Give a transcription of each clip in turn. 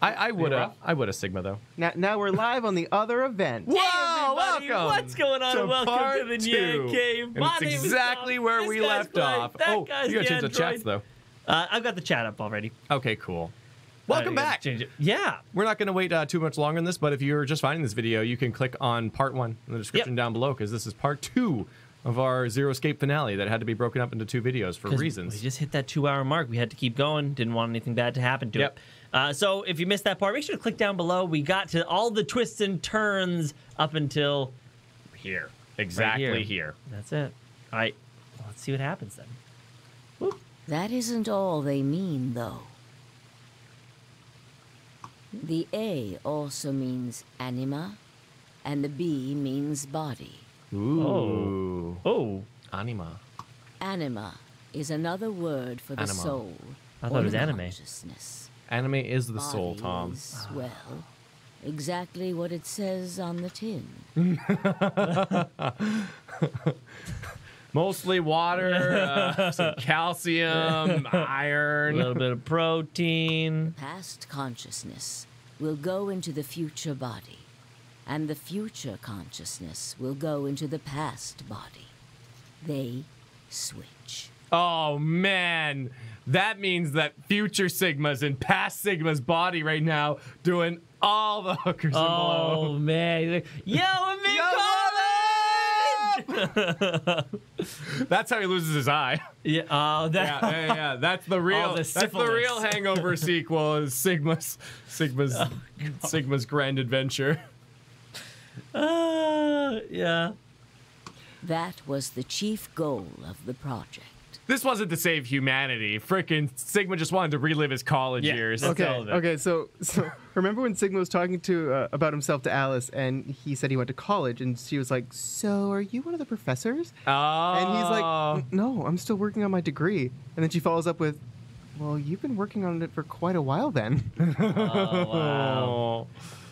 I would have Sigma though. Now we're live on the other event. Whoa, everybody, welcome. what's going on? to And welcome part to the two. NyanCave. And My it's name is exactly Tom. where This we guy's left Blake. off. That guy's you gotta change the Android. chats though. I've got the chat up already. Okay, cool. Welcome back. Change it. Yeah. We're not going to wait too much longer on this, but if you're just finding this video, you can click on part 1 in the description down below, because this is part 2 of our Zero Escape finale that had to be broken up into 2 videos for reasons. We just hit that 2-hour mark. We had to keep going. Didn't want anything bad to happen to it. So if you missed that part, make sure to click down below. We got to all the twists and turns up until here. Exactly Right here. That's it. All right. Well, let's see what happens then. Whoop. That isn't all they mean, though. The A also means anima, and the B means body. Ooh. Oh. Anima. Anima is another word for the Anima. soul. I thought it was or anime. consciousness. Anime is the soul, Body Tom. is, well, exactly what it says on the tin. Mostly water, some calcium, A iron. little bit of protein. Past consciousness will go into the future body, and the future consciousness will go into the past body. They switch. Oh, man. That means that future Sigma's in past Sigma's body right now doing all the hookers and blow. Oh, man. Yo, I'm in college! That's how he loses his eye. Yeah, Yeah. That's the real. the That's the syphilis. real Hangover sequel. Is Sigma's grand adventure. yeah. That was the chief goal of the project. This wasn't to save humanity. Frickin' Sigma just wanted to relive his college years. That's all of it. Okay, so remember when Sigma was talking to about himself to Alice, and he said he went to college, and she was like, "So, are you one of the professors?" Oh. And he's like, "No, I'm still working on my degree." And then she follows up with, "Well, you've been working on it for quite a while then." Wow.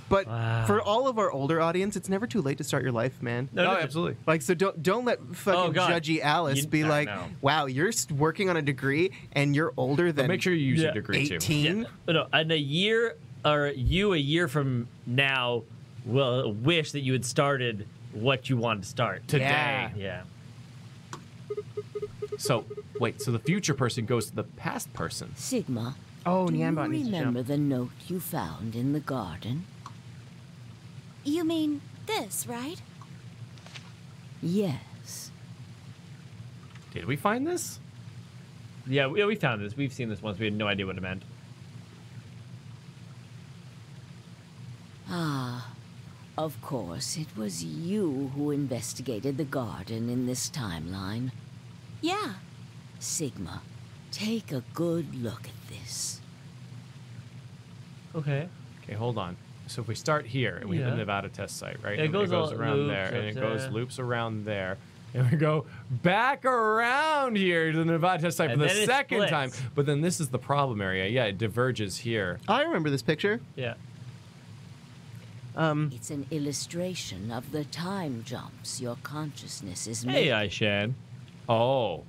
But for all of our older audience, it's never too late to start your life, man. No, absolutely. Like, so don't let fucking God. judgy Alice be like, no. "Wow, you're working on a degree and you're older than But make sure you use your degree too. 18." No, and a year from now will wish that you had started what you wanted to start Today. Yeah. So wait. So the future person goes to the past person. Sigma, Oh, do you Nyanbot needs to remember jump. the note you found in the garden? You mean this, right? Yes. Did we find this? Yeah, we found this. We've seen this once. We had no idea what it meant. Ah, of course, it was you who investigated the garden in this timeline. Yeah. Sigma, take a good look at this. Okay. Okay, hold on. So if we start here, and we have Yeah. the Nevada test site, right? It And goes all around loops there, up and it there. goes loops around there. And we go back around here to the Nevada test site And for the then it second splits. time. But then this is the problem area. Yeah, it diverges here. I remember this picture. Yeah. It's an illustration of the time jumps your consciousness is Hey, making. Aishan. Oh.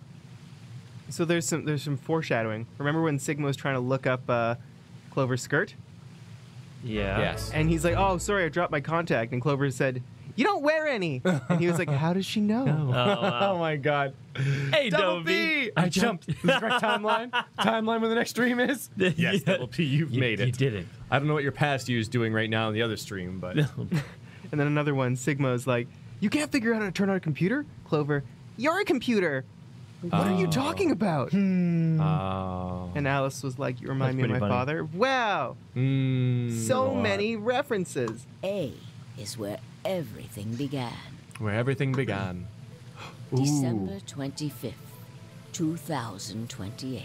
So there's some foreshadowing. Remember when Sigma was trying to look up Clover's skirt? Yeah. Yes. And he's like, "Oh, sorry, I dropped my contact." And Clover said, "You don't wear any." And he was like, "How does she know?" Oh, wow. Oh my God. Hey, Double Dovey. P! I jumped. Is the correct timeline? Timeline where the next stream is? Yes, Yeah. Double P, you've made it. You did it. I don't know what your past you is doing right now in the other stream, but And then another one, Sigma is like, "You can't figure out how to turn on a computer?" Clover, "You're a computer. What are you talking about?" oh. And Alice was like, "You remind That's me of my pretty funny. father." Wow. Mm, So Lord. many references. A is where everything began. Where everything began. Ooh. December 25th, 2028.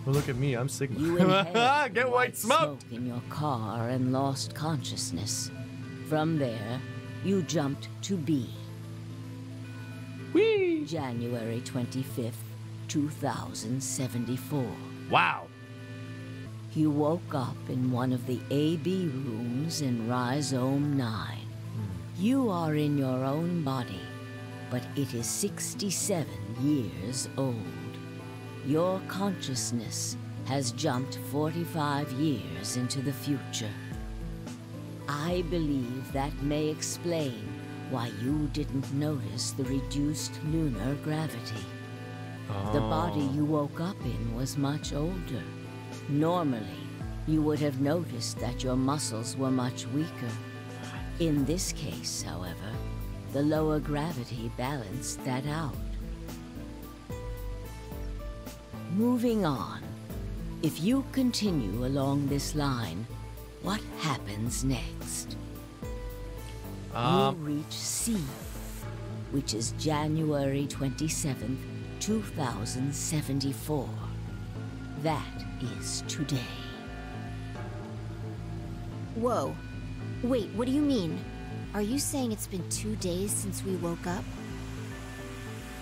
Well, look at me, I'm Sigma. You inhaled Get the white smoke. in your car and lost consciousness. From there, you jumped to B. Whee! January 25th, 2074. Wow. You woke up in one of the AB rooms in Rhizome 9. You are in your own body, but it is 67 years old. Your consciousness has jumped 45 years into the future. I believe that may explain why you didn't notice the reduced lunar gravity. The body you woke up in was much older. Normally, you would have noticed that your muscles were much weaker. In this case, however, the lower gravity balanced that out. Moving on, if you continue along this line, what happens next? You reach C, which is January 27th, 2074. That is today. Whoa. Wait, what do you mean? Are you saying it's been 2 days since we woke up?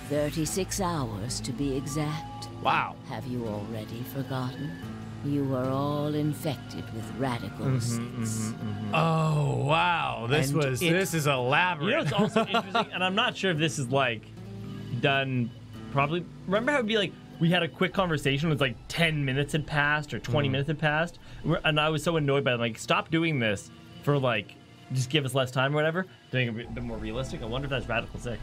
36 hours to be exact. Wow. Have you already forgotten? You were all infected with radical seeds. Oh, wow. This is elaborate. You know what's also interesting, and I'm not sure if this is like done probably. Remember how it'd be like we had a quick conversation, it was like 10 minutes had passed or 20 minutes had passed, and I was so annoyed by it, like, stop doing this for like just give us less time or whatever, to make it a bit more realistic. I wonder if that's Radical 6.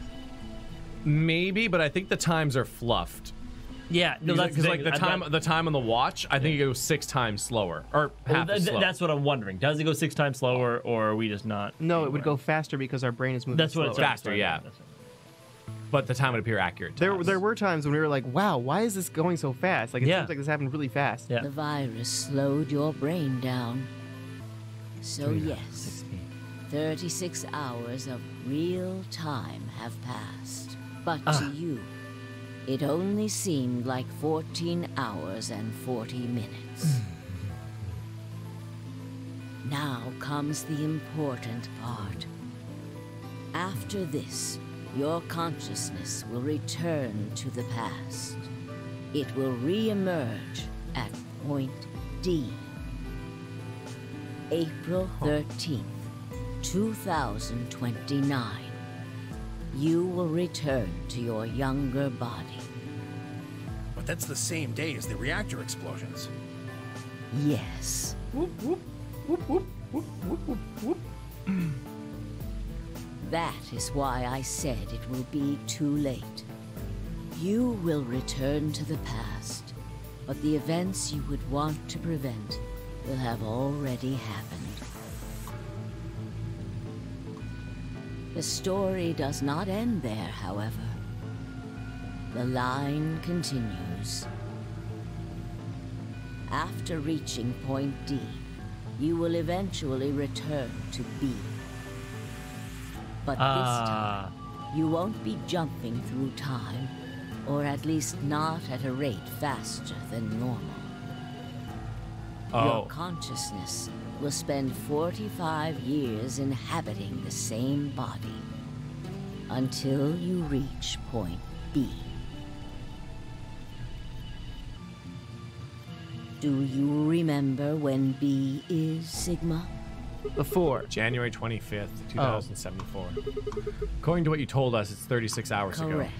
Maybe, but I think the times are fluffed. Yeah, no, that's because like the time on the watch, I think it goes 6 times slower, or half as slow. That's what I'm wondering. Does it go 6 times slower, or are we just not? No, it would go faster because our brain is moving That's what slower. it's Faster, yeah. But the time would appear accurate. to us. There were times when we were like, wow, why is this going so fast? Like, it seems like this happened really fast. Yeah. The virus slowed your brain down. So yes, 36 hours of real time have passed. But to you, it only seemed like 14 hours and 40 minutes. Now comes the important part. After this, your consciousness will return to the past. It will re-emerge at point D. April 13th, 2029. You will return to your younger body. But that's the same day as the reactor explosions. Yes. That is why I said it will be too late. You will return to the past, but the events you would want to prevent will have already happened. The story does not end there, however. The line continues. After reaching point D, you will eventually return to B. But this time, you won't be jumping through time, or at least not at a rate faster than normal. Your consciousness will spend 45 years inhabiting the same body until you reach point B. Do you remember when B is, Sigma? The 4. January 25th, 2074. According to what you told us, it's 36 hours ago. Correct.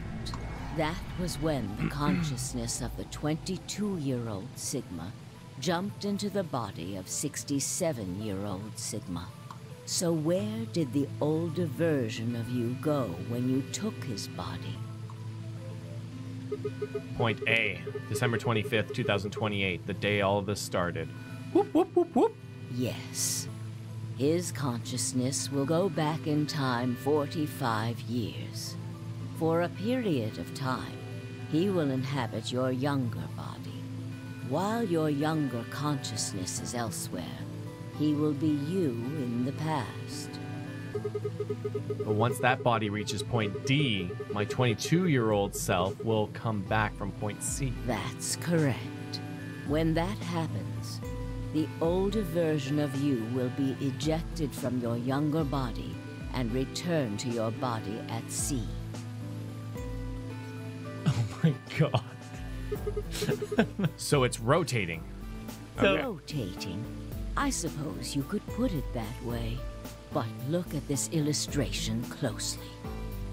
That was when the consciousness of the 22-year-old Sigma jumped into the body of 67-year-old Sigma. So where did the older version of you go when you took his body? Point A, December 25th, 2028, the day all of this started. Whoop, whoop, whoop, whoop. Yes. His consciousness will go back in time 45 years. For a period of time, he will inhabit your younger body. While your younger consciousness is elsewhere, he will be you in the past. But once that body reaches point D, my 22-year-old self will come back from point C. That's correct. When that happens, the older version of you will be ejected from your younger body and return to your body at C. Oh my god. So it's rotating. Rotating. I suppose you could put it that way. But look at this illustration closely.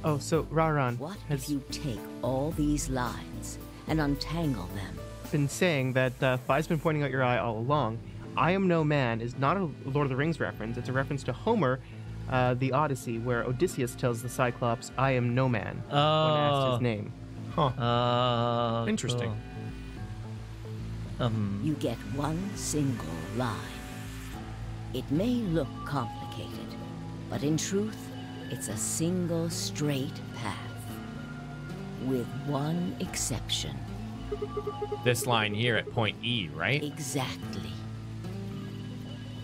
Oh, so Raran What has... if you take all these lines and untangle them. Been saying that Phi's been pointing out your eye all along. I am no man is not a Lord of the Rings reference. It's a reference to Homer, the Odyssey, where Odysseus tells the Cyclops, I am no man, when asked his name. Huh. Interesting. Cool. You get one single line. It may look complicated, but in truth, it's a single straight path. With one exception. This line here at point E, right? Exactly.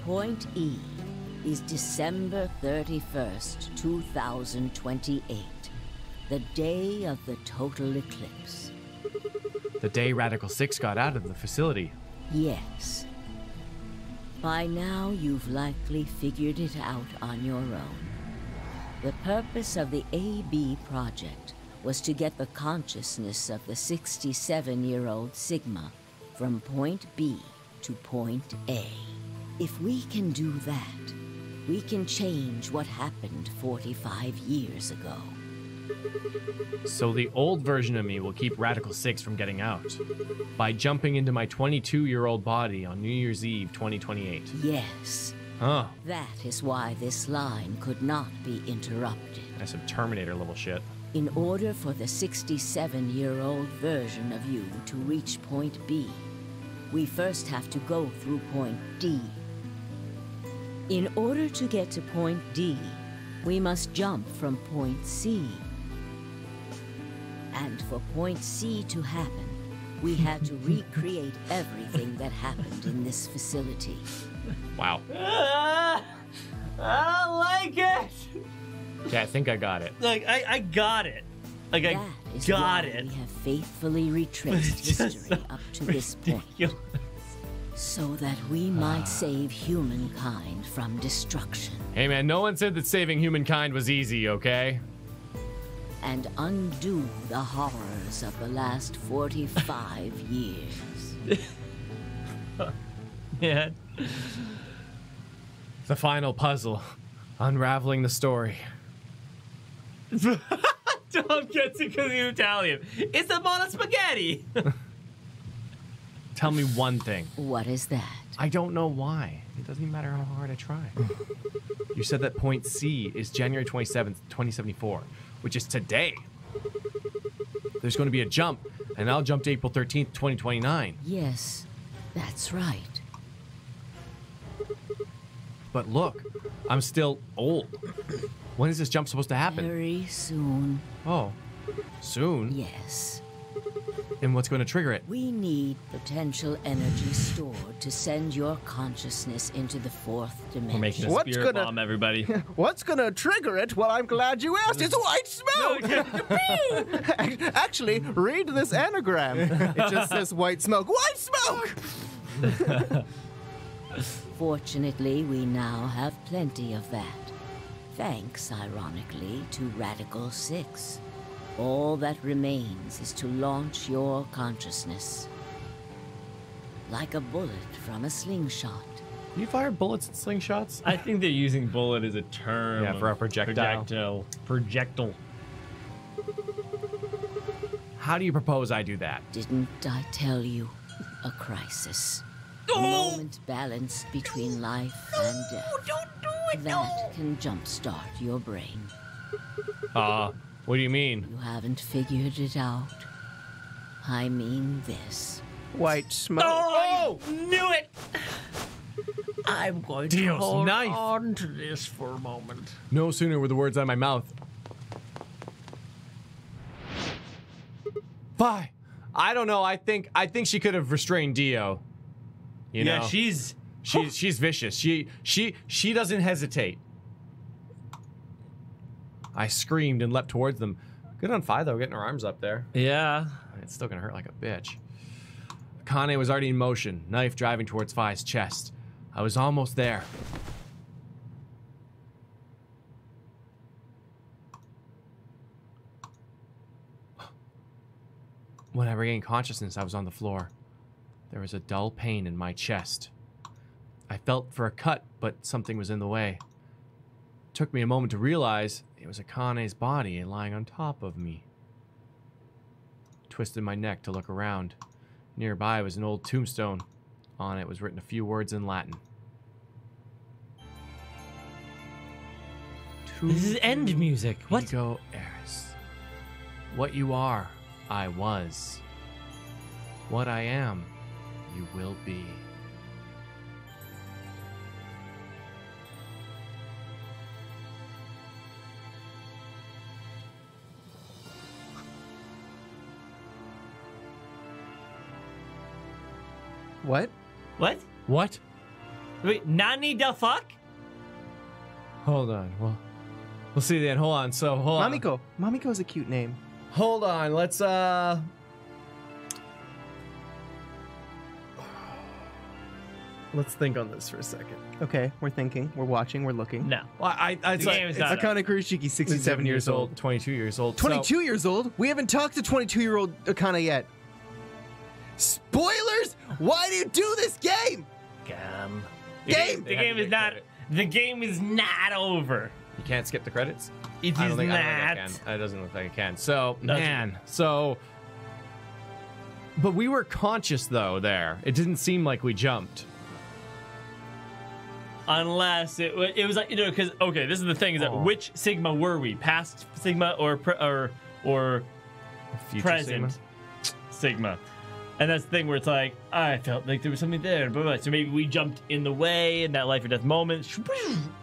Point E is December 31st, 2028, the day of the total eclipse. The day Radical 6 got out of the facility. Yes. By now, you've likely figured it out on your own. The purpose of the AB project was to get the consciousness of the 67-year-old Sigma from point B to point A. If we can do that, we can change what happened 45 years ago. So the old version of me will keep Radical 6 from getting out by jumping into my 22-year-old body on New Year's Eve 2028. Yes. Huh. That is why this line could not be interrupted. That's some Terminator level shit. In order for the 67-year-old version of you to reach point B, we first have to go through point D. In order to get to point D, we must jump from point C. And for point C to happen, we had to recreate everything that happened in this facility. Wow. I don't like it. Okay, I think I got it. Like, I got it. Like, That I is got why it. we have faithfully retraced It's just history so up to this point, ridiculous. so that we might save humankind from destruction Hey man, no one said that saving humankind was easy, okay? and undo the horrors of the last 45 years. Yeah. The final puzzle. Unraveling the story. Tom gets it because he's Italian. It's a bowl of spaghetti. Tell me one thing. What is that? I don't know why. It doesn't even matter how hard I try. You said that point C is January 27th, 2074, which is today. There's going to be a jump, and I'll jump to April 13th, 2029. Yes, that's right. But look, I'm still old. When is this jump supposed to happen? Very soon. Oh, soon? Yes. And what's going to trigger it? We need potential energy stored to send your consciousness into the fourth dimension. We're making a What's spirit gonna- bomb, everybody. What's gonna trigger it? Well, I'm glad you asked. It's white smoke! Actually, read this anagram. It just says white smoke. White smoke! Fortunately, we now have plenty of that. Thanks, ironically, to Radical 6. All that remains is to launch your consciousness. Like a bullet from a slingshot. You fire bullets and slingshots? I think they're using bullet as a term. Yeah, for a projectile. Projectile. How do you propose I do that? Didn't I tell you? A crisis. A moment balanced between life and death. Don't do it. That can jumpstart your brain. What do you mean? You haven't figured it out. I mean this. White smoke. Oh, I knew it. I'm going to Dios, hold knife. on to this for a moment. No sooner were the words out of my mouth. Bye. I don't know. I think she could have restrained Dio. You know, she's she's vicious. She doesn't hesitate. I screamed and leapt towards them. Good on Phi though, getting her arms up there. yeah. It's still gonna hurt like a bitch. Akane was already in motion, knife driving towards Phi's chest. I was almost there. When I regained consciousness, I was on the floor. There was a dull pain in my chest. I felt for a cut, but something was in the way. It took me a moment to realize it was Akane's body lying on top of me. twisted my neck to look around. Nearby was an old tombstone. On it was written a few words in Latin. This is end music. What? Ego eris. What you are, I was. What I am, you will be. What? What? What? Wait, Nani the fuck? Hold on. We'll see then. Hold on. So, hold on. Mamiko. Mamiko is a cute name. Hold on. Let's think on this for a second. Okay, we're thinking, we're watching, we're looking. No. Well, The game is not Akane Kurishiki, 67 years old. 22 years old. 22 years old? We haven't talked to 22-year-old Akane yet. Spoilers? Why do you do this game? The game is not. The game is not over. You can't skip the credits? It I is don't think not. I can. It doesn't look like I can. So, Doesn't. man. So... But we were conscious, though, there. It didn't seem like we jumped. Unless it was like, because okay, this is the thing: is that which Sigma were we? Past Sigma or Future present Sigma? And that's the thing where it's like, I felt like there was something there. But so maybe we jumped in the way in that life or death moment,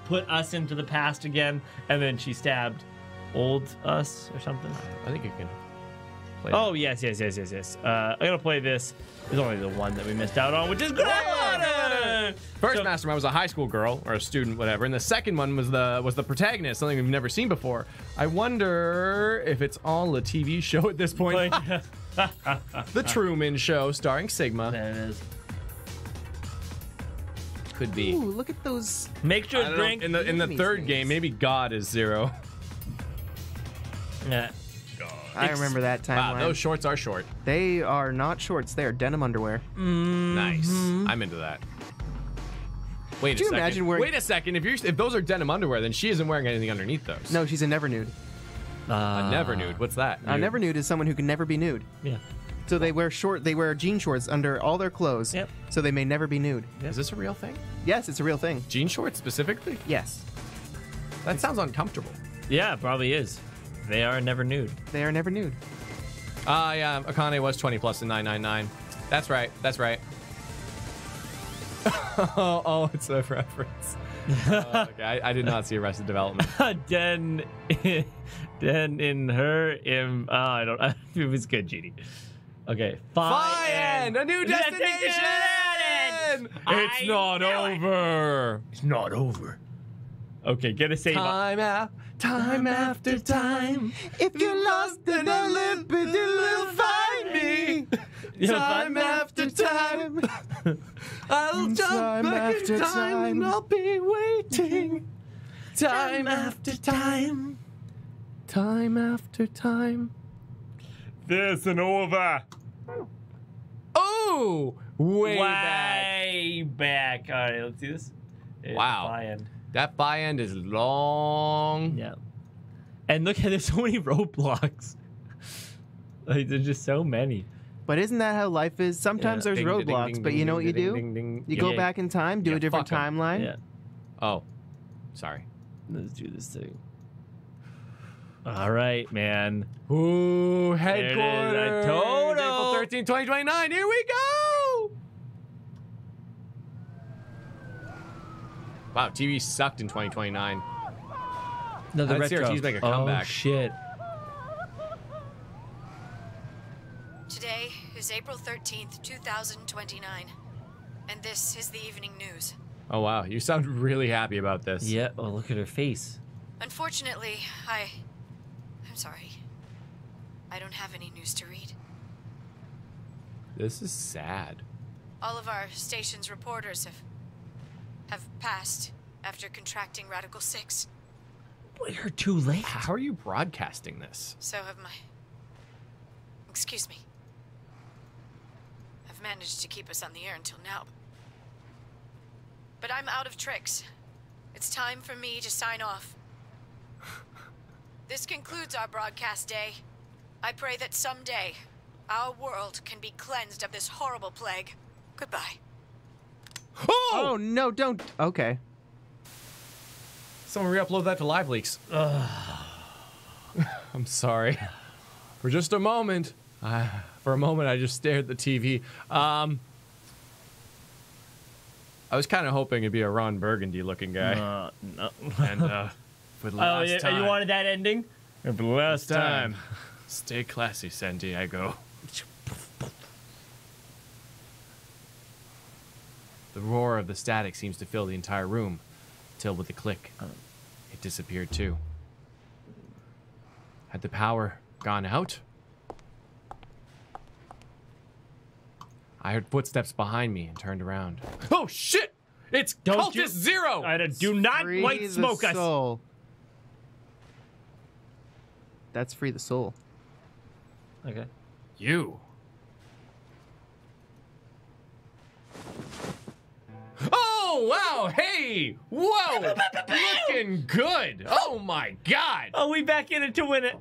put us into the past again, and then she stabbed old us or something. I think you can play. Oh, yes. I'm going to play this. There's only the one that we missed out on, which is Grandma! First mastermind was a high school girl or a student, whatever, and the second one was the protagonist, something we've never seen before. I wonder if it's all a TV show at this point. The Truman Show, starring Sigma. There it is. Could be. Ooh, look at those. Make sure I to don't know, drink. in the These third things. game, maybe God is 0. Yeah. I remember that Wow, timeline. those shorts are short. They are not shorts. They are denim underwear. Nice. I'm into that. Wait Could a you second. imagine wearing- Wait a second. If those are denim underwear, then she isn't wearing anything underneath those. No, she's a never nude. A never nude. What's that? A never nude is someone who can never be nude. Yeah. So they wear jean shorts under all their clothes. Yep. So they may never be nude. Is this a real thing? Yes, it's a real thing. Jean shorts specifically? Yes, That sounds uncomfortable. Yeah, probably is. They are never nude. they are never nude. Yeah, Akane was 20 plus in 999. That's right. oh, it's a reference. Okay, I did not see Arrested Development. Den in her I don't. It was good, GD. Okay. Find a new destination. It's not over. It's not over. Okay, get a save. Time after time. If you lost in the limpid, you'll find me. Time after time. I'll jump back in time and I'll be waiting. Time after time. Time after time. This and over. Oh, way back. All right, let's do this. Wow. Buy-in. That buy end is long. Yeah. And look, there's so many roadblocks. Like, there's just so many. But isn't that how life is? Sometimes there's Ding, ding, roadblocks, ding, but you know what you ding, do? ding, ding, You ding. go back in time, do Yeah, a different fuck 'em. timeline. Yeah. Oh, sorry. Let's do this thing. All right, man. Ooh, There it is, headquarters. a total. April 13, 2029. Here we go. Wow, TV sucked in 2029. No, the Let's see our retro. teams make a Oh, comeback. shit. Today is April 13th, 2029, and this is the evening news. Oh, wow. You sound really happy about this. Yeah. Oh, look at her face. Unfortunately, I'm sorry. I don't have any news to read. This is sad. All of our station's reporters have passed after contracting Radical 6. We're too late. How are you broadcasting this? So have my... Excuse me. I've managed to keep us on the air until now. But I'm out of tricks. It's time for me to sign off. This concludes our broadcast day. I pray that someday our world can be cleansed of this horrible plague. Goodbye. Oh no, don't. Okay. Someone re-upload that to Live Leaks. I'm sorry. For just a moment. For a moment, I just stared at the TV. I was kind of hoping it'd be a Ron Burgundy-looking guy. No. And for the last time. You wanted that ending? For the last time. Stay classy, San Diego. The roar of the static seems to fill the entire room, till with a click, it disappeared too. Had the power gone out? I heard footsteps behind me and turned around. Oh shit! It's Cultist Zero! Do not Free white the smoke us! soul. That's free the soul. Okay. You. Oh, wow, hey! Whoa! Looking good! Oh my god! Oh, we back in it to win it.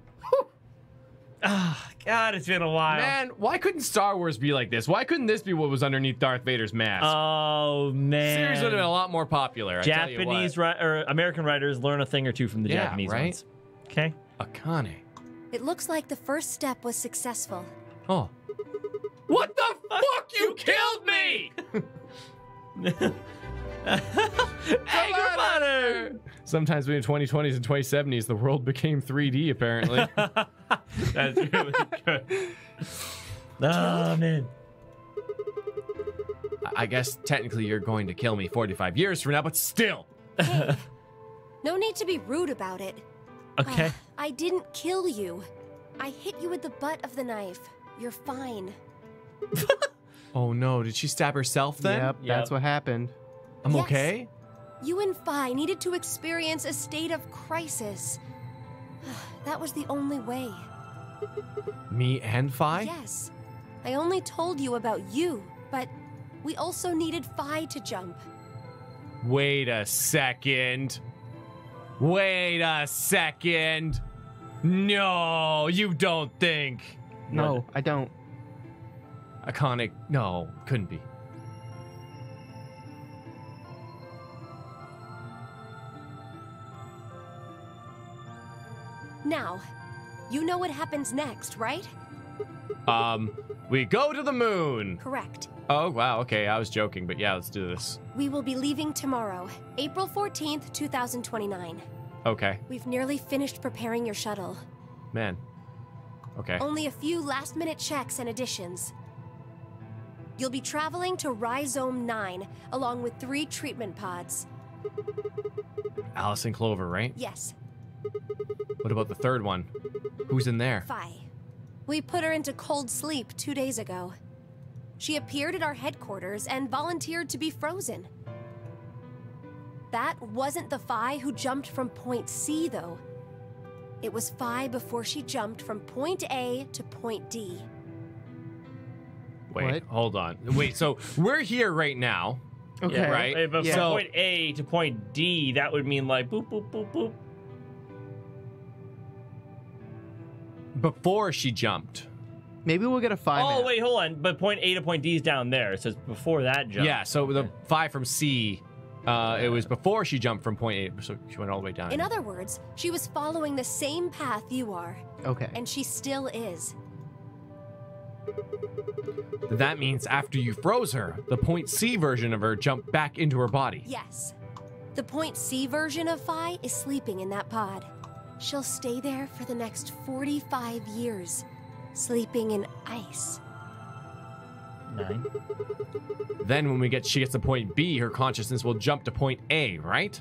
Ah, God, it's been a while. Man, why couldn't Star Wars be like this? Why couldn't this be what was underneath Darth Vader's mask? Oh, man. Series would have been a lot more popular. Japanese or American writers learn a thing or two from the Japanese ones. Okay. Akane. It looks like the first step was successful. Oh. What the fuck? You killed me! Anger butter! Sometimes between 2020s and 2070s, the world became 3D, apparently. That's really good. Oh, man. I guess technically you're going to kill me 45 years from now, but still. Hey, no need to be rude about it. Okay. I didn't kill you. I hit you with the butt of the knife. You're fine. Oh no, did she stab herself then? Yep, that's what happened. I'm Yes. okay? You and Phi needed to experience a state of crisis. That was the only way. Me and Phi? Yes. I only told you about you, but we also needed Phi to jump. Wait a second. Wait a second. No, you don't think. No, I don't. Iconic. No, couldn't be. Now, you know what happens next, right? We go to the moon. Correct. Oh, wow, okay, I was joking, but yeah, let's do this. We will be leaving tomorrow, April 14th, 2029. Okay, We've nearly finished preparing your shuttle. man. Okay. Only a few last-minute checks and additions. You'll be traveling to Rhizome 9, along with 3 treatment pods. Alice and Clover, right? Yes, What about the third one? Who's in there? Phi. We put her into cold sleep 2 days ago. She appeared at our headquarters and volunteered to be frozen. That wasn't the Phi who jumped from Point C, though. It was Phi before she jumped from Point A to Point D. Wait, What? hold on. Wait, so we're here right now. Okay. Yeah, right. Hey, but Yeah. from So- point A to point D, that would mean like boop, boop, boop, boop. Before she jumped. Maybe we'll get a 5 Oh, map. wait, hold on. But point A to point D is down there. It says before that jump. Yeah, so the 5 from C, it was before she jumped from point A, so she went all the way down. In other words, she was following the same path you are, Okay. and she still is. That means after you froze her, the point C version of her jumped back into her body. Yes. The Point C version of Phi is sleeping in that pod. She'll stay there for the next 45 years, sleeping in ice. 9. Then when she gets to point B, her consciousness will jump to point A, right?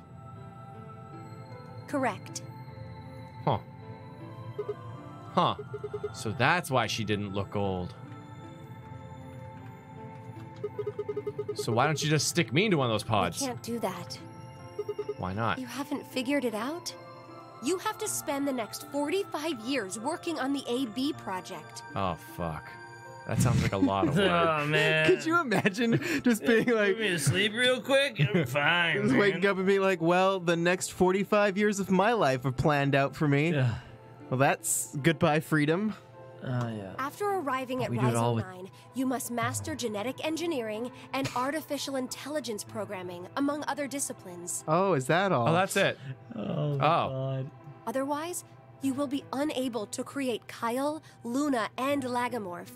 Correct. Huh. Huh. So that's why she didn't look old. So why don't you just stick me into one of those I pods? can't do that. Why not? You haven't figured it out? You have to spend the next 45 years working on the AB project. Oh, fuck. That sounds like a lot of work. Oh, man. Could you imagine just being like, Put me to sleep real quick? I'm fine, just man. waking up and being like, well, the next 45 years of my life are planned out for me. Ugh. Well, that's goodbye freedom. Yeah. After arriving at We do it all Rhizome with- 9, you must master genetic engineering and artificial intelligence programming, among other disciplines. Oh, is that all? Oh, that's it. Oh, God. Otherwise, you will be unable to create Kyle, Luna, and Lagomorph.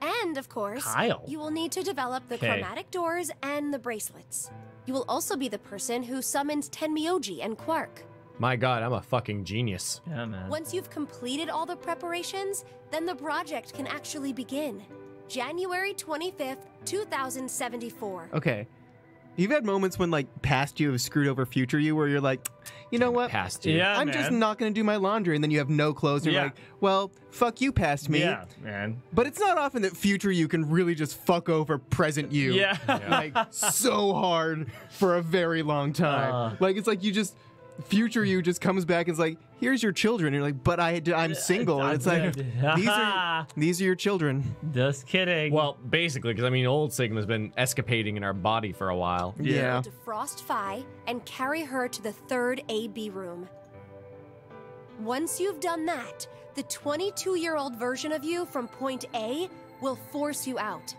And, of course, Kyle? you will need to develop the Okay. chromatic doors and the bracelets. You will also be the person who summons Tenmyoji and Quark. My God, I'm a fucking genius. Yeah, man. Once you've completed all the preparations, then the project can actually begin. January 25th, 2074. Okay. You've had moments when, like, past you have screwed over future you where you're like, you know what? Past you. Yeah, I'm man. just not going to do my laundry. And then you have no clothes. And you're Yeah. like, well, fuck you past me. Yeah, man. But it's not often that future you can really just fuck over present you. Yeah. Like, so hard for a very long time. Like, it's like you just, future you just comes back and is like, here's your children. And you're like, but I'm single. And it's like, these are your children. Just kidding. Well, basically, because I mean, old Sigma's been escapading in our body for a while. Yeah. Defrost Phi and carry her to the third AB room. Once you've done that, the 22-year-old version of you from point A will force you out.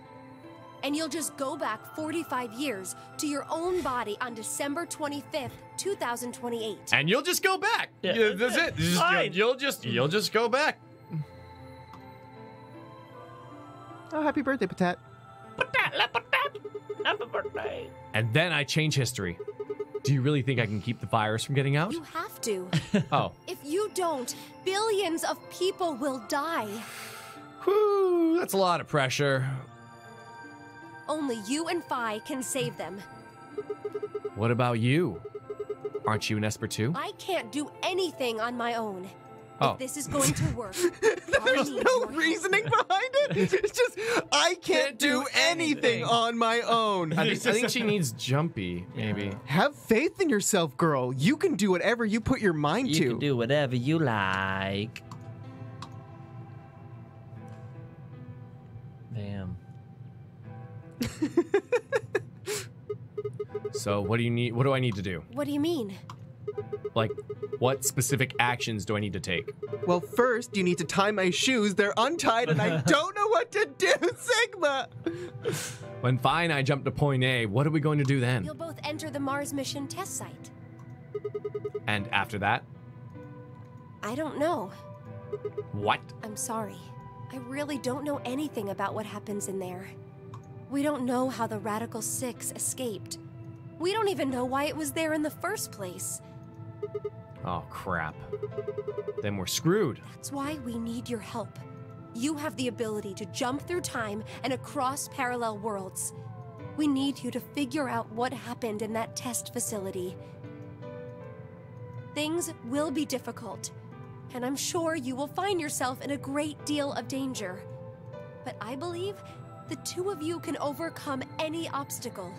And you'll just go back 45 years to your own body on December 25th, 2028. And you'll just go back. Yeah. That's it. Fine. You'll just go back. Oh, happy birthday, Patat. Happy birthday. And then I change history. Do you really think I can keep the virus from getting out? You have to. Oh. If you don't, billions of people will die. Whew, that's a lot of pressure. Only you and Phi can save them. What about you? Aren't you an Esper too? I can't do anything on my own. Oh. If this is going to work, There's no reasoning behind it. It's just, I can't do anything on my own. I think she needs Jumpy, maybe. Have faith in yourself, girl. You can do whatever you put your mind You to. can do whatever you like. Damn. So what do you need? What do I need to do? What do you mean? Like, what specific actions do I need to take? Well, first, you need to tie my shoes. They're untied, and I don't know what to do, Sigma. When Phi and I jump to point A, what are we going to do then? You'll both enter the Mars mission test site. And after that, I don't know. what? I'm sorry. I really don't know anything about what happens in there. We don't know how the Radical Six escaped. We don't even know why it was there in the first place. Oh, crap. Then we're screwed. That's why we need your help. You have the ability to jump through time and across parallel worlds. We need you to figure out what happened in that test facility. Things will be difficult, and I'm sure you will find yourself in a great deal of danger. But I believe the two of you can overcome any obstacle.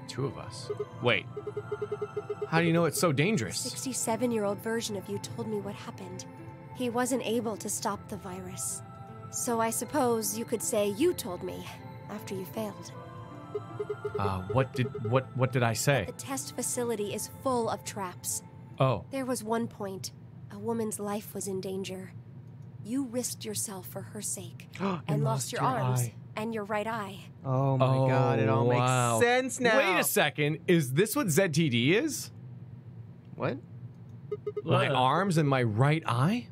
Two of us. Wait. How do you know it's so dangerous? 67-year-old version of you told me what happened. He wasn't able to stop the virus. So I suppose you could say you told me after you failed. What did I say? The test facility is full of traps. Oh. There was one point. A woman's life was in danger. You risked yourself for her sake and lost your arms eye. and your right eye. Oh my god, it all wow. makes sense now. Wait a second. Is this what ZTD is? What? My arms and my right eye?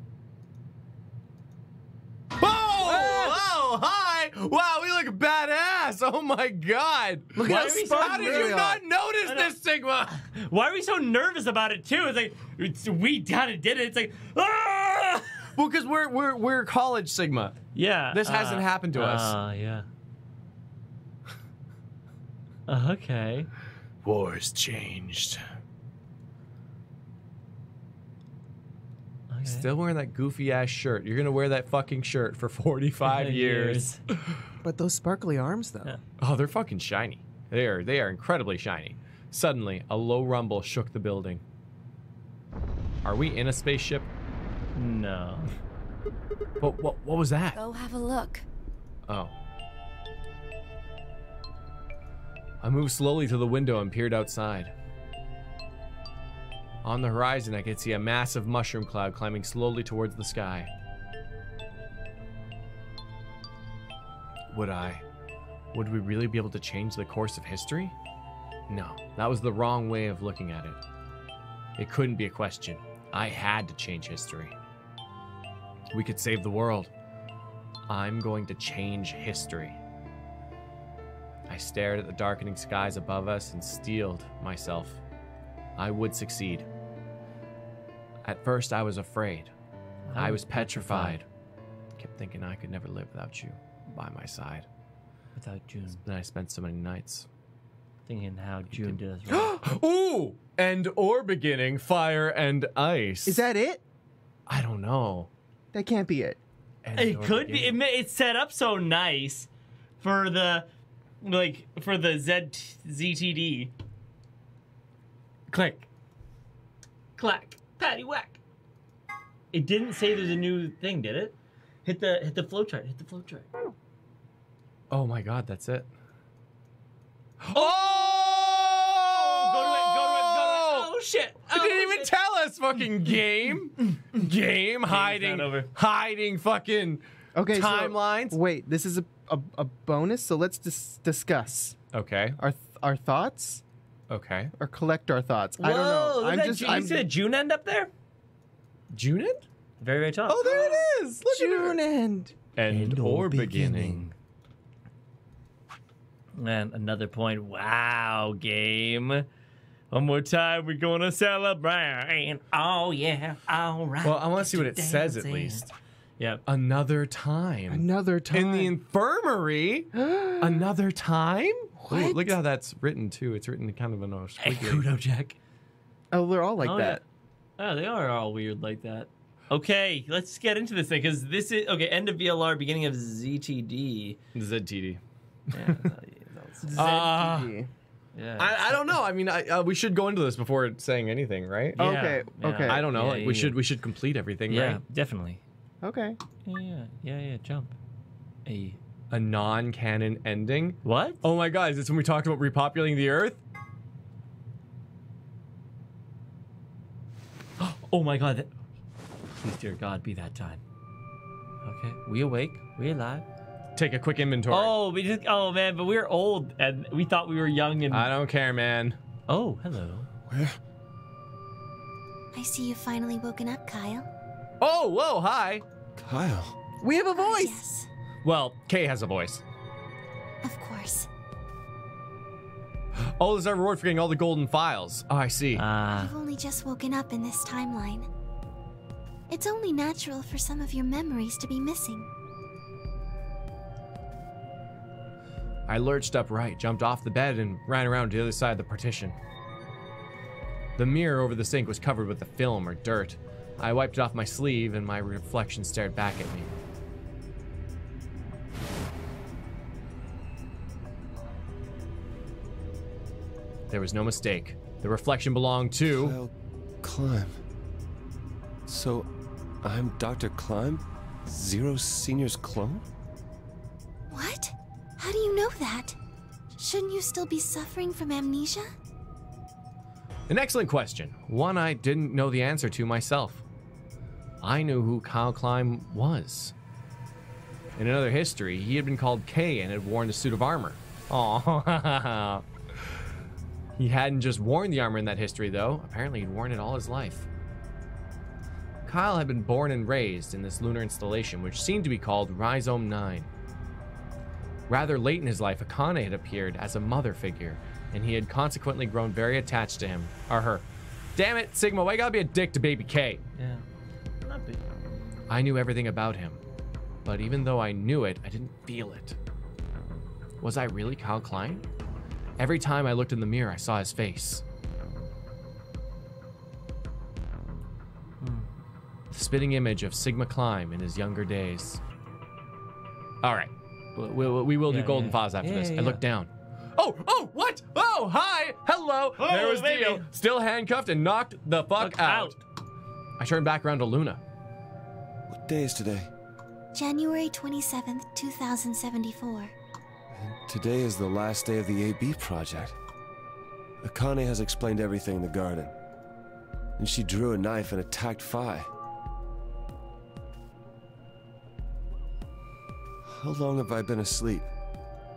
Oh, hi! Wow, we look badass! Oh my god! Look Why at are we how so How did really you not notice this, Sigma? Why are we so nervous about it too? It's like we kind of did it. It's like ah! Well, because we're college Sigma. Yeah. This hasn't happened to us. Yeah. Okay. War's changed. Okay. Still wearing that goofy ass shirt. You're gonna wear that fucking shirt for 45 years. But those sparkly arms, though. Yeah. Oh, they're fucking shiny. They are incredibly shiny. Suddenly, a low rumble shook the building. Are we in a spaceship? No. What was that? Go have a look. Oh. I moved slowly to the window and peered outside. On the horizon, I could see a massive mushroom cloud climbing slowly towards the sky. Would we really be able to change the course of history? No, that was the wrong way of looking at it. It couldn't be a question. I had to change history. We could save the world. I'm going to change history. I stared at the darkening skies above us and steeled myself. I would succeed. At first, I was afraid. I was petrified. Kept thinking I could never live without you by my side. Without June. Then I spent so many nights Thinking how June did us wrong. Ooh! End or beginning, fire and ice. Is that it? I don't know. That can't be it. End It or could be. beginning. It's set up so nice for the ZTD. Click, clack, patty whack. It didn't say there's a new thing, did it? Hit the flowchart. Hit the flowchart. Oh my god, that's it. Oh! Go to it. Oh shit! It didn't even tell us, fucking game. Game hiding, not over. hiding fucking Okay. timelines. So, wait, this is a bonus, so let's discuss Okay. our thoughts Okay. or collect our thoughts. Whoa, I don't know. look at that. You see the June end up there? June end? Very, very top. Oh, there it is. Look June at end. it. End or beginning. And another point. Wow, game. One more time, we're gonna celebrate. Oh yeah, all right. Well, I want to see what it Dancing. says at least. Yep. Another time. Another time. In the infirmary. Another time? Ooh, What? look at how that's written too. It's written kind of in a Hey, squiggly. Kudo Jack. Oh, they're all like Oh, that. Yeah. Oh, they are all weird like that. Okay, let's get into this thing because this is end of VLR, beginning of ZTD. ZTD. Yeah, ZTV. yeah. I don't know. I mean, we should go into this before saying anything, right? Yeah, Okay, yeah. okay. I don't know. Yeah, like, yeah, we should complete everything, Yeah, right? definitely. Okay. Yeah. Jump. Hey. A non-canon ending. What? Oh my god, is this when we talked about repopulating the Earth? Oh my God. Please, dear God, be that time. Okay, we awake. We alive. Take a quick inventory. Oh, oh man, but we're old and we thought we were young and. I don't care, man. Oh, hello. Where? I see you've finally woken up, Kyle. Oh, whoa, hi. Kyle. We have a voice. Yes, Well, Kay has a voice. of course. Oh, this is our reward for getting all the golden files. Oh, I see. You've only just woken up in this timeline. It's only natural for some of your memories to be missing. I lurched upright, jumped off the bed, and ran around to the other side of the partition. The mirror over the sink was covered with a film or dirt. I wiped it off my sleeve, and my reflection stared back at me. There was no mistake. The reflection belonged to... Kyle Climb. So, I'm Dr. Climb? Zero Senior's clone? What? How do you know that? Shouldn't you still be suffering from amnesia? An excellent question. One I didn't know the answer to myself. I knew who Kyle Climb was. In another history, he had been called K and had worn a suit of armor. Aww. He hadn't just worn the armor in that history, though. Apparently, he'd worn it all his life. Kyle had been born and raised in this lunar installation, which seemed to be called Rhizome 9. Rather late in his life, Akane had appeared as a mother figure, and he had consequently grown very attached to him, or her. Damn it, Sigma, why you gotta be a dick to baby K? Yeah. Not big. I knew everything about him, but even though I knew it, I didn't feel it. Was I really Kyle Klein? Every time I looked in the mirror, I saw his face. The spitting image of Sigma Climb in his younger days. All right, we will do golden files after this. I looked down. Oh, what? Oh, hi, hello. Oh, there was baby. Dio, still handcuffed and knocked the fuck out. I turned back around to Luna. What day is today? January 27th, 2074. Today is the last day of the AB project. Akane has explained everything in the garden. And she drew a knife and attacked Phi. How long have I been asleep?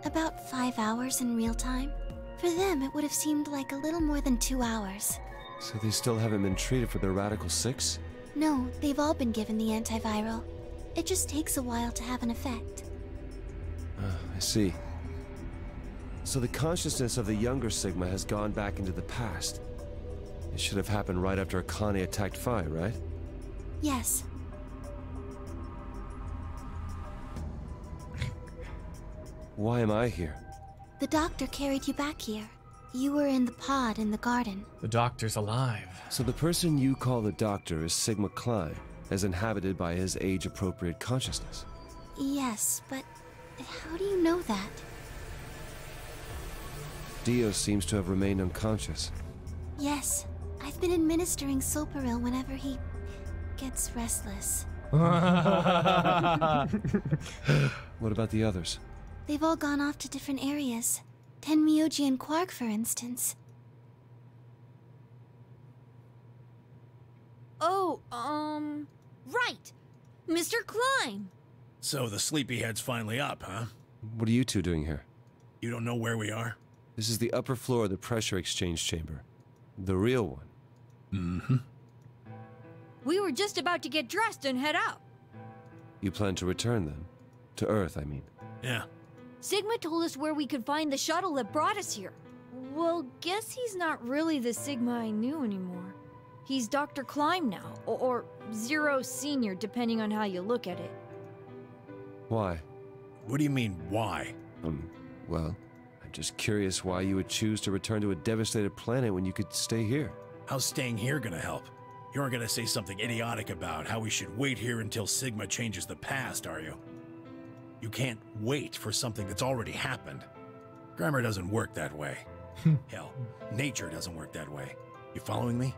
About 5 hours in real time. For them, it would have seemed like a little more than 2 hours. So they still haven't been treated for their Radical 6? No, they've all been given the antiviral. It just takes a while to have an effect. I see. So the consciousness of the younger Sigma has gone back into the past. It should have happened right after Akane attacked Phi, right? Yes. Why am I here? The doctor carried you back here. You were in the pod in the garden. The doctor's alive. So the person you call the doctor is Sigma Klein, as inhabited by his age-appropriate consciousness. Yes, but how do you know that? Dio seems to have remained unconscious. Yes, I've been administering Soparil whenever he gets restless. What about the others? They've all gone off to different areas. Tenmyoji and Quark, for instance. Oh, right. Mr. Klein. So the sleepyhead's finally up, huh? What are you two doing here? You don't know where we are? This is the upper floor of the pressure exchange chamber. The real one. Mm-hmm. We were just about to get dressed and head out. You plan to return then? To Earth, I mean. Yeah. Sigma told us where we could find the shuttle that brought us here. Well, guess he's not really the Sigma I knew anymore. He's Dr. Klein now, or Zero Senior, depending on how you look at it. Why? What do you mean, why? Well, I'm just curious why you would choose to return to a devastated planet when you could stay here. How's staying here gonna help? You aren't gonna say something idiotic about how we should wait here until Sigma changes the past, are you? You can't wait for something that's already happened. Grammar doesn't work that way. Hell, nature doesn't work that way. You following me?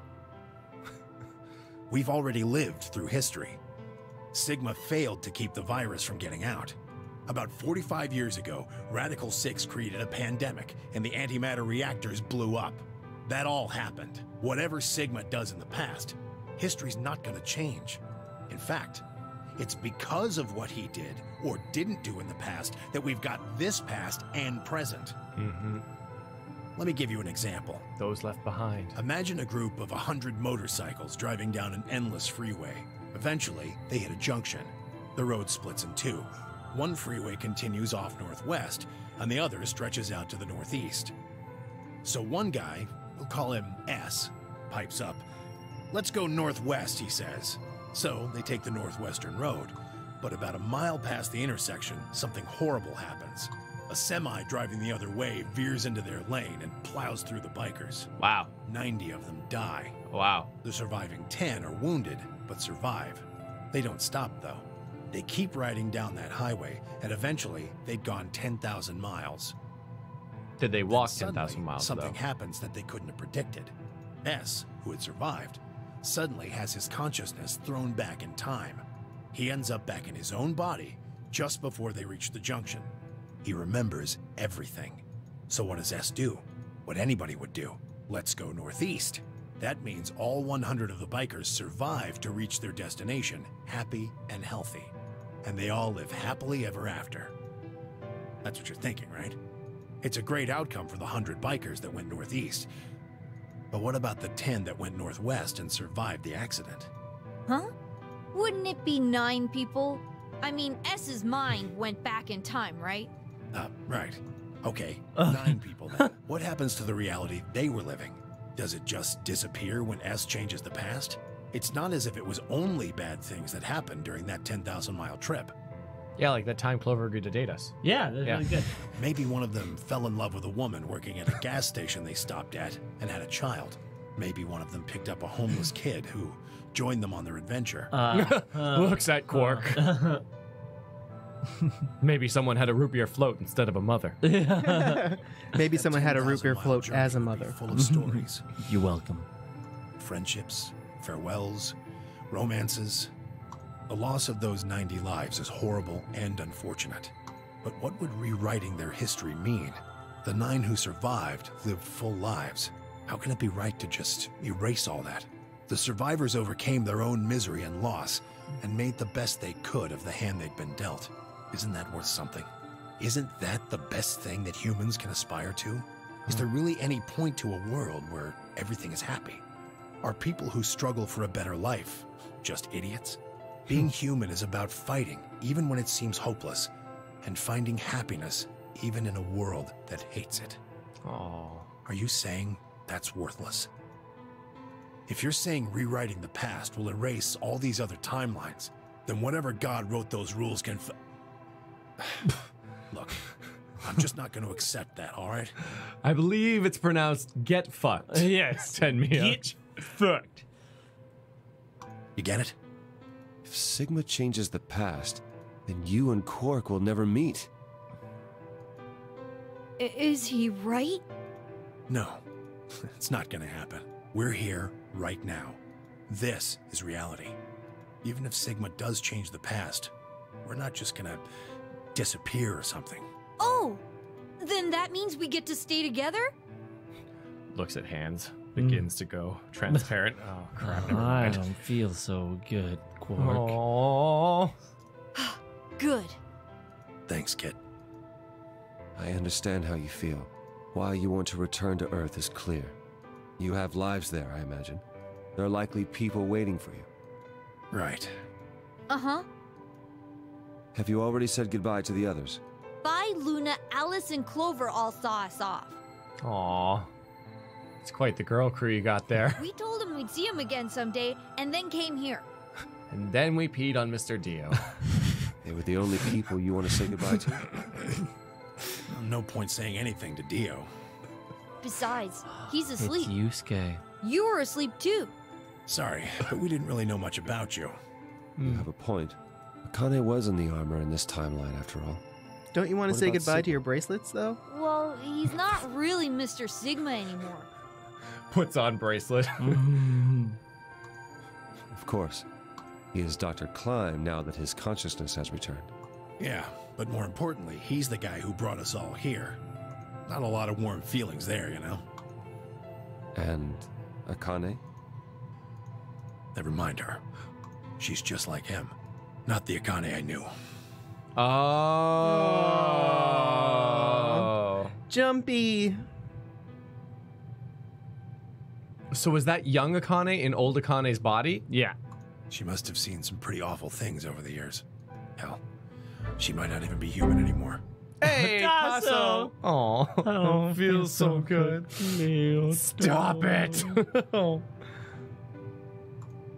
We've already lived through history. Sigma failed to keep the virus from getting out. About 45 years ago, Radical 6 created a pandemic, and the antimatter reactors blew up. That all happened. Whatever Sigma does in the past, history's not gonna change. In fact, it's because of what he did, or didn't do in the past, that we've got this past and present. Mm-hmm. Let me give you an example. Those left behind. Imagine a group of 100 motorcycles driving down an endless freeway. Eventually, they hit a junction. The road splits in two. One freeway continues off northwest, and the other stretches out to the northeast. So one guy, we'll call him S, pipes up. "Let's go northwest," he says. So they take the northwestern road. But about a mile past the intersection, something horrible happens. A semi driving the other way veers into their lane and plows through the bikers. Wow. 90 of them die. Wow. The surviving 10 are wounded, but survive. They don't stop, though. They keep riding down that highway, and eventually they'd gone 10,000 miles. Did they walk Then 10,000 suddenly, miles, something though? happens that they couldn't have predicted. S, who had survived, suddenly has his consciousness thrown back in time. He ends up back in his own body just before they reach the junction. He remembers everything. So what does S do? What anybody would do. Let's go northeast. That means all 100 of the bikers survive to reach their destination, happy and healthy. And they all live happily ever after. That's what you're thinking, right? It's a great outcome for the 100 bikers that went northeast. But what about the 10 that went northwest and survived the accident? Huh? Wouldn't it be 9 people? I mean, S's mind went back in time, right? Right. Okay, 9 people then. What happens to the reality they were living? Does it just disappear when S changes the past? It's not as if it was only bad things that happened during that 10,000-mile trip. Yeah, like that time Clover agreed to date us. Yeah, that's really good. Maybe one of them fell in love with a woman working at a gas station they stopped at and had a child. Maybe one of them picked up a homeless kid who joined them on their adventure. Looks at Quark. Maybe someone had a root beer float instead of a mother. Maybe someone had a root beer 10,000-mile float journey as a would be mother. Full of stories. You're welcome. Friendships, farewells, romances. The loss of those 90 lives is horrible and unfortunate. But what would rewriting their history mean? The 9 who survived lived full lives. How can it be right to just erase all that? The survivors overcame their own misery and loss and made the best they could of the hand they'd been dealt. Isn't that worth something? Isn't that the best thing that humans can aspire to? Is there really any point to a world where everything is happy? Are people who struggle for a better life just idiots? Being human is about fighting, even when it seems hopeless, and finding happiness, even in a world that hates it. Oh. Are you saying that's worthless? If you're saying rewriting the past will erase all these other timelines, then whatever God wrote those rules can Look, I'm just not going to accept that, all right? I believe it's pronounced get fucked. Yes. 10 Mia. Get fucked. You get it? If Sigma changes the past, then you and Quark will never meet. Is he right? No, it's not going to happen. We're here right now. This is reality. Even if Sigma does change the past, we're not just going to disappear or something. Oh, then that means we get to stay together? Looks at hands. Begins to go transparent. Oh, crap. Never I mind. don't feel so good, Quark. Oh. Good. Thanks, kid. I understand how you feel. Why you want to return to Earth is clear. You have lives there, I imagine. There are likely people waiting for you. Right. Uh-huh. Have you already said goodbye to the others? Bye, Luna, Alice, and Clover all saw us off. Aw. It's quite the girl crew you got there. We told him we'd see him again someday, and then came here. And then we peed on Mr. Dio. They were the only people you want to say goodbye to? No point saying anything to Dio. Besides, he's asleep. It's Yusuke. You were asleep too. Sorry, but we didn't really know much about you. You have a point. Akane was in the armor in this timeline, after all. Don't you want to What say about goodbye to Sigma? your bracelets, though? Well, he's not really Mr. Sigma anymore. Puts on bracelet. Of course. He is Dr. Klein now that his consciousness has returned. Yeah, but more importantly, he's the guy who brought us all here. Not a lot of warm feelings there, you know? And Akane? Never mind her. She's just like him. Not the Akane I knew. Oh. Jumpy! So was that young Akane in old Akane's body? Yeah. She must have seen some pretty awful things over the years. Hell, she might not even be human anymore. Hey, Tasso! Aw. I don't feel so good. Stop it.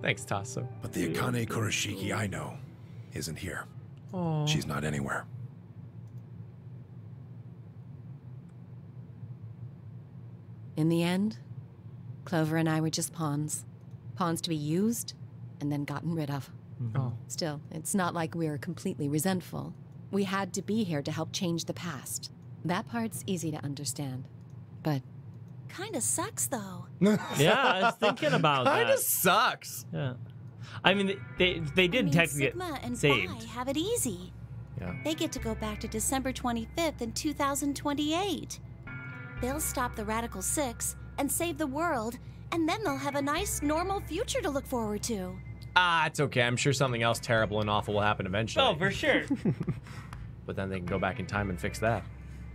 Thanks, Tasso. But the Akane Kurashiki I know isn't here. Oh. She's not anywhere. In the end, Clover and I were just pawns. Pawns to be used and then gotten rid of. Oh. Still, it's not like we're completely resentful. We had to be here to help change the past. That part's easy to understand. But Kinda sucks, though. Yeah, I was thinking about that. Kinda sucks. Yeah. I mean, they did I mean, technically Sigma and get saved. Phi have it easy. Yeah. They get to go back to December 25th in 2028. They'll stop the Radical Six and save the world, and then they'll have a nice, normal future to look forward to. Ah, it's okay. I'm sure something else terrible and awful will happen eventually. Oh, for sure. But then they can go back in time and fix that.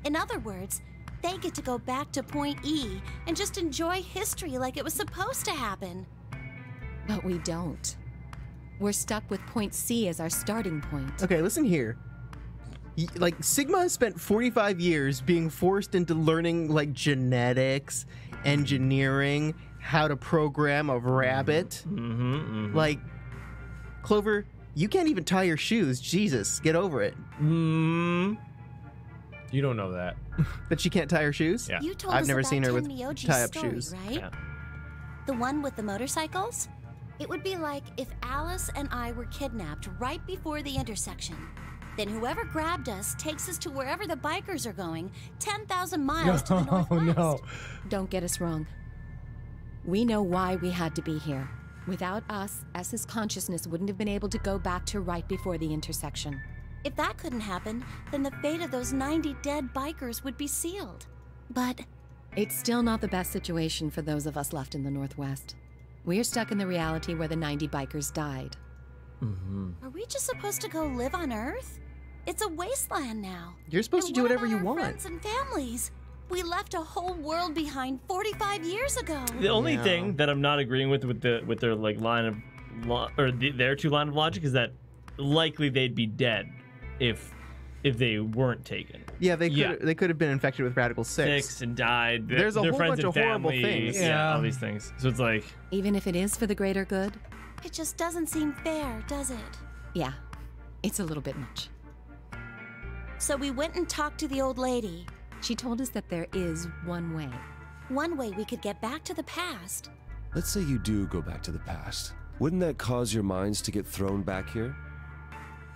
In other words, they get to go back to Point E and just enjoy history like it was supposed to happen. But we don't. We're stuck with Point C as our starting point. Okay, listen here. Like, Sigma has spent 45 years being forced into learning, like, genetics, engineering, how to program a rabbit. Like, Clover, you can't even tie your shoes. Jesus, get over it. You don't know that. That she can't tie her shoes? Yeah. You told I've us never about seen her with Tenmyoji's tie-up story, shoes. right? Yeah. The one with the motorcycles? It would be like if Alice and I were kidnapped right before the intersection. Then whoever grabbed us takes us to wherever the bikers are going, 10,000 miles to the northwest. Don't get us wrong. We know why we had to be here. Without us, S's consciousness wouldn't have been able to go back to right before the intersection. If that couldn't happen, then the fate of those 90 dead bikers would be sealed. But It's still not the best situation for those of us left in the Northwest. We're stuck in the reality where the 90 bikers died. are we just supposed to go live on Earth? It's a wasteland now. You're supposed to do what whatever about you our want. friends and families? We left a whole world behind 45 years ago. The only Yeah. thing that I'm not agreeing with their like line of their two line of logic is that likely they'd be dead if they weren't taken. Yeah, they could have been infected with Radical 6. And died. There's a Their whole friends bunch and of horrible families, things. Yeah, all these things. So it's like, Even if it is for the greater good? It just doesn't seem fair, does it? Yeah, it's a little bit much. So we went and talked to the old lady. She told us that there is one way. One way we could get back to the past. Let's say you do go back to the past. Wouldn't that cause your minds to get thrown back here?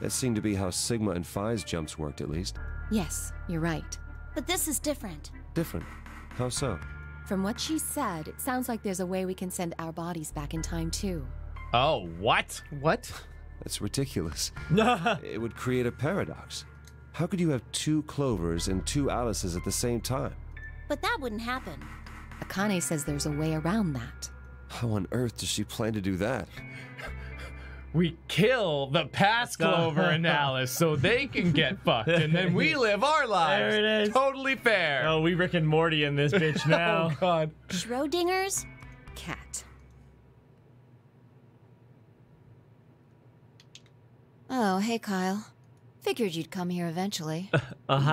That seemed to be how Sigma and Phi's jumps worked, at least. Yes, you're right. But this is different. Different. How so? From what she said, it sounds like there's a way we can send our bodies back in time, too. Oh, what? What? That's ridiculous. It would create a paradox. How could you have 2 Clovers and 2 Alices at the same time? But that wouldn't happen. Akane says there's a way around that. How on earth does she plan to do that? We kill the past Clover and Alice so they can get fucked, and then we live our lives. There it is. Totally fair. oh, we Rick and Morty in this bitch now. Oh, God. Schrodinger's? Cat. Oh, hey, Kyle. Figured you'd come here eventually. Hi,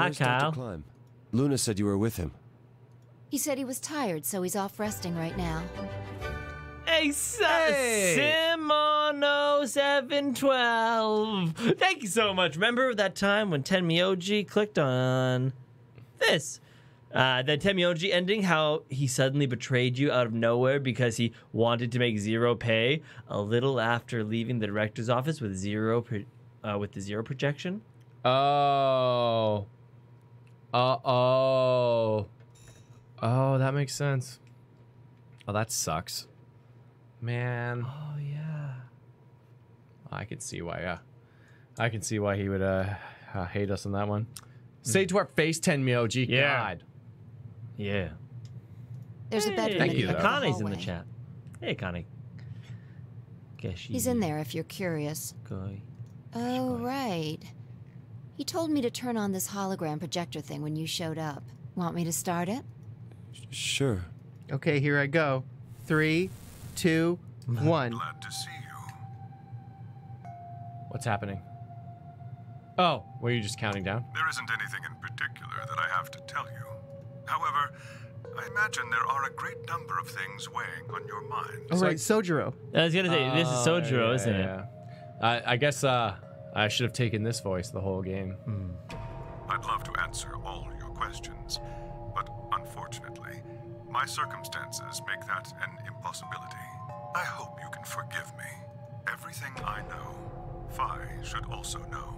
Where's Dr. Kyle. Klein? Luna said you were with him. He said he was tired, so he's off resting right now. Hey, Simono712. Thank you so much. Remember that time when Tenmyoji clicked on this? That Tenmyoji ending, how he suddenly betrayed you out of nowhere because he wanted to make zero pay a little after leaving the director's office with the zero projection. Oh. Oh, that makes sense. Oh, that sucks. Man. Oh yeah. I can see why, I can see why he would hate us on that one. Say it to our face, Tenmyoji. Yeah. God. Yeah. There's a bedroom Thank in you, the though. Akane's in the hallway. chat. Hey, Akane. He's in there if you're curious. Koi. Oh, right. He told me to turn on this hologram projector thing when you showed up. Want me to start it? Sure. Okay, here I go. 3, 2, 1. Glad to see you. What's happening? Oh, were you just counting down? There isn't anything in particular that I have to tell you. However, I imagine there are a great number of things weighing on your mind. All right, Sojiro. I was gonna say, this is Sojiro, isn't it? I guess I should have taken this voice the whole game. I'd love to answer all your questions, but unfortunately, my circumstances make that an impossibility. I hope you can forgive me. Everything I know, Phi should also know.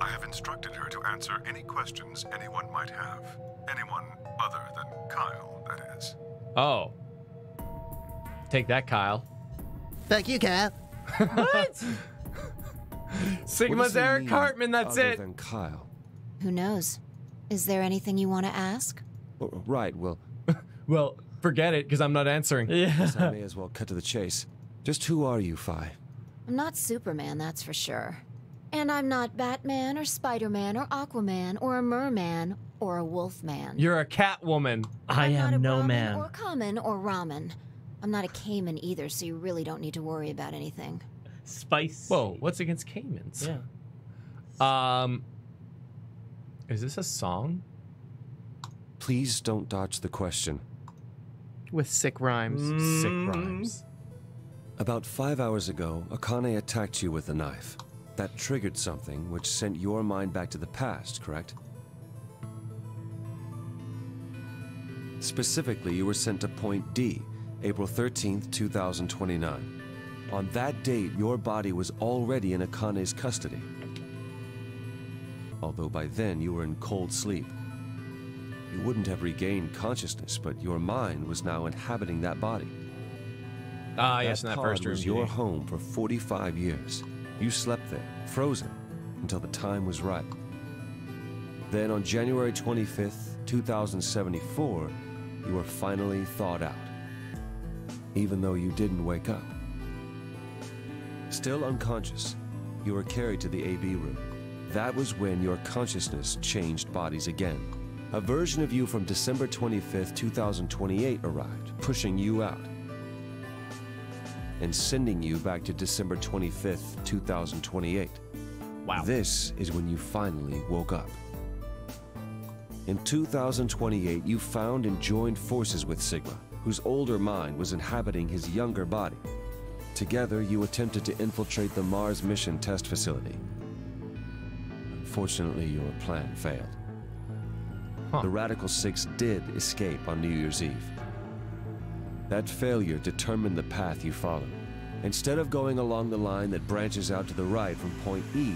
I have instructed her to answer any questions anyone might have. Anyone other than Kyle, that is. Oh. Take that, Kyle. Fuck you, Kyle. What? What Sigma's does he Eric mean, Cartman, that's other it. than Kyle? Who knows? Is there anything you want to ask? Right, well, Well, forget it, because I'm not answering. guess I may as well cut to the chase. Just who are you, Phi? I'm not Superman, that's for sure. And I'm not Batman or Spider-Man or Aquaman or a merman or a wolfman. You're a cat woman. I I'm not a am no Brahmin man. or common or ramen. I'm not a Cayman either, so you really don't need to worry about anything. Spice. Whoa, what's against Caymans? Yeah. Is this a song? Please don't dodge the question. With sick rhymes. Sick rhymes. About 5 hours ago, Akane attacked you with a knife. That triggered something which sent your mind back to the past, correct? Specifically, you were sent to Point D, April 13th, 2029. On that date, your body was already in Akane's custody. Although by then, you were in cold sleep. You wouldn't have regained consciousness, but your mind was now inhabiting that body. Ah, yes, in that pod first room. was your home for 45 years. You slept there, frozen, until the time was right. Then on January 25th, 2074, you were finally thawed out. Even though you didn't wake up. Still unconscious, you were carried to the AB room. that was when your consciousness changed bodies again. A version of you from December 25th, 2028 arrived, pushing you out and sending you back to December 25th, 2028. Wow. This is when you finally woke up. In 2028, you found and joined forces with Sigma, whose older mind was inhabiting his younger body. Together, you attempted to infiltrate the Mars mission test facility. Unfortunately, your plan failed. The Radical Six did escape on New Year's Eve. That failure determined the path you followed. Instead of going along the line that branches out to the right from point E,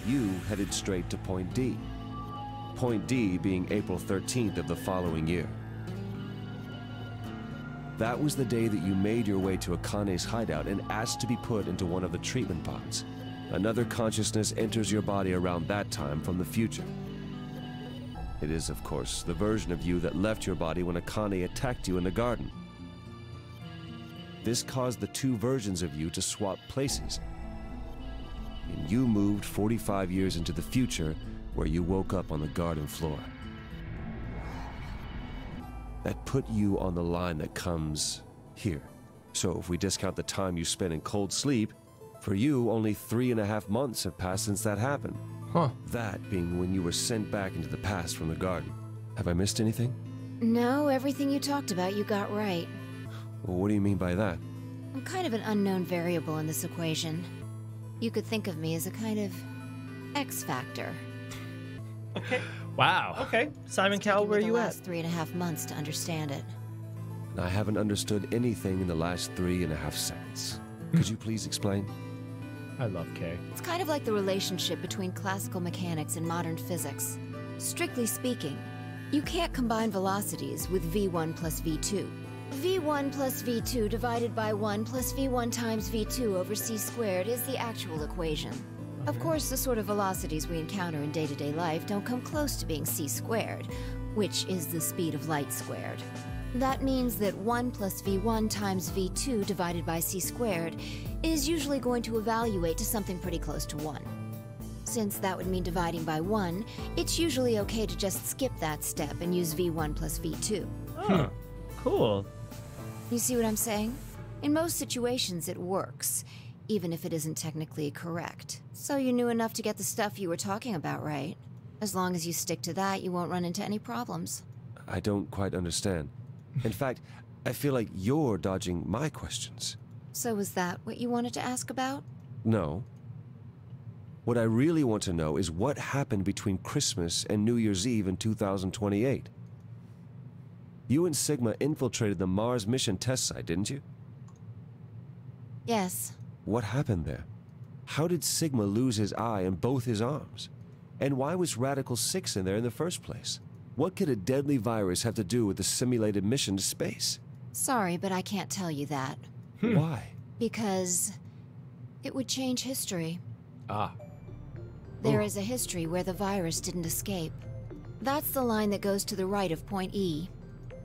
you headed straight to point D. Point D being April 13th of the following year. That was the day that you made your way to Akane's hideout and asked to be put into one of the treatment pods. Another consciousness enters your body around that time from the future. It is, of course, the version of you that left your body when Akane attacked you in the garden. This caused the two versions of you to swap places. And you moved 45 years into the future, where you woke up on the garden floor. That put you on the line that comes here. So if we discount the time you spent in cold sleep, for you, only 3.5 months have passed since that happened. Huh. That being when you were sent back into the past from the garden. Have I missed anything? No, everything you talked about you got right. Well, what do you mean by that? I'm kind of an unknown variable in this equation. You could think of me as a kind of X factor. Okay. Wow. Okay. Simon Cowell, where are you at? Last 3.5 months to understand it. And I haven't understood anything in the last 3.5 seconds. Could you please explain? I love Kay. It's kind of like the relationship between classical mechanics and modern physics. Strictly speaking, you can't combine velocities with v1 plus v2. v1 plus v2 divided by 1 plus v1 times v2 over c squared is the actual equation. Of course, the sort of velocities we encounter in day-to-day life don't come close to being c squared, which is the speed of light squared. That means that 1 plus v1 times v2 divided by c squared is usually going to evaluate to something pretty close to 1. Since that would mean dividing by 1, it's usually okay to just skip that step and use v1 plus v2. Oh, cool. You see what I'm saying? In most situations, it works, even if it isn't technically correct. So you knew enough to get the stuff you were talking about right. As long as you stick to that, you won't run into any problems. I don't quite understand. In fact, I feel like you're dodging my questions. So was that what you wanted to ask about? No. What I really want to know is what happened between Christmas and New Year's Eve in 2028. You and Sigma infiltrated the Mars mission test site, didn't you? Yes. What happened there? How did Sigma lose his eye and both his arms? And why was Radical 6 in there in the first place? What could a deadly virus have to do with the simulated mission to space? Sorry, but I can't tell you that. Why? Because it would change history. Ah. There is a history where the virus didn't escape. That's the line that goes to the right of point E.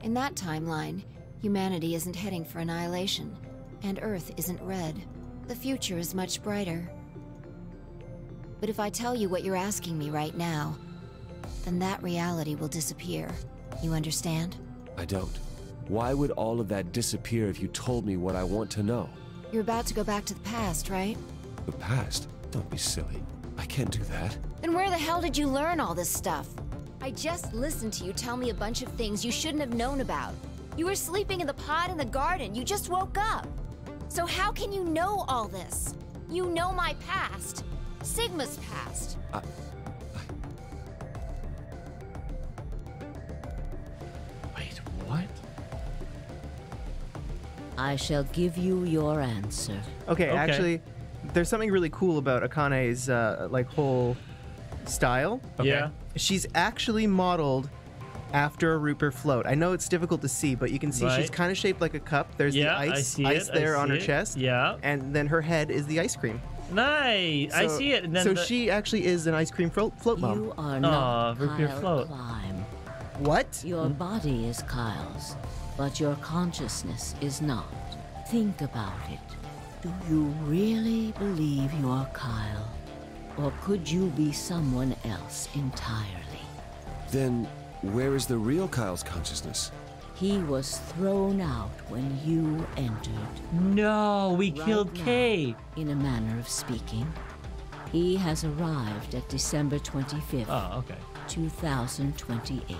In that timeline, humanity isn't heading for annihilation, and Earth isn't red. The future is much brighter. But if I tell you what you're asking me right now, then that reality will disappear. You understand? I don't. Why would all of that disappear if you told me what I want to know? You're about to go back to the past, right? The past? Don't be silly. I can't do that. Then where the hell did you learn all this stuff? I just listened to you tell me a bunch of things you shouldn't have known about. You were sleeping in the pod in the garden. You just woke up. So how can you know all this? You know my past. Sigma's past. Wait, what? I shall give you your answer. Okay, actually, there's something really cool about Akane's like whole style. Yeah. She's actually modeled after a Rupert float. I know it's difficult to see, but you can see she's kind of shaped like a cup. There's the ice there on her chest. Yeah. And then her head is the ice cream. Nice. I see it. And then so she actually is an ice cream float mom. You are not Rupert Kyle float. Climb. What? Your body is Kyle's, but your consciousness is not. Think about it. Do you really believe you're Kyle? Or could you be someone else entirely? Then, where is the real Kyle's consciousness? He was thrown out when you entered. No, we killed now, Kay. In a manner of speaking. He has arrived at December 25th, Oh, okay. 2028.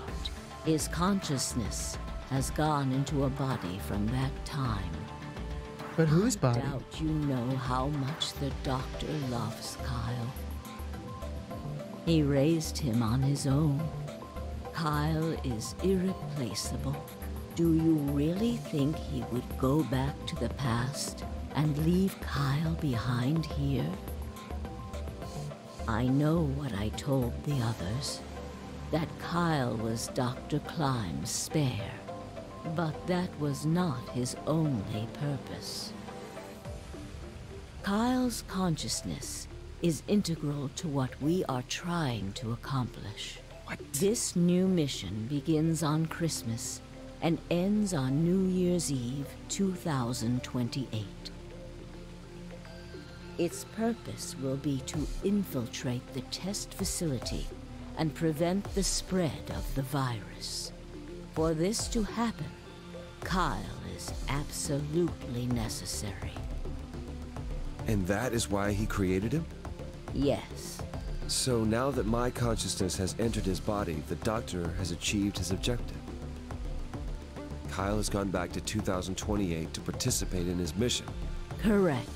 His consciousness has gone into a body from that time. But whose I body? doubt you know how much the doctor loves Kyle. He raised him on his own. Kyle is irreplaceable. Do you really think he would go back to the past and leave Kyle behind here? I know what I told the others, that Kyle was Dr. Climb's spare, but that was not his only purpose. Kyle's consciousness is integral to what we are trying to accomplish. What? This new mission begins on Christmas and ends on New Year's Eve, 2028. Its purpose will be to infiltrate the test facility and prevent the spread of the virus. For this to happen, Kyle is absolutely necessary. And that is why he created him? Yes. So now that my consciousness has entered his body, the doctor has achieved his objective. Kyle has gone back to 2028 to participate in his mission. Correct.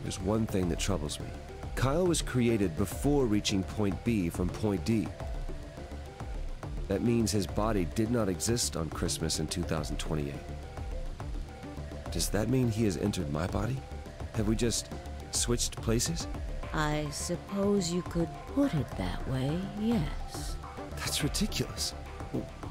There's one thing that troubles me. Kyle was created before reaching point B from point D. That means his body did not exist on Christmas in 2028. Does that mean he has entered my body? Have we just switched places? I suppose you could put it that way, yes. That's ridiculous.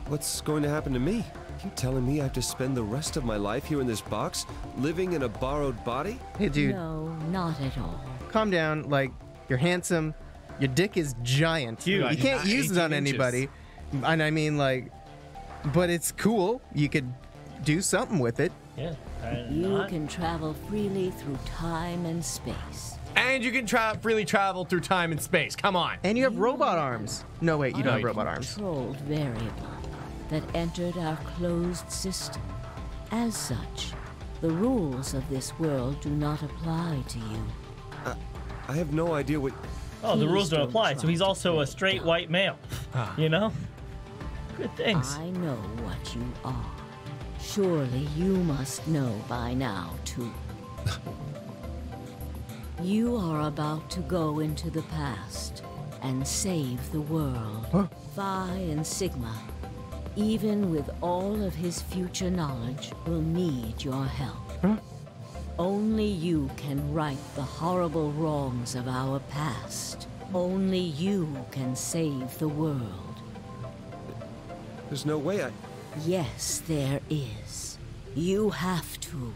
What's going to happen to me? You telling me I have to spend the rest of my life here in this box, living in a borrowed body? Hey, dude. No, not at all. Calm down. Like, you're handsome. Your dick is giant. Dude, you can't use it 18 on inches. anybody. And I mean, like, but it's cool. You could do something with it. Yeah. You can travel freely through time and space. And you can freely travel through time and space. Come on. And you have robot arms. No, wait, you don't have robot arms. Controlled variable that entered our closed system. As such, the rules of this world do not apply to you. I have no idea what... Oh, the Please rules don't don't apply, try so he's to also a break straight down. white male. You know? Good things. I know what you are. Surely you must know by now, too. You are about to go into the past and save the world. Huh? Phi and Sigma, even with all of his future knowledge, will need your help. Huh? Only you can right the horrible wrongs of our past. Only you can save the world. There's no way I... Yes, there is. You have to.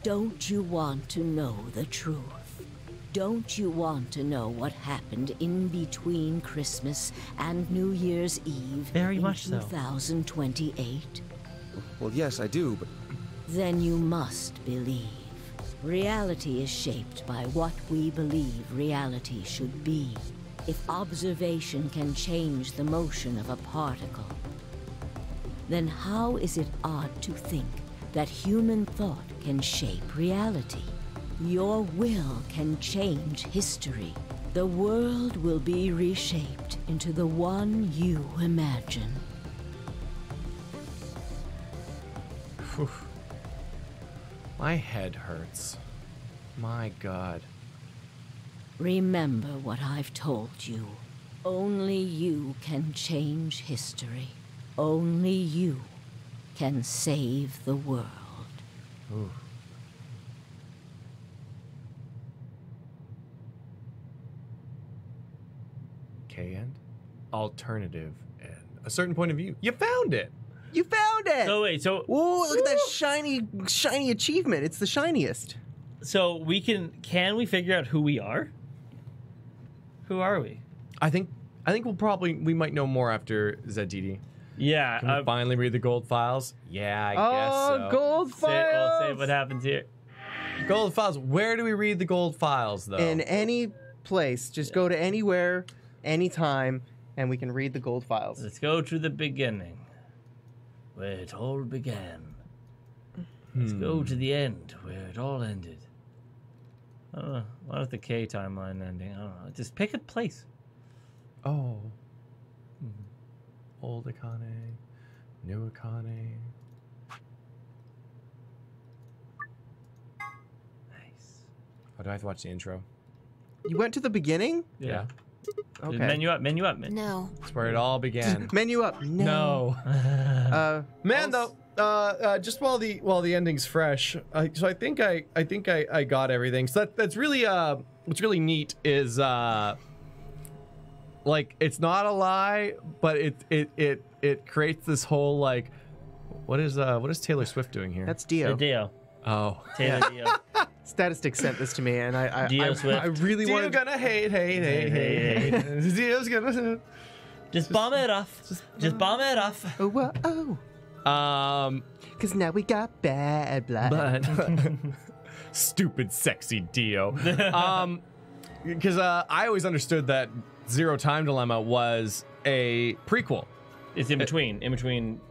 Don't you want to know the truth? Don't you want to know what happened in between Christmas and New Year's Eve Very in much so. 2028? Well, yes, I do, but... Then you must believe. Reality is shaped by what we believe reality should be. If observation can change the motion of a particle, then how is it odd to think that human thought can shape reality? Your will can change history. The world will be reshaped into the one you imagine. My head hurts. My God. Remember what I've told you. Only you can change history. Only you can save the world. Ooh. K-end? Alternative and a certain point of view. You found it! You found it! So wait, so Whoa, look at that shiny achievement. It's the shiniest. we can we figure out who we are? Who are we? I think we might know more after ZDD. Yeah. Can we finally read the gold files? Yeah, I guess so. Gold files! Say what happens here. Gold files. Where do we read the gold files, though? In any place. Just go to anywhere, anytime, and we can read the gold files. Let's go to the beginning, where it all began. Let's go to the end, where it all ended. I don't know. What if the K timeline ending? I don't know. Just pick a place. Oh. Old Akane. New Akane. Nice. Oh, do I have to watch the intro? You went to the beginning? Yeah. Okay. Menu up, menu up. No. That's where it all began. Menu up. No. Man, though, just while the ending's fresh, so I think I got everything. So that's really what's really neat is like it's not a lie, but it creates this whole like what is Taylor Swift doing here? That's Dio. Dio. Oh, Taylor Dio. Statistics sent this to me, and I really Dio wanted. gonna hate. Dio's gonna just bomb it off. Just bomb it off. Oh, whoa, oh. Because now we got bad blood. But stupid, sexy Dio. Because I always understood that Zero Time Dilemma was a prequel. It's in between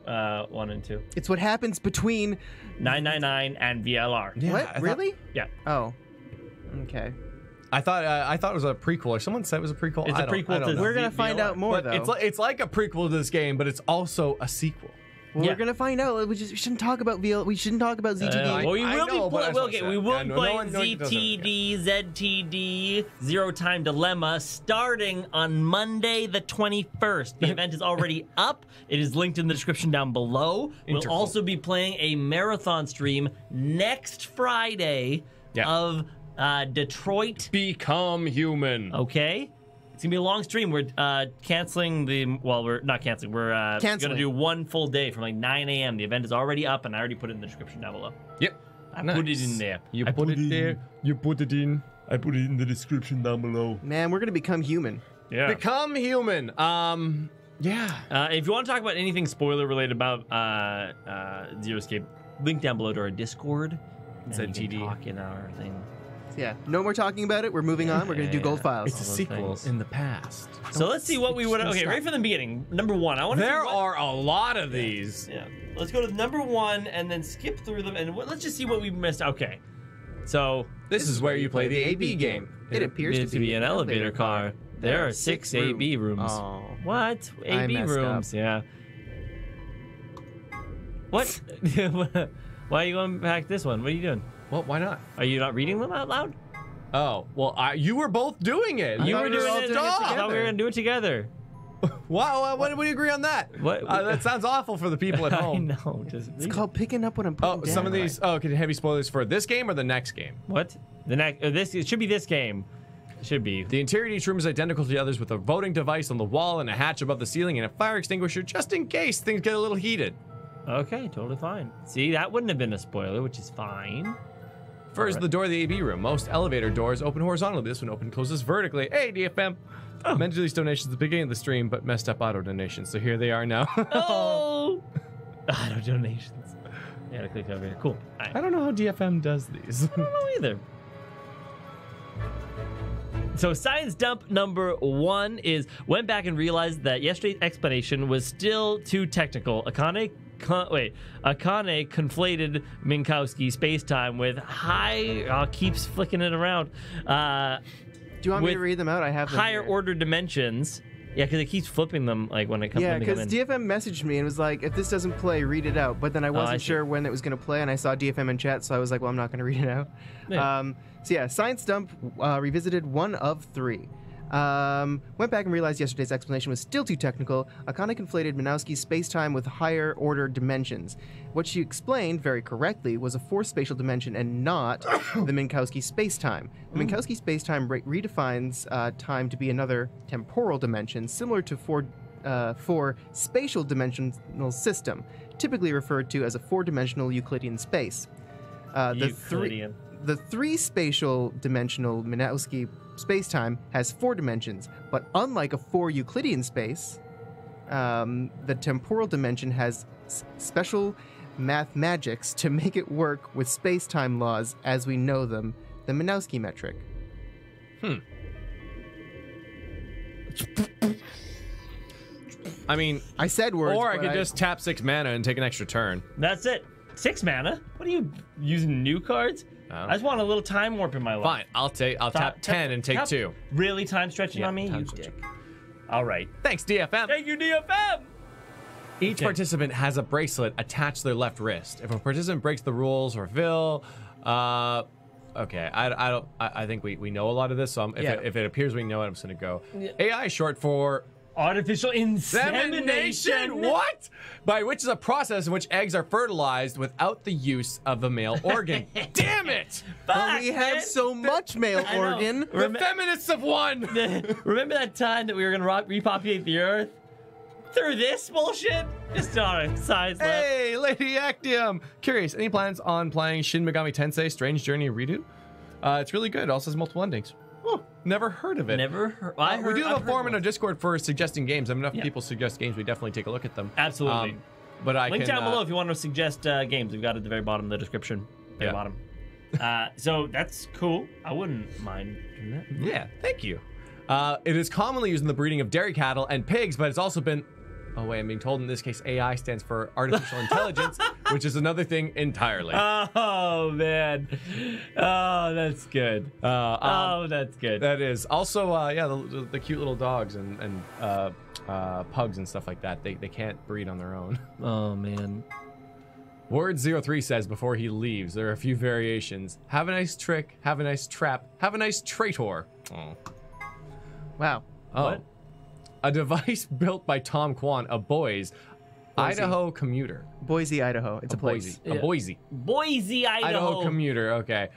1 and 2. It's what happens between 999 and VLR. Yeah, what? Really? Yeah. Oh. Okay. I thought it was a prequel, or someone said it was a prequel. It's a prequel to We're gonna find out more, but though. it's like a prequel to this game, but it's also a sequel. Well, we're gonna find out. We shouldn't talk about VL. We shouldn't talk about ZTD. Well, we will be playing no ZTD, ZTD, Zero Time Dilemma, starting on Monday the 21st. The event is already up. It is linked in the description down below. We'll also be playing a marathon stream next Friday of Detroit Become Human. Okay. It's gonna be a long stream. We're canceling we're not canceling. We're gonna do one full day from like 9 a.m. The event is already up, and I already put it in the description down below. Yep. I put it in there. You put it there. You put it in. I put it in the description down below. Man, we're gonna become human. Yeah. Become Human. Yeah. If you want to talk about anything spoiler related about Zero Escape, link down below to our Discord. ZTD. Talk in our thing. Yeah. No more talking about it. We're moving on. We're gonna do gold files. It's a sequel in the past. So let's see what we would. Okay, right from the beginning. Number 1. I want to. There are a lot of these. Yeah. Let's go to number 1 and then skip through them, and let's just see what we missed. Okay. So this is where you play the AB game. It appears to be an elevator car. There are 6 AB rooms. Oh. What? AB rooms? Yeah. What? Why are you going back this one? What are you doing? Well, why not? Are you not reading them out loud? Oh, well, you were both doing it. You were doing it. I thought we were going to do it together. Wow, when did we agree on that? What? That sounds awful for the people at home. I know. It's called picking up what I'm putting down. Some of these. Oh, okay, heavy spoilers for this game or the next game? What? The next? It should be this game. It should be. The interior of each room is identical to the others, with a voting device on the wall and a hatch above the ceiling and a fire extinguisher just in case things get a little heated. Okay, totally fine. See, that wouldn't have been a spoiler, which is fine. First, the door of the AB room. Most elevator doors open horizontally. This one closes vertically. Hey, DFM. Oh. Meant to do these donations at the beginning of the stream, but messed up auto donations. So here they are now. Oh! Auto donations. I gotta click over here. Cool. Right. I don't know how DFM does these. I don't know either. So science dump number 1 is went back and realized that yesterday's explanation was still too technical. Akane conflated Minkowski space-time with keeps flicking it around. Do you want me to read them out? I have them higher here. order dimensions. Yeah, because it keeps flipping them like when it comes. Yeah, because DFM messaged me and was like, "If this doesn't play, read it out." But then I wasn't sure when it was going to play, and I saw DFM in chat, so I was like, "Well, I'm not going to read it out." Yeah. So yeah, Science Dump revisited 1 of 3. Went back and realized yesterday's explanation was still too technical. Akane conflated Minowski's space-time with higher order dimensions. What she explained, very correctly, was a 4th spatial dimension and not the Minkowski space-time. The Minkowski space-time redefines time to be another temporal dimension, similar to 4 spatial dimensional system, typically referred to as a 4-dimensional Euclidean space. The 3 spatial dimensional Minkowski space-time has 4 dimensions, but unlike a 4 Euclidean space, the temporal dimension has special math magics to make it work with space-time laws as we know them, the Minkowski metric. I mean, I said words, or I but could just tap 6 mana and take an extra turn. That's it. 6 mana? What are you using new cards? I just want a little time warp in my life. Fine, I'll tap 10 and take 2. Really time stretching Yeah, on me? time You stretching. dick. All right. Thanks, DFM. Thank you, DFM. Each participant has a bracelet attached to their left wrist. If a participant breaks the rules or Vil, okay, I think we know a lot of this. So if it appears we know it, I'm just gonna go. AI is short for artificial insemination. What? By which is a process in which eggs are fertilized without the use of a male organ. Damn it! But we have so much male organ. The feminists have won. Remember that time that we were gonna repopulate the Earth? Through this bullshit? Just on a side slip. Hey, Lady Actium! Curious, any plans on playing Shin Megami Tensei Strange Journey Redo? It's really good. It also has multiple endings. Oh, never heard of it. Never heard. We do have a forum in our Discord for suggesting games. I mean, enough people suggest games, we definitely take a look at them. Absolutely. But I Link can, down below if you want to suggest games. We've got it at the very bottom of the description. Very bottom. So that's cool. I wouldn't mind doing that. Yeah, thank you. It is commonly used in the breeding of dairy cattle and pigs, but it's also been... Oh, wait, I'm being told in this case AI stands for artificial intelligence, which is another thing entirely. Oh, man. Oh, that's good. That's good. That is. Also, the cute little dogs and pugs and stuff like that, they can't breed on their own. Oh, man. Word03 says before he leaves, there are a few variations. Have a nice trick, have a nice trap, have a nice traitor. Oh. Wow. Oh. What? A device built by Tom Kwan, a Boise, Idaho commuter. Boise, Idaho. It's a place. Boise, Idaho. Commuter, okay.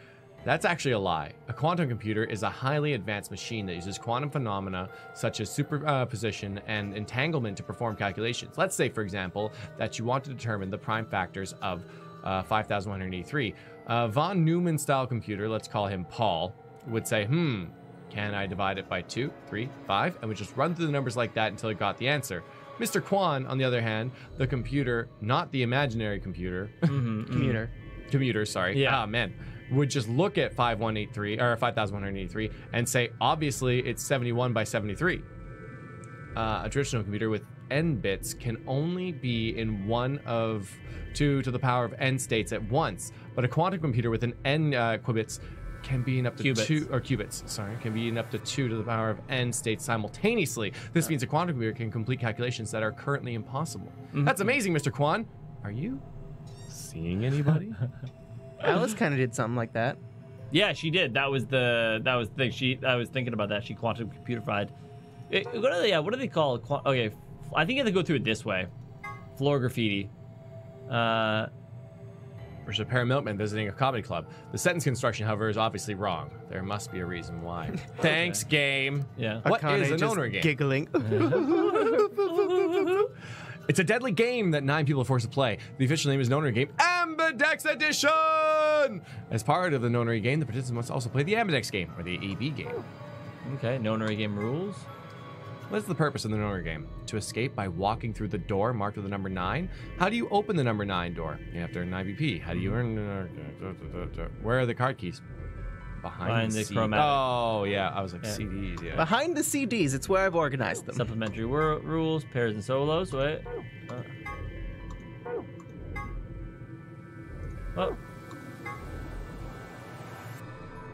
That's actually a lie. A quantum computer is a highly advanced machine that uses quantum phenomena such as superposition and entanglement to perform calculations. Let's say, for example, that you want to determine the prime factors of 5,183. Von Neumann style computer, let's call him Paul, would say, can I divide it by 2, 3, 5? And we just run through the numbers like that until it got the answer. Mr. Kwan, on the other hand, the computer, not the imaginary computer, commuter, sorry. Yeah. Ah, man. Would just look at 5,183 and say, obviously, it's 71 by 73. A traditional computer with n bits can only be in one of 2 to the power of n states at once, but a quantum computer with an n qubits can be in up to can be in up to 2 to the power of n states simultaneously. This means a quantum computer can complete calculations that are currently impossible. That's amazing, Mr. Kwan. Are you seeing anybody? Alice kind of did something like that. Yeah, she did. That was the thing. I was thinking about that. She quantum computerified. What do they call it? Okay, I think you have to go through it this way. Floor graffiti. Versus a paramilkman visiting a comedy club. The sentence construction, however, is obviously wrong. There must be a reason why. Thanks, game. Yeah. What Akane is an just owner game? Giggling. It's a deadly game that 9 people are forced to play. The official name is Nonary Game Ambidex Edition! As part of the Nonary game, the participants must also play the Ambidex game, or the AB game. Okay, Nonary game rules. What is the purpose of the Nonary game? To escape by walking through the door marked with the number 9? How do you open the number 9 door? You have to earn an IVP. How do you earn... Where are the card keys? Behind the chromatic. Oh, yeah. I was like, CDs, yeah. Behind the CDs, it's where I've organized them. Supplementary rules, pairs and solos. Wait. Oh.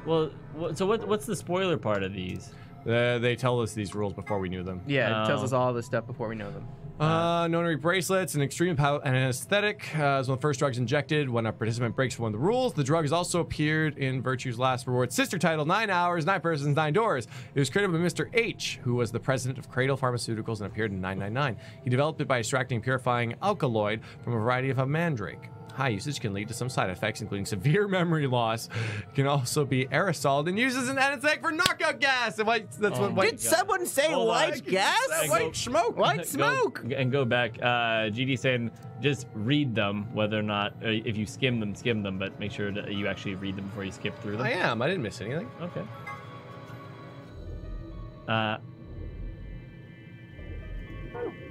Well, so what's the spoiler part of these? They tell us these rules before we knew them. Yeah, it tells us all this stuff before we know them. Nonary bracelets, an extreme and anesthetic. Is one of the first drugs injected when a participant breaks one of the rules. The drug has also appeared in Virtue's last reward sister title, 9 Hours, 9 Persons, 9 Doors. It was created by Mr. H, who was the president of Cradle Pharmaceuticals and appeared in 999. He developed it by extracting and purifying alkaloid from a variety of a mandrake. High usage can lead to some side effects, including severe memory loss. It can also be aerosoled and used as an anesthetic for knockout gas. Did someone say white gas? White smoke. White smoke. Go back. GD saying just read them, whether or not, if you skim them, but make sure that you actually read them before you skip through them. I am. I didn't miss anything. Okay.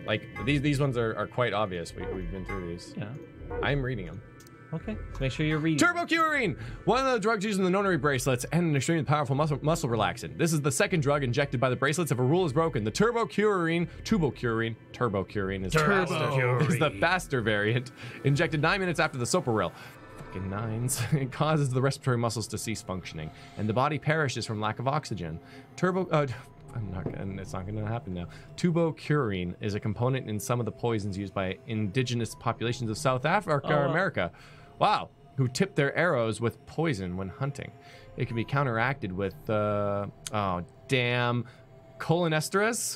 Like, these ones are quite obvious. We've been through these. Yeah. I'm reading them. Okay. Make sure you're reading. Turbocurine! One of the drugs used in the nonary bracelets and an extremely powerful muscle relaxant. This is the second drug injected by the bracelets if a rule is broken. The turbocurine is the faster variant, injected 9 minutes after the Soparil. Fucking nines. It causes the respiratory muscles to cease functioning, and the body perishes from lack of oxygen. It's not gonna happen now. Turbocurine is a component in some of the poisons used by indigenous populations of South Africa or America. Wow, who tip their arrows with poison when hunting. It can be counteracted with, cholinesterase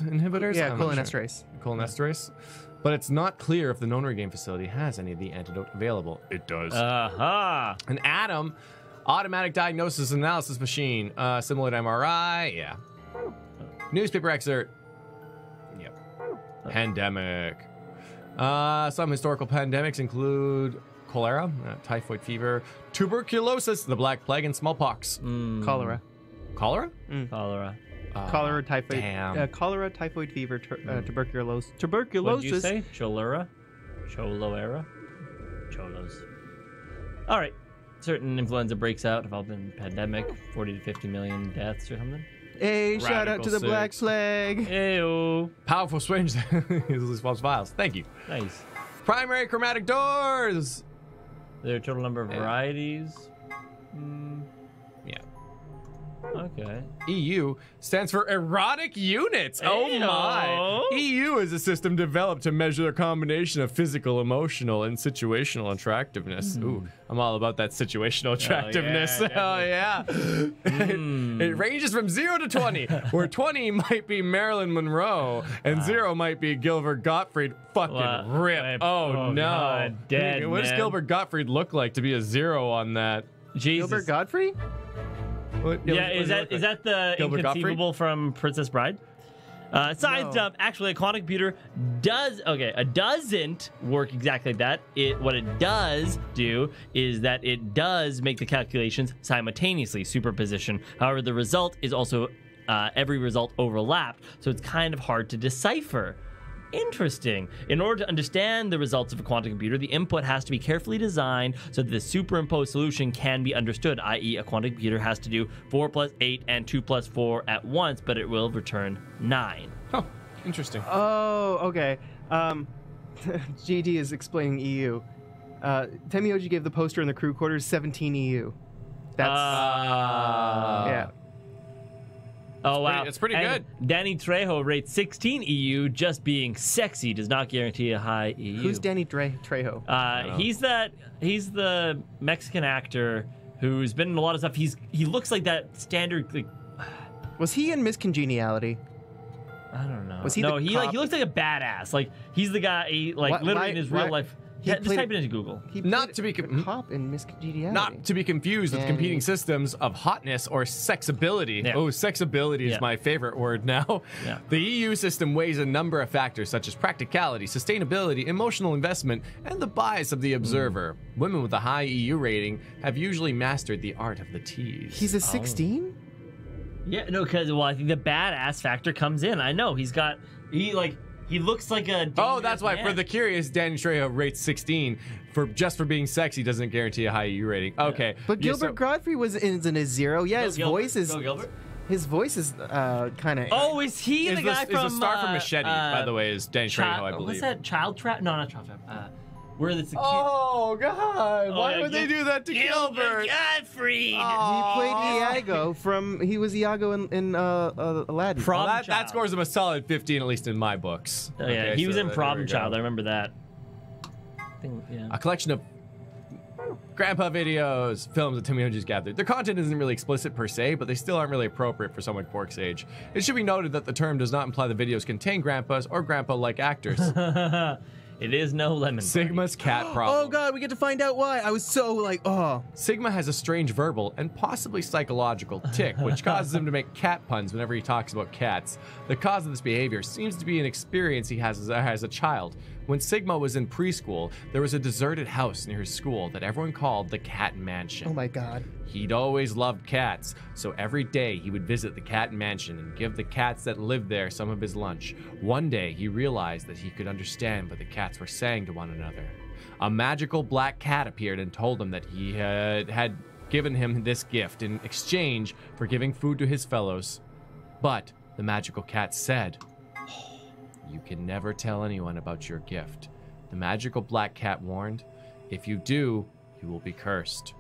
inhibitors? Yeah, I'm not cholinesterase. Sure. Cholinesterase. But it's not clear if the Nonary game facility has any of the antidote available. It does. Aha! An ADAM, automatic diagnosis and analysis machine, similar to MRI, yeah. Newspaper excerpt. Yep. Pandemic. Some historical pandemics include cholera, typhoid fever, tuberculosis, the Black Plague, and smallpox. Cholera. Cholera? Cholera. Cholera, typhoid. Damn. Cholera, typhoid fever, tuberculosis. What did you say? Cholera? Choloera? Cholos. All right. Certain influenza breaks out, involved in pandemic, 40 to 50 million deaths or something. Hey, shout out to the Black Plague. Heyo. Powerful swings. Easily swaps files. Thank you. Nice. Primary chromatic doors. There are a total number of varieties. Yeah. Okay. EU stands for erotic units. Oh my. EU is a system developed to measure a combination of physical, emotional, and situational attractiveness. Ooh, I'm all about that situational attractiveness. Oh yeah. It ranges from 0 to 20, where 20 might be Marilyn Monroe and 0 might be Gilbert Gottfried. Fucking rip. Oh no. God, dead, what does man. Gilbert Gottfried look like to be a 0 on that? Jesus. Gilbert Godfrey? Yeah, is that the Gilbert inconceivable from Princess Bride? Science dump. Actually, a quantum computer doesn't work exactly like that. What it does do is that it does make the calculations simultaneously, superposition. However, the result is also every result overlapped, so it's kind of hard to decipher. Interesting. In order to understand the results of a quantum computer, the input has to be carefully designed so that the superimposed solution can be understood, i.e. a quantum computer has to do 4 plus 8 and 2 plus 4 at once, but it will return 9. Oh, interesting. Oh, okay. GD is explaining EU. Temioji gave the poster in the crew quarters 17 EU. That's... yeah. Oh, wow. It's pretty good. Danny Trejo rates 16 EU. Just being sexy does not guarantee a high EU. Who's Danny Trejo? He's the Mexican actor who's been in a lot of stuff. He looks like that standard. Like, was he in Miss Congeniality? I don't know. Was he? No, the he cop? looks like a badass. Like he's the guy. Literally in his real life. Just type it into Google. Not to be cop in Miss Congeniality. Not to be confused with competing systems of hotness or sexability. Yeah. Oh, sexability is my favorite word now. Yeah. The EU system weighs a number of factors such as practicality, sustainability, emotional investment, and the bias of the observer. Women with a high EU rating have usually mastered the art of the tease. He's a 16? Yeah, no, because I think the badass factor comes in. I know he looks like a. Oh, that's why. man. For the curious, Danny Trejo rates 16 for being sexy doesn't guarantee a high EU rating. Okay, but Gilbert Godfrey was in a 0. Yeah, his voice is. His voice is kind of. Oh, is he the guy from? Is the star from Machete? By the way, is Danny Trejo, I believe. What's that? Child Trap? No, not Child Trap. Where it's the kid. Oh God! Why would they do that to Gilbert? Godfrey. He played Iago from. He was Iago in Aladdin. That scores him a solid 15, at least in my books. Oh, yeah, Okay, he was in there Problem we go. Child. I remember that. A collection of grandpa videos, films that Temioji's gathered. Their content isn't really explicit per se, but they still aren't really appropriate for someone Quark's age. It should be noted that the term does not imply the videos contain grandpas or grandpa-like actors. It is no lemon. Sigma's cat problem. Oh God, we get to find out why. I was so like, oh. Sigma has a strange verbal and possibly psychological tick, which causes him to make cat puns whenever he talks about cats. The cause of this behavior seems to be an experience he has as a child. When Sigma was in preschool, there was a deserted house near his school that everyone called the Cat Mansion. Oh my god. He'd always loved cats, so every day he would visit the Cat Mansion and give the cats that lived there some of his lunch. One day, he realized that he could understand what the cats were saying to one another. A magical black cat appeared and told him that he had given him this gift in exchange for giving food to his fellows. But the magical cat said, "You can never tell anyone about your gift." The magical black cat warned, "If you do, you will be cursed."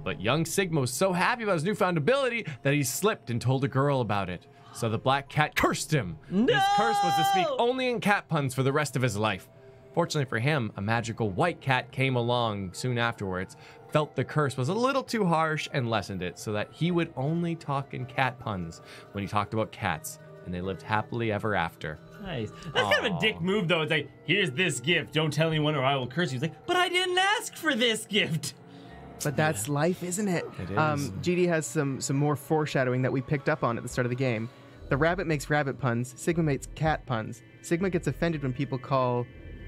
But young Sigma was so happy about his newfound ability that he slipped and told a girl about it. So the black cat cursed him. No! His curse was to speak only in cat puns for the rest of his life. Fortunately for him, a magical white cat came along soon afterwards, felt the curse was a little too harsh, and lessened it so that he would only talk in cat puns when he talked about cats, and they lived happily ever after. Nice. That's kind of a dick move, though. It's like, here's this gift. Don't tell anyone or I will curse you. He's like, but I didn't ask for this gift. But that's life, isn't it? It is. GD has some more foreshadowing that we picked up on at the start of the game. The rabbit makes rabbit puns. Sigma makes cat puns. Sigma gets offended when people call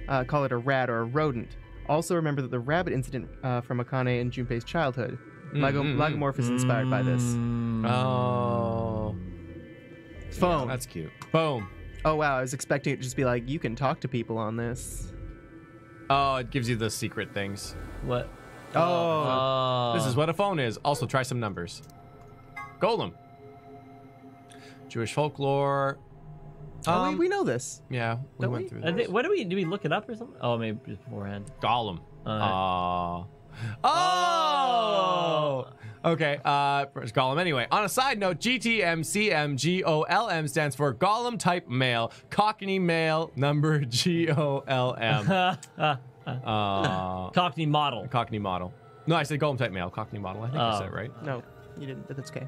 it a rat or a rodent. Also remember that the rabbit incident from Akane and Junpei's childhood. Lagomorph is inspired by this. Oh. Phone. Yeah, that's cute. Boom. Oh wow, I was expecting it to just be like, you can talk to people on this. Oh, it gives you the secret things. What? Oh. This is what a phone is. Also, try some numbers. Golem. Jewish folklore. We know this. Yeah, we Don't went we? through I this. think, what do we look it up or something? Oh, maybe just beforehand. Gollum. Oh. Okay, first Gollum anyway. On a side note, GTMCMGOLM stands for Gollum type male, Cockney male, number GOLM. Cockney model. Cockney model. No, I said Gollum type male, Cockney model. I think I said it right. No, you didn't, but that's okay.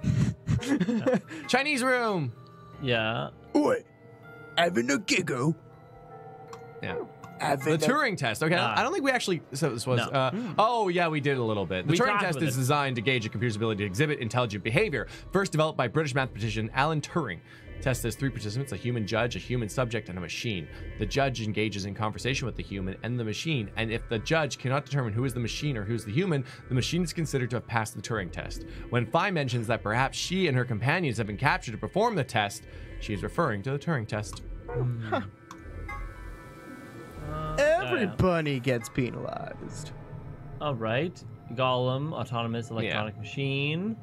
Chinese room. Yeah. Oi, having a giggle. Yeah. Having The Turing test. Okay, I don't think we actually said this was. No. Oh, yeah, we did a little bit. The We Turing talked test with is it. designed to gauge a computer's ability to exhibit intelligent behavior. First developed by British mathematician Alan Turing. The test has 3 participants: a human judge, a human subject, and a machine. The judge engages in conversation with the human and the machine, and if the judge cannot determine who is the machine or who's the human, the machine is considered to have passed the Turing test. When Phi mentions that perhaps she and her companions have been captured to perform the test, she is referring to the Turing test. Huh. Everybody gets penalized. All right. Gollum, autonomous electronic machine.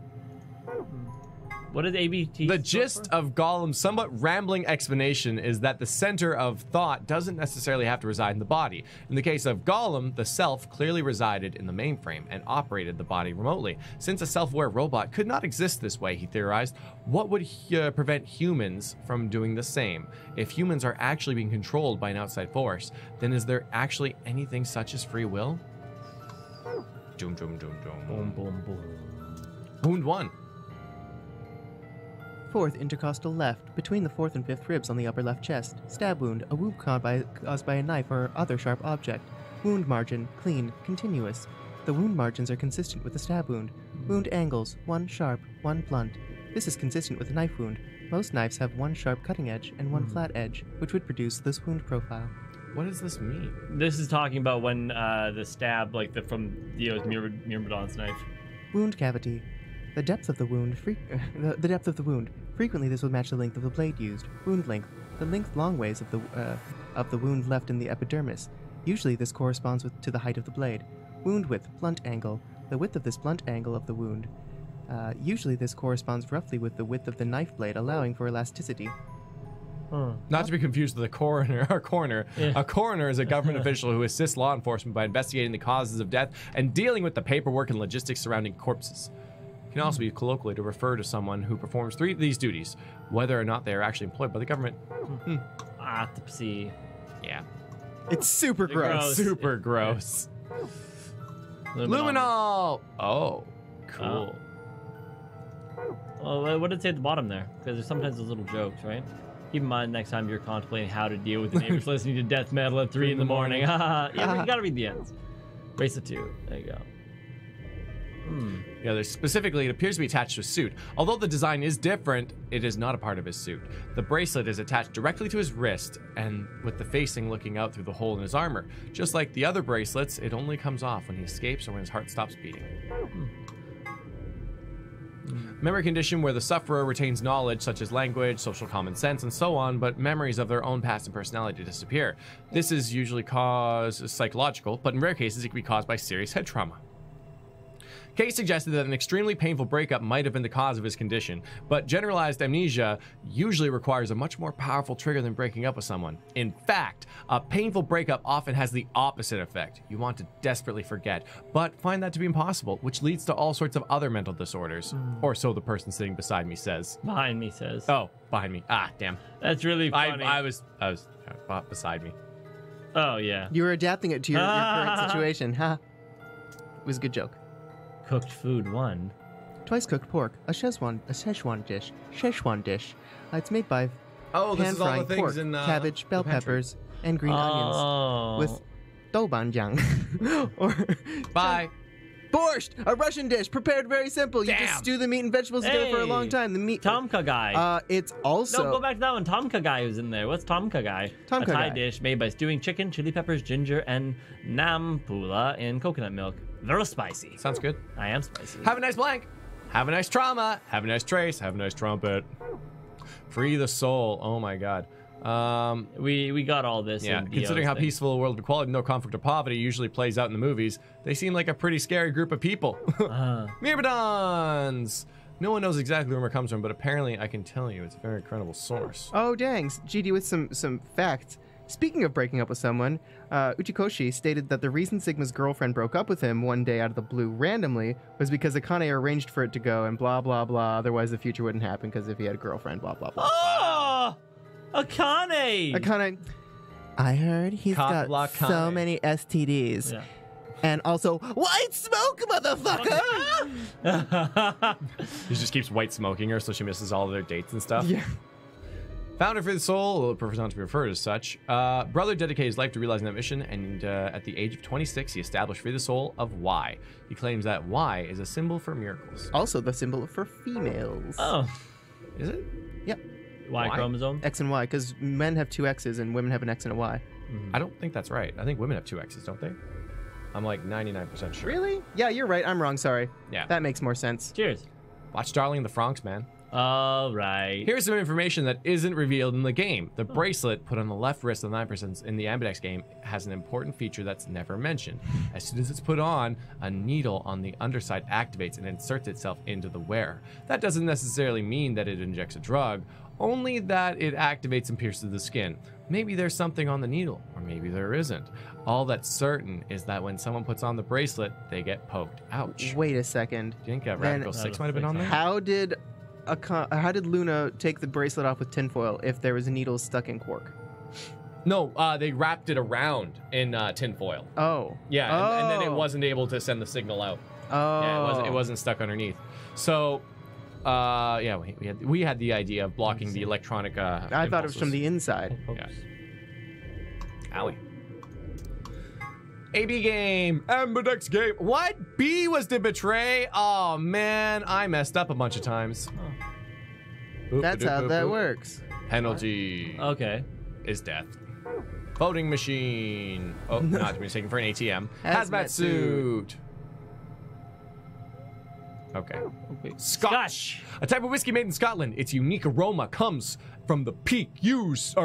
What is ABT? The gist of Gollum's somewhat rambling explanation is that the center of thought doesn't necessarily have to reside in the body. In the case of Gollum, the self clearly resided in the mainframe and operated the body remotely. Since a self-aware robot could not exist this way, he theorized, what would prevent humans from doing the same? If humans are actually being controlled by an outside force, then is there actually anything such as free will? Doom, doom, doom, doom. Boom, boom, boom. Wound 1. 4th intercostal left, between the 4th and 5th ribs on the upper left chest. Stab wound, a wound caused by a knife or other sharp object. Wound margin, clean, continuous. The wound margins are consistent with the stab wound. Wound angles, 1 sharp, 1 blunt. This is consistent with a knife wound. Most knives have 1 sharp cutting edge and 1 flat edge, which would produce this wound profile. What does this mean? This is talking about when the stab, like from Dio's Myrmidon's knife. Wound cavity. The depth of the wound, the depth of the wound. Frequently, this will match the length of the blade used. Wound length. The length long ways of the wound left in the epidermis. Usually, this corresponds to the height of the blade. Wound width. Blunt angle. The width of this blunt angle of the wound. Usually, this corresponds roughly with the width of the knife blade, allowing for elasticity. Not to be confused with a coroner. A coroner. Yeah. A coroner is a government official who assists law enforcement by investigating the causes of death and dealing with the paperwork and logistics surrounding corpses. It can also be colloquially to refer to someone who performs 3 of these duties, whether or not they are actually employed by the government. Autopsy. Yeah. It's super gross. Super gross. Luminol! Oh, cool. Well, what did it say at the bottom there? Because there's sometimes those little jokes, right? Keep in mind next time you're contemplating how to deal with the neighbors listening to death metal at 3 in the morning. Yeah, you gotta read the ends. Race of 2. There you go. Yeah, specifically, it appears to be attached to a suit. Although the design is different, it is not a part of his suit. The bracelet is attached directly to his wrist, and with the facing looking out through the hole in his armor. Just like the other bracelets, it only comes off when he escapes or when his heart stops beating. Memory condition where the sufferer retains knowledge such as language, social common sense, and so on, but memories of their own past and personality disappear. This is usually psychological, but in rare cases it can be caused by serious head trauma. Kay suggested that an extremely painful breakup might have been the cause of his condition, but generalized amnesia usually requires a much more powerful trigger than breaking up with someone. In fact, a painful breakup often has the opposite effect. You want to desperately forget, but find that to be impossible, which leads to all sorts of other mental disorders. Or so the person sitting beside me says. Behind me says. Oh, behind me. Ah, damn. That's really funny. I was beside me. Oh, yeah. You were adapting it to your current situation, huh? It was a good joke. Cooked food 1. Twice cooked pork, a Szechuan dish. It's made by pan-frying pork, cabbage, bell peppers, and green onions with doubanjiang. Bye. Borscht, a Russian dish, prepared very simple. You just stew the meat and vegetables together for a long time. The meat. Tomka guy. It's also. No, go back to that one. Tomka guy was in there. What's Tomka guy? Tomka a Thai guy. dish made by stewing chicken, chili peppers, ginger, and nampula in coconut milk. Very spicy. Sounds good. I am spicy. Have a nice blank. Have a nice trauma. Have a nice trace. Have a nice trumpet. Free the soul. Oh my god. We got all this. Yeah, in considering how peaceful a world of equality, no conflict or poverty usually plays out in the movies, they seem like a pretty scary group of people. Myrmidons! No one knows exactly where it comes from, but apparently I can tell you it's a very credible source. Oh, dang. GD with some facts. Speaking of breaking up with someone, Uchikoshi stated that the reason Sigma's girlfriend broke up with him one day out of the blue randomly was because Akane arranged for it to go and blah, blah, blah. Otherwise, the future wouldn't happen because if he had a girlfriend, blah, blah, blah. Oh! Akane! I heard he's got so many STDs. Yeah. And also, white smoke, motherfucker! He just keeps white smoking her so she misses all of their dates and stuff. Yeah. Founder for the soul, prefers not to be referred as such. Brother dedicated his life to realizing that mission, and at the age of 26, he established Free the Soul of Y. He claims that Y is a symbol for miracles. Also the symbol for females. Oh. Is it? Yep. Y chromosome? X and Y, because men have 2 X's and women have an X and a Y. I don't think that's right. I think women have 2 X's, don't they? I'm like 99% sure. Really? Yeah, you're right. I'm wrong. Sorry. Yeah. That makes more sense. Cheers. Watch Darling in the Franxx, man. All right. Here's some information that isn't revealed in the game. The bracelet put on the left wrist of the 9% in the Ambidex game has an important feature that's never mentioned. As soon as it's put on, a needle on the underside activates and inserts itself into the wearer. That doesn't necessarily mean that it injects a drug, only that it activates and pierces the skin. Maybe there's something on the needle, or maybe there isn't. All that's certain is that when someone puts on the bracelet, they get poked. Ouch. Wait a second. Do you think Radical 6 might have been on there? How did Luna take the bracelet off with tinfoil if there was a needle stuck in quark? No, they wrapped it around in tinfoil. Oh. Yeah, and then it wasn't able to send the signal out. Oh. Yeah, it wasn't stuck underneath. So, yeah, we had the idea of blocking the electronic I thought it was from the inside. Yeah. Owie. AB game, Ambidex game. What? B was to betray? Oh man, I messed up a bunch of times. Oh. That's how that works. Penalty. Okay. Is death. Voting machine. Oh, not to be mistaken for an ATM. Hazmat suit. Okay. Scotch. A type of whiskey made in Scotland. Its unique aroma comes from the peat used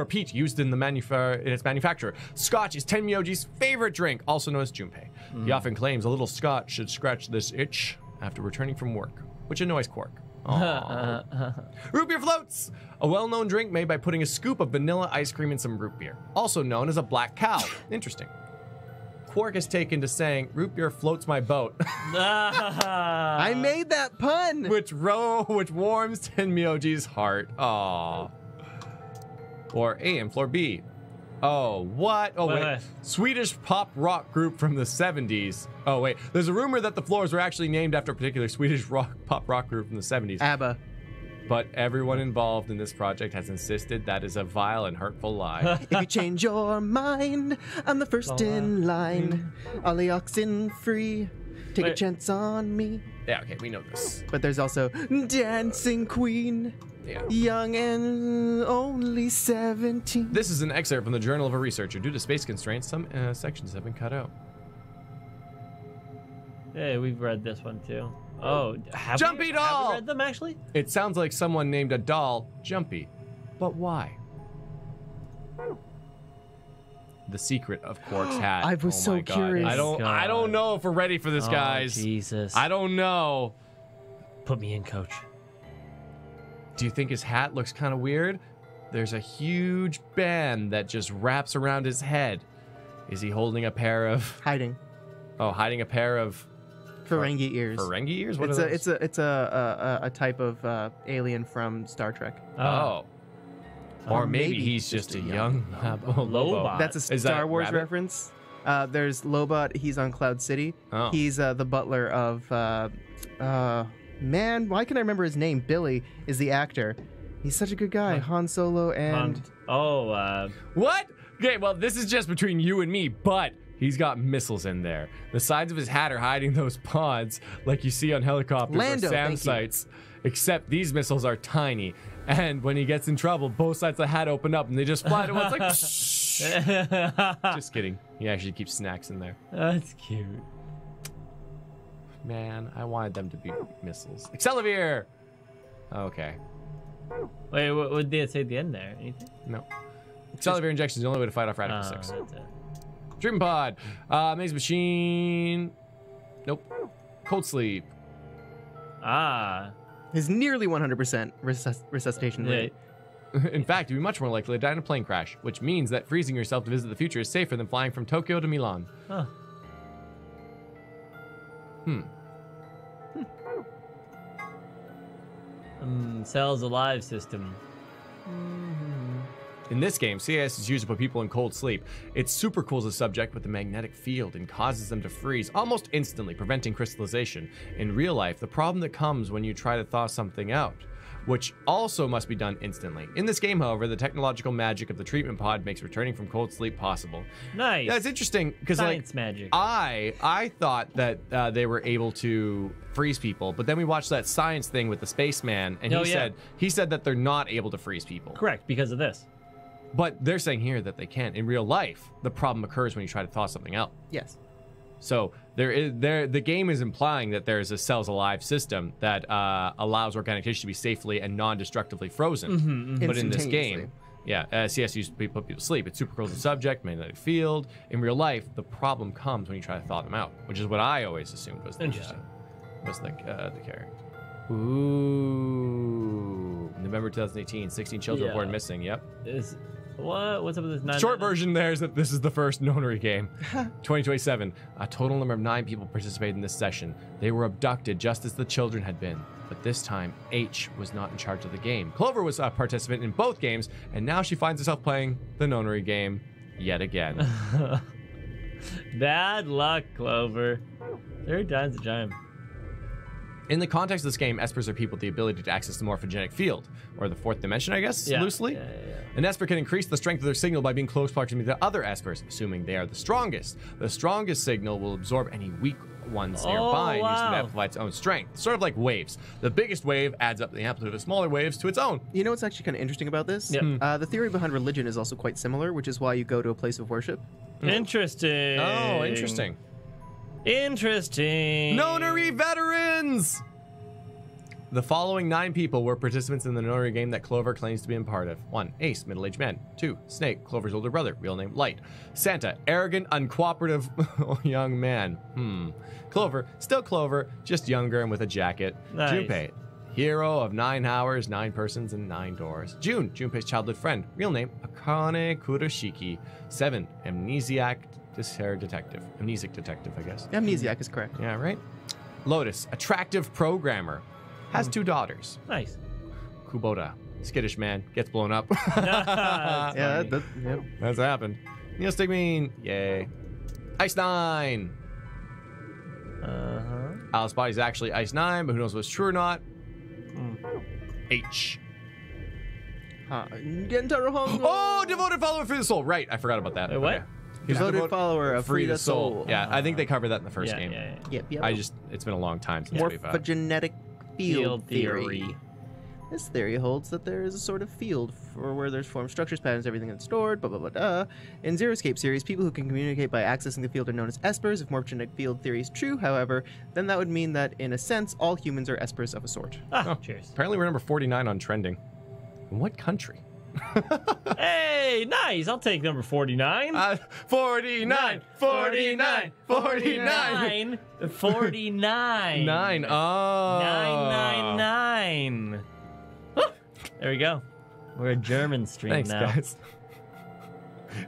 in its manufacture. Scotch is Tenmyoji's favorite drink, also known as Junpei. He often claims a little scotch should scratch this itch after returning from work, which annoys Quark. Root beer floats, a well-known drink made by putting a scoop of vanilla ice cream in some root beer, also known as a black cow. Interesting. Quark is taken to saying, root beer floats my boat. I made that pun! Which warms Tenmyoji's heart. Aww. Or A and floor B. Oh, what? Oh, wait. Swedish pop rock group from the 70s. Oh, wait. There's a rumor that the floors were actually named after a particular Swedish pop rock group from the 70s. ABBA. But everyone involved in this project has insisted that is a vile and hurtful lie. If you change your mind, I'm the first in line. All the oxen free. Take a chance on me. Yeah, okay, we know this. But there's also Dancing Queen. Yeah. Young and only 17. This is an excerpt from the Journal of a Researcher. Due to space constraints, some sections have been cut out. Hey, we've read this one too. Oh, Jumpy doll! Have we read them actually? It sounds like someone named a doll Jumpy. But why? The secret of Quark's hat. I was so curious. I don't know if we're ready for this, guys. Jesus. I don't know. Put me in, coach. Do you think his hat looks kind of weird? There's a huge band that just wraps around his head. Is he holding a pair of... Hiding. Oh, hiding a pair of... Ferengi ears. Ferengi ears? What are those? It's a type of alien from Star Trek. Oh. Or maybe he's just a young Lobot. That's a Star Wars reference. There's Lobot. He's on Cloud City. Oh. He's the butler of... man, why can I remember his name? Billy is the actor. He's such a good guy. Han Solo and... What? Okay, well, this is just between you and me, but he's got missiles in there. The sides of his hat are hiding those pods like you see on helicopters Lando, or SAM sites. Except these missiles are tiny. And when he gets in trouble, both sides of the hat open up and they just fly to once like... Just kidding. He actually keeps snacks in there. That's cute. Man, I wanted them to be missiles. Accelavir! Okay. Wait, what did they say at the end there? Anything? No. Accelavir injection is the only way to fight off Radical 6. That's it. Treatment pod. Maze machine. Nope. Cold sleep. His nearly 100% resuscitation rate. In fact, you'd be much more likely to die in a plane crash, which means that freezing yourself to visit the future is safer than flying from Tokyo to Milan. Huh. Cells alive system. In this game, CIS is used to put people in cold sleep. It's super cool as a subject with the magnetic field and causes them to freeze almost instantly, preventing crystallization. In real life, the problem that comes when you try to thaw something out, which also must be done instantly. In this game, however, the technological magic of the treatment pod makes returning from cold sleep possible. Nice. That's interesting because Science magic. I thought that they were able to freeze people, but then we watched that science thing with the spaceman, and he said that they're not able to freeze people. Correct, because of this. But they're saying here that they can. In real life, the problem occurs when you try to thaw something out. Yes. So the game is implying that there's a cells alive system that allows organic tissue to be safely and non-destructively frozen. But in this game, CS used to put people to sleep. It's super cool as a subject, magnetic field. In real life, the problem comes when you try to thaw them out, which is what I always assumed was the carry. Ooh. November 2018, 16 children reported missing. Yep. What's up with this? Short version there is that this is the first nonary game. 2027. A total number of 9 people participated in this session. They were abducted just as the children had been. But this time, H was not in charge of the game. Clover was a participant in both games, and now she finds herself playing the nonary game yet again. Bad luck, Clover. 3 times a charm. In the context of this game, espers are people with the ability to access the morphogenic field, or the 4th dimension, I guess, loosely. An esper can increase the strength of their signal by being close proximity to other espers, assuming they are the strongest. The strongest signal will absorb any weak ones nearby and use them to amplify its own strength. Sort of like waves. The biggest wave adds up the amplitude of smaller waves to its own. You know what's actually kind of interesting about this? The theory behind religion is also quite similar, which is why you go to a place of worship. Interesting. Oh, interesting. Interesting. Nonary veterans! The following 9 people were participants in the nonary game that Clover claims to be a part of. 1. Ace, middle-aged man. 2. Snake, Clover's older brother, real name Light. Santa, arrogant, uncooperative young man. Clover, still Clover, just younger and with a jacket. Nice. Junpei, hero of 9 hours, 9 persons, and 9 doors. June, Junpei's childhood friend, real name Akane Kuroshiki. 7. Amnesiac detective. Amnesic detective, I guess. Amnesiac is correct. Yeah, right? Lotus, attractive programmer. Has 2 daughters. Nice. Kubota, skittish man, gets blown up. That's happened. Neil Stigmine, yay. Ice 9. Alice Body's actually Ice 9, but who knows what's true or not. H. Oh, devoted follower for the soul. Right, I forgot about that. Wait, what? Devoted follower of Free the Soul. Yeah, I think they covered that in the first Yeah, game. yeah, Yep. It's been a long time since we've Morphogenetic field Field theory. theory. This theory holds that there is a sort of field for where there's formed structures, patterns, everything that's stored, blah, blah, blah, blah. In Zero Escape series, people who can communicate by accessing the field are known as espers. If morphogenetic field theory is true, however, then that would mean that, in a sense, all humans are espers of a sort. Cheers. Apparently we're number 49 on trending. In what country? Hey, nice. I'll take number 49. 49, 49, 49. 49. 9. Oh. 999. There we go. We're a German stream Thanks, now. guys.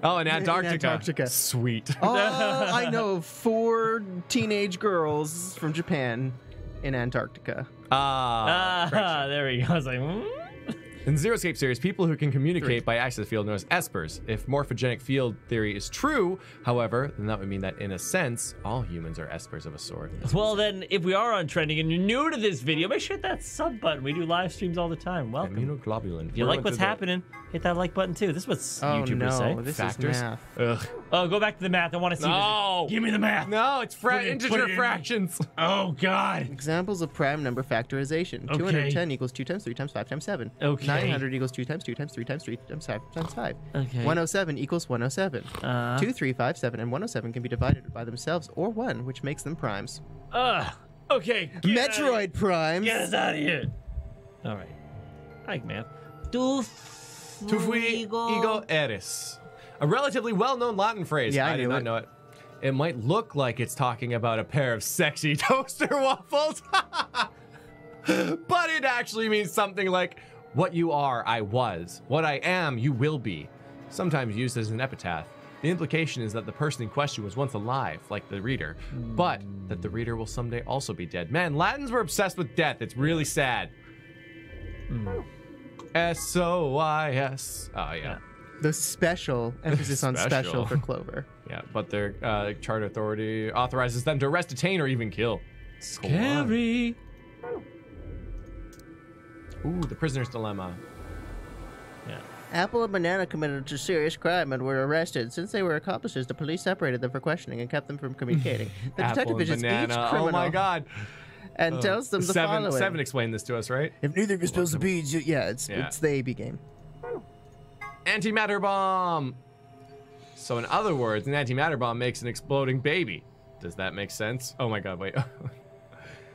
Oh, in Antarctica. In Antarctica. Sweet. Oh, I know 4 teenage girls from Japan in Antarctica. There we go. I was like, In the Zero Escape series, people who can communicate by access field known as espers. If morphogenic field theory is true, however, then that would mean that in a sense, all humans are espers of a sort. Well, then, if we are on trending and you're new to this video, make sure hit that sub button. We do live streams all the time. Welcome. Immunoglobulin. If you like what's happening, hit that like button too. This is what YouTubers say. This Factors. is math. Ugh. Oh, go back to the math. I want to see No. this. Give me the math. No, it's Put it integer in. fractions. Oh, God. Examples of prime number factorization. Okay. 210 equals 2 times 3 times 5 times 7. Okay. 900 equals 2 times 2 times 3 times 3 times 5 times 5. Okay. 107 equals 107. 2, 3, 5, 7, and 107 can be divided by themselves or 1, which makes them primes. Okay. Metroid primes. Get us out of here. All right. I like math. Tu fui ego eris. A relatively well-known Latin phrase. Yeah, I did knew not it. know it. It might look like it's talking about a pair of sexy toaster waffles, but it actually means something like, what you are, I was. What I am, you will be. Sometimes used as an epitaph. The implication is that the person in question was once alive, like the reader, but that the reader will someday also be dead. Man, Latins were obsessed with death. It's really sad. S-O-I-S. Oh, yeah. The special emphasis on special for Clover. Yeah, but their charter authority authorizes them to arrest, detain, or even kill. Scary. Ooh, the prisoner's dilemma. Yeah. Apple and Banana committed a serious crime and were arrested. Since they were accomplices, the police separated them for questioning and kept them from communicating. The detective Apple and visits each banana. criminal Oh my god. and tells them the following. Seven explained this to us, right? If neither of you spills the beans, it's the AB game. Antimatter bomb. So in other words, an antimatter bomb makes an exploding baby. Does that make sense? Oh my god, wait.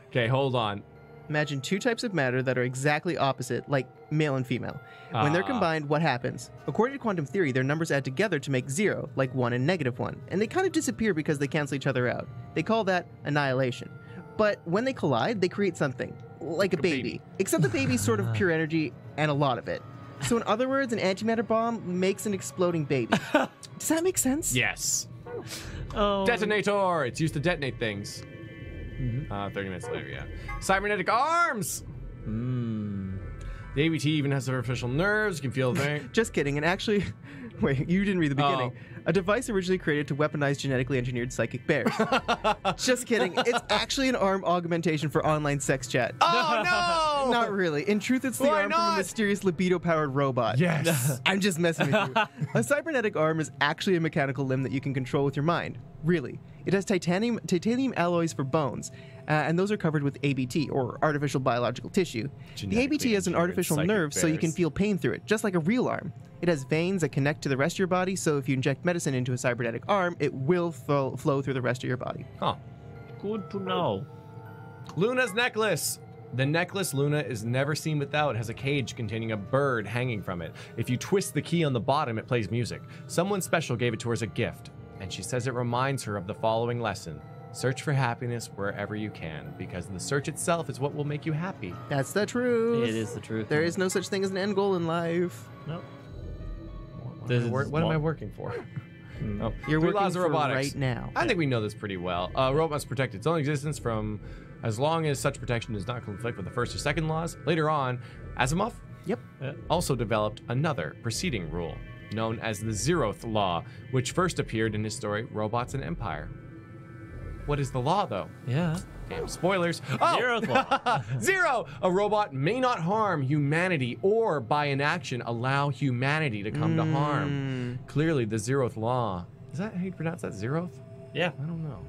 Okay, hold on. Imagine 2 types of matter that are exactly opposite, like male and female. When they're combined, what happens? According to quantum theory, their numbers add together to make 0, like 1 and -1. And they kind of disappear because they cancel each other out. They call that annihilation. But when they collide, they create something, like a baby. Except the baby's sort of pure energy and a lot of it. So in other words, an antimatter bomb makes an exploding baby. Does that make sense? Yes. Oh. Detonator. It's used to detonate things. 30 minutes later, yeah. Cybernetic arms. The ABT even has artificial nerves. You can feel the Just kidding. And actually, wait, you didn't read the beginning. A device originally created to weaponize genetically engineered psychic bears. Just kidding. It's actually an arm augmentation for online sex chat. Oh, no! Not really. In truth, it's the Why arm from not? a mysterious libido-powered robot. Yes. I'm just messing with you. A cybernetic arm is actually a mechanical limb that you can control with your mind. Really. It has titanium alloys for bones, and those are covered with ABT, or artificial biological tissue. The ABT has an artificial nerve, so you can feel pain through it, just like a real arm. It has veins that connect to the rest of your body, so if you inject medicine into a cybernetic arm, it will flow through the rest of your body. Huh. Good to know. Luna's necklace. The necklace Luna is never seen without has a cage containing a bird hanging from it. If you twist the key on the bottom, it plays music. Someone special gave it to her as a gift, and she says it reminds her of the following lesson. Search for happiness wherever you can, because the search itself is what will make you happy. That's the truth. It is the truth. There is no such thing as an end goal in life. Nope. What am I working for? Oh, You're Three working laws of for robotics. right now. I think we know this pretty well. A robot must protect its own existence from as long as such protection does not conflict with the first or second laws. Later on, Asimov also developed another preceding rule, known as the zeroth law, which first appeared in his story, Robots and Empire. What is the law, though? Yeah. Damn spoilers. Oh! Zeroth law. 0! A robot may not harm humanity or, by inaction, allow humanity to come to harm. Clearly, the zeroth law Is that how you pronounce that? Zeroth? Yeah. I don't know.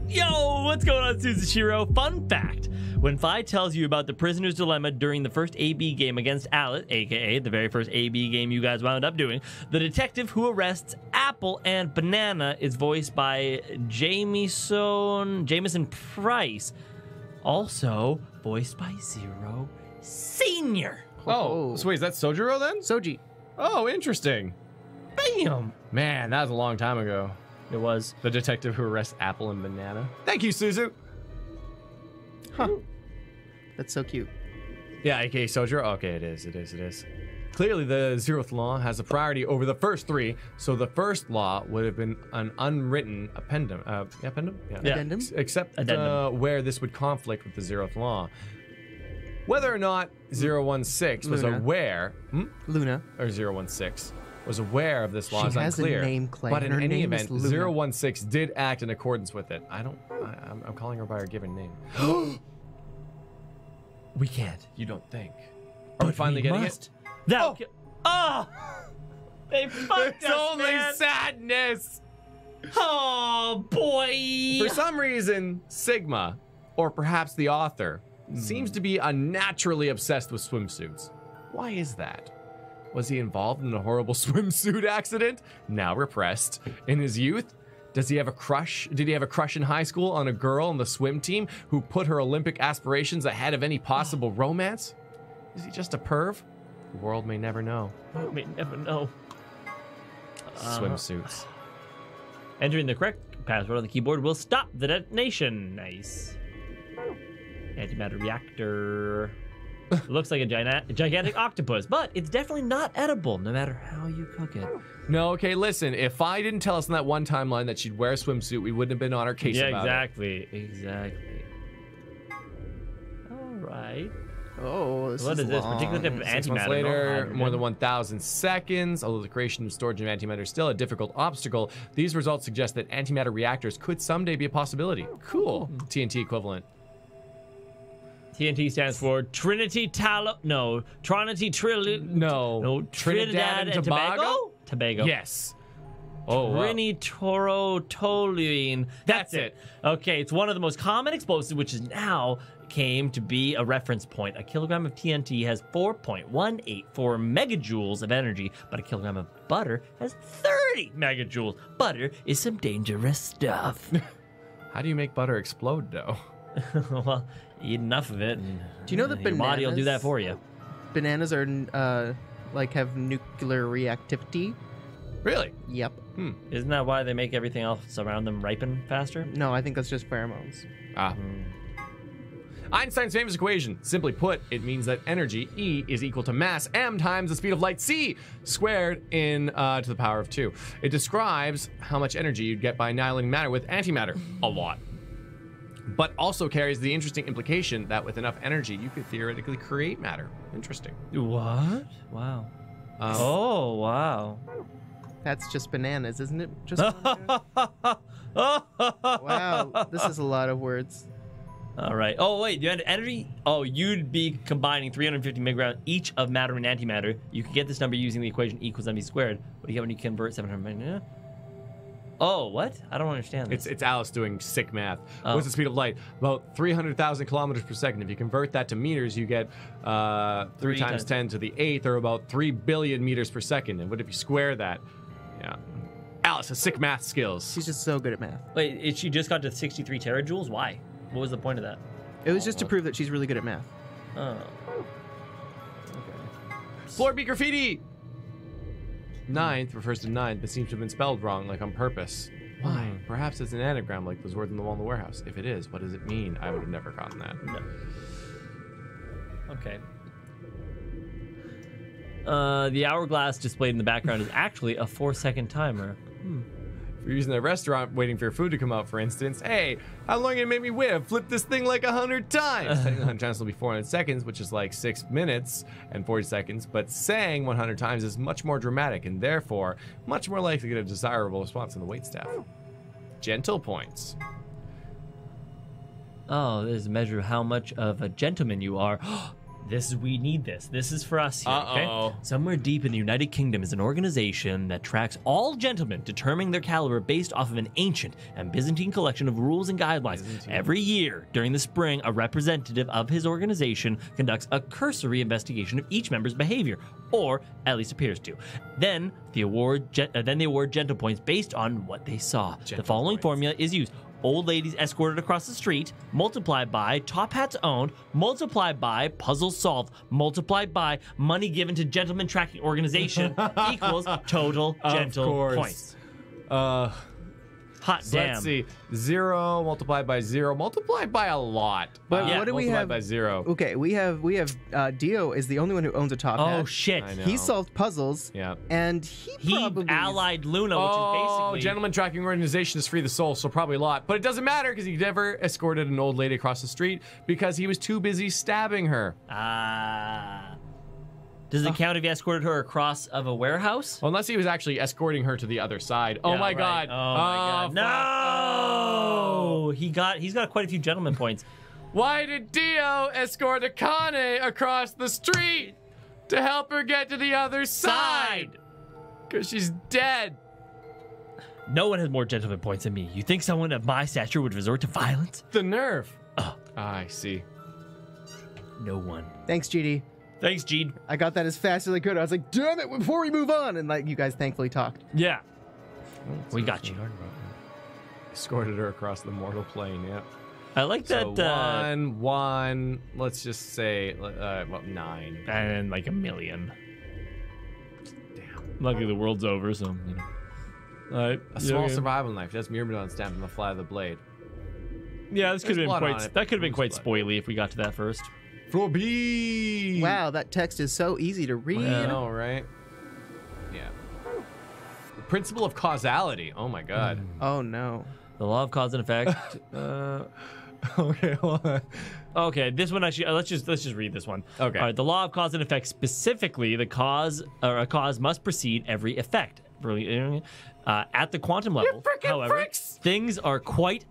Yo, what's going on, Suzushiro? Fun fact. When Fi tells you about the prisoner's dilemma during the first AB game against Alice, aka the very first AB game you guys wound up doing, the detective who arrests Apple and Banana is voiced by Jameson Price, also voiced by Zero Senior. Oh, so wait, is that Sojiro then? Soji. Oh, interesting. Bam! Man, that was a long time ago. It was. The detective who arrests Apple and Banana. Thank you, Suzu. Huh. That's so cute. Yeah, aka Sojiro. Okay, it is. Clearly, the Zeroth Law has a priority over the first three, so the first law would have been an unwritten appendum. Appendum? Yeah. Addendum? Except Addendum. where this would conflict with the Zeroth Law. Whether or not 016 was Luna. aware... Luna. Or 016 was aware of this law She is has a unclear. name, Clay, But in and her any name is event, Luna. 016 did act in accordance with it. I'm calling her by her given name. We can't. You don't think? Are we finally getting it? That. Oh! They fucked It's us, only man. sadness. Oh boy! For some reason, Sigma, or perhaps the author, seems to be unnaturally obsessed with swimsuits. Why is that? Was he involved in a horrible swimsuit accident, now repressed, in his youth? Does he have a crush? Did he have a crush in high school on a girl on the swim team who put her Olympic aspirations ahead of any possible romance? Is he just a perv? The world may never know. We may never know. Swimsuits. Entering the correct password on the keyboard will stop the detonation. Nice. Antimatter reactor. Looks like a gigantic octopus, but it's definitely not edible, no matter how you cook it. No, okay, listen. If I didn't tell us in that one timeline that she'd wear a swimsuit, we wouldn't have been on our case about it. Exactly. All right. Oh, this What is this? Particular type of 6 months antimatter? later, no more than 1,000 seconds. Although the creation and storage of antimatter is still a difficult obstacle, these results suggest that antimatter reactors could someday be a possibility. Cool. TNT equivalent. TNT stands for Trinity Trinidad Trinidad and Tobago? Tobago. Yes. Oh, wow. Trinitrotoluene. That's it. Okay, it's one of the most common explosives, which is now came to be a reference point. A kilogram of TNT has 4.184 megajoules of energy, but a kilogram of butter has 30 megajoules. Butter is some dangerous stuff. How do you make butter explode, though? Well, eat enough of it, and Do you know that your body will do that for you. Bananas are have nuclear reactivity? Really? Yep. Isn't that why they make everything else around them ripen faster? No, I think that's just pheromones. Einstein's famous equation. Simply put, it means that energy, E, is equal to mass, m, times the speed of light, c, squared in to the power of 2. It describes how much energy you'd get by annihilating matter with antimatter. A lot. But also carries the interesting implication that with enough energy, you could theoretically create matter. Interesting. What? Wow. Oh, wow. That's just bananas, isn't it? Just wow, this is a lot of words. All right. Oh, wait. You had energy? Oh, you'd be combining 350 megagrams each of matter and antimatter. You can get this number using the equation E equals mv squared. What do you get when you convert 700? Oh, what? I don't understand this. It's Alice doing sick math. What's the speed of light? About 300,000 kilometers per second. If you convert that to meters, you get 3 times 10 to the 8th, or about 3 billion meters per second. And what if you square that? Yeah. Alice has sick math skills. She's just so good at math. Wait, she just got to 63 terajoules? Why? What was the point of that? It was just to prove that she's really good at math. Oh. Floor B graffiti! 9th refers to 9th, but seems to have been spelled wrong, like on purpose. Why? Perhaps it's an anagram like those words on the wall in the warehouse. If it is, what does it mean? I would have never gotten that. No. Okay. The hourglass displayed in the background is actually a 4-second timer. If you're using a restaurant waiting for your food to come out, for instance, hey, how long it make me wait? Flip this thing like 100 times. Technically, 100 times will be 400 seconds, which is like 6 minutes and 40 seconds. But saying 100 times is much more dramatic and therefore much more likely to get a desirable response from the waitstaff. Gentle points. Oh, there's a measure of how much of a gentleman you are. We need this. This is for us here, okay? Somewhere deep in the United Kingdom is an organization that tracks all gentlemen, determining their caliber based off of an ancient and Byzantine collection of rules and guidelines. Every year, during the spring, a representative of his organization conducts a cursory investigation of each member's behavior, or at least appears to. Then they award gentle points based on what they saw. The following formula is used. Old ladies escorted across the street, multiplied by top hats owned, multiplied by puzzles solved, multiplied by money given to gentleman tracking organization equals total gentle points. Hot damn. Let's see. 0 multiplied by 0 multiplied by a lot. But what do we have? By 0. Okay, we have Dio is the only one who owns a top hat. Oh shit! He solved puzzles. Yeah. And he probably allied Luna, which is basically gentleman tracking organization is free the soul, so probably a lot. But it doesn't matter because he never escorted an old lady across the street because he was too busy stabbing her. Does it count if he escorted her across of a warehouse? Well, unless he was actually escorting her to the other side. Oh my god. Oh my god. No! He's got quite a few gentleman points. Why did Dio escort Akane across the street to help her get to the other side? Because she's dead. No one has more gentleman points than me. You think someone of my stature would resort to violence? The nerve. I see. No one. Thanks, GD. Thanks, Gene. I got that as fast as I could. I was like, damn it, before we move on. And like, you guys thankfully talked. Yeah. We got you. Escorted her across the mortal plane, yeah. I like that. One, let's just say, 9. And like 1 million. Damn. Luckily the world's over, so, you know. All right. A small survival knife. That's Myrmidon stamped on the fly of the blade. Yeah, this could have been quite spoily if we got to that first. Floor B. Wow, that text is so easy to read. I know, right? Yeah. The principle of causality. Oh my god. Oh no. The law of cause and effect. Okay, hold on. Okay, this one actually. Let's just read this one. Okay. All right. The law of cause and effect, specifically, the cause or a cause must precede every effect. At the quantum level, however, things are quite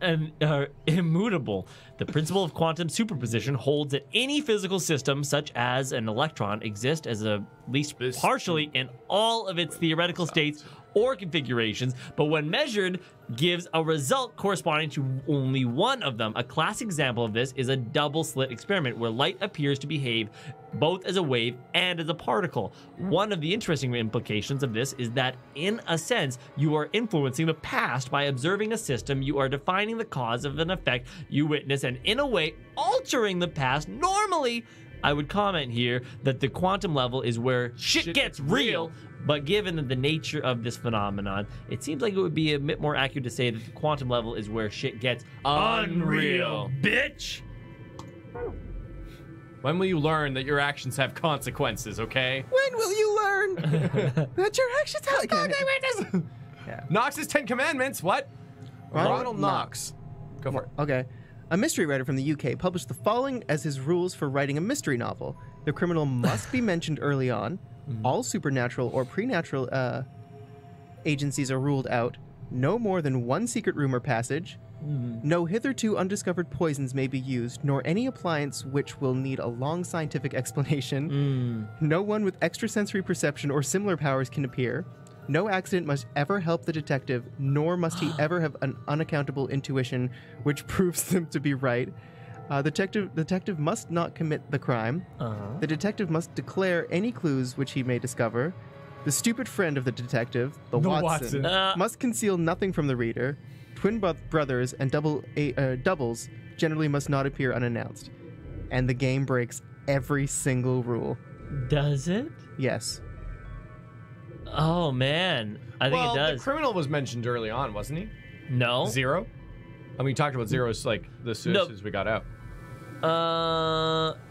immutable. The principle of quantum superposition holds that any physical system, such as an electron, exists as at least partially in all of its theoretical states or configurations, but when measured, gives a result corresponding to only one of them. A classic example of this is a double slit experiment where light appears to behave both as a wave and as a particle. One of the interesting implications of this is that, in a sense, you are influencing the past by observing a system. You are defining the cause of an effect you witness and, in a way, altering the past. Normally, I would comment here that the quantum level is where shit gets real. But given the nature of this phenomenon, it seems like it would be a bit more accurate to say that the quantum level is where shit gets unreal, bitch. When will you learn that your actions have consequences, okay? When will you learn that your actions have consequences? Yeah. Knox's 10 Commandments, what? Ronald Knox. Go for it. Okay. A mystery writer from the UK published the following as his rules for writing a mystery novel. The criminal must be mentioned early on. All supernatural or preternatural agencies are ruled out. No more than one secret room or passage. No hitherto undiscovered poisons may be used, nor any appliance which will need a long scientific explanation. No one with extrasensory perception or similar powers can appear. No accident must ever help the detective, nor must he ever have an unaccountable intuition which proves them to be right. The detective must not commit the crime. The detective must declare any clues which he may discover. The stupid friend of the detective, the Watson, must conceal nothing from the reader. Twin brothers and doubles generally must not appear unannounced. And the game breaks every single rule. Does it? Yes. Oh, man. I think it does. The criminal was mentioned early on, wasn't he? No. 0? I mean, we talked about zeros like as soon as we got out.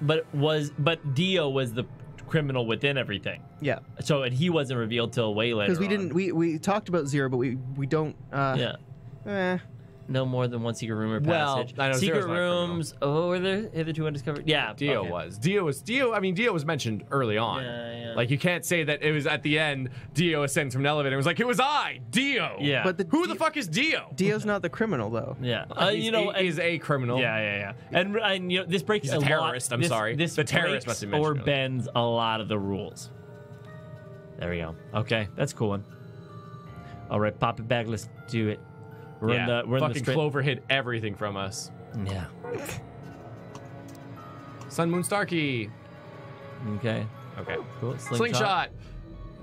But Dio was the criminal within everything. Yeah. So, and he wasn't revealed till way later. Because we talked about 0, but we don't. no more than one secret room or Well, passage. I know secret Zero's not a criminal. rooms. Oh, were there hitherto undiscovered? Yeah, Dio okay. was. Dio. I mean, Dio was mentioned early on. Yeah. Like, you can't say that it was at the end, Dio ascends from an elevator. It was like, it was I, Dio. Yeah. But Who the fuck is Dio? Dio's not the criminal, though. Yeah. He's a criminal. Yeah. And you know, this breaks He's a terrorist, I'm sorry. This The terrorist breaks must have mentioned or earlier. bends a lot of the rules. There we go. Okay, that's a cool one. All right, pop it back. Let's do it. We're in the fucking straight. Clover hid everything from us. Yeah. Sun Moon Starkey. Okay. Okay. Cool. Slingshot.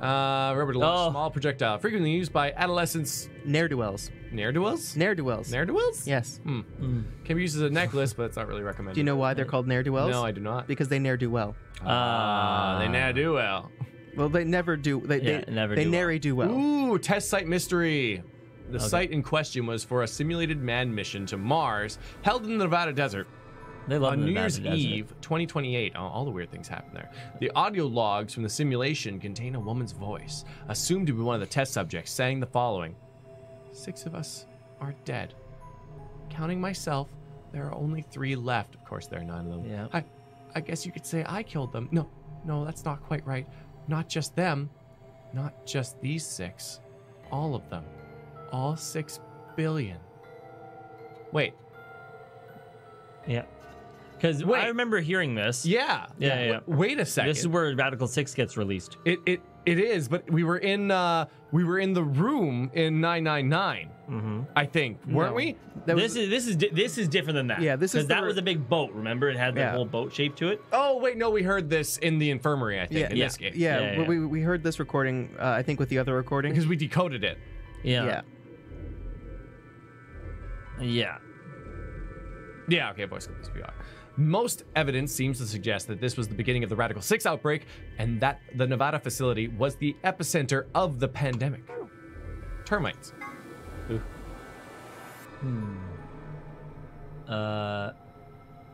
Rubber to launch Oh. small projectile, frequently used by adolescents. Ne'er-do-wells. Ne'er-do-wells? Ne'er-do-wells. Ne'er-do-wells? Yes. Can be used as a necklace, but it's not really recommended. Do you know why they're called ne'er-do-wells? No, I do not. Because they ne'er do well. They ne'er do well. Well, they never do. They nary do well. Ooh, test site mystery. The Okay. site in question was for a simulated manned mission to Mars, held in the Nevada desert. They love On the New Nevada Year's desert. Eve, 2028, all the weird things happen there. The audio logs from the simulation contain a woman's voice, assumed to be one of the test subjects, saying the following: 6 of us are dead. Counting myself, there are only 3 left. Of course, there are 9 of them. Yeah. I guess you could say I killed them. No, that's not quite right. Not just them. Not just these 6. All of them. All 6 billion. Wait. Yeah. Because I remember hearing this. Yeah. Yeah. Wait a second. This is where Radical 6 gets released. It is, but we were in the room in 999. I think, weren't we? This is different than that. Yeah, this is because that was a big boat. Remember, it had that whole boat shape to it. Oh wait, no, we heard this in the infirmary. I think in this game. Yeah, but we heard this recording. I think with the other recording because we decoded it. Yeah. Okay, voice clips we are. Most evidence seems to suggest that this was the beginning of the Radical 6 outbreak, and that the Nevada facility was the epicenter of the pandemic. Termites.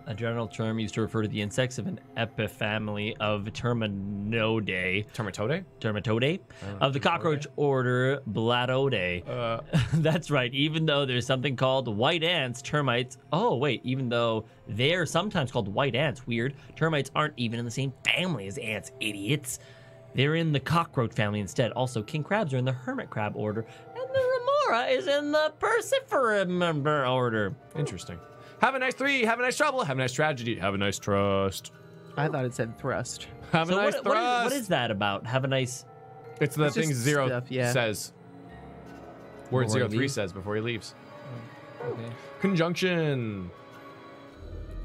A general term used to refer to the insects of an epifamily of Termitoidae. Termitoidae? Of the cockroach order Blattoidae. That's right. Even though there's something called white ants, termites... Oh, wait. Even though they're sometimes called white ants, weird, termites aren't even in the same family as ants, idiots. They're in the cockroach family instead. Also, king crabs are in the hermit crab order, and the remora is in the Perciferum order. Interesting. Have a nice 3, have a nice trouble, have a nice tragedy, have a nice trust. I thought it said thrust. Have a nice thrust. What is that about? Have a nice... It's the It's thing just Zero stuff, yeah. says. Word Before he 03 leaves? says before he leaves. Okay. Conjunction.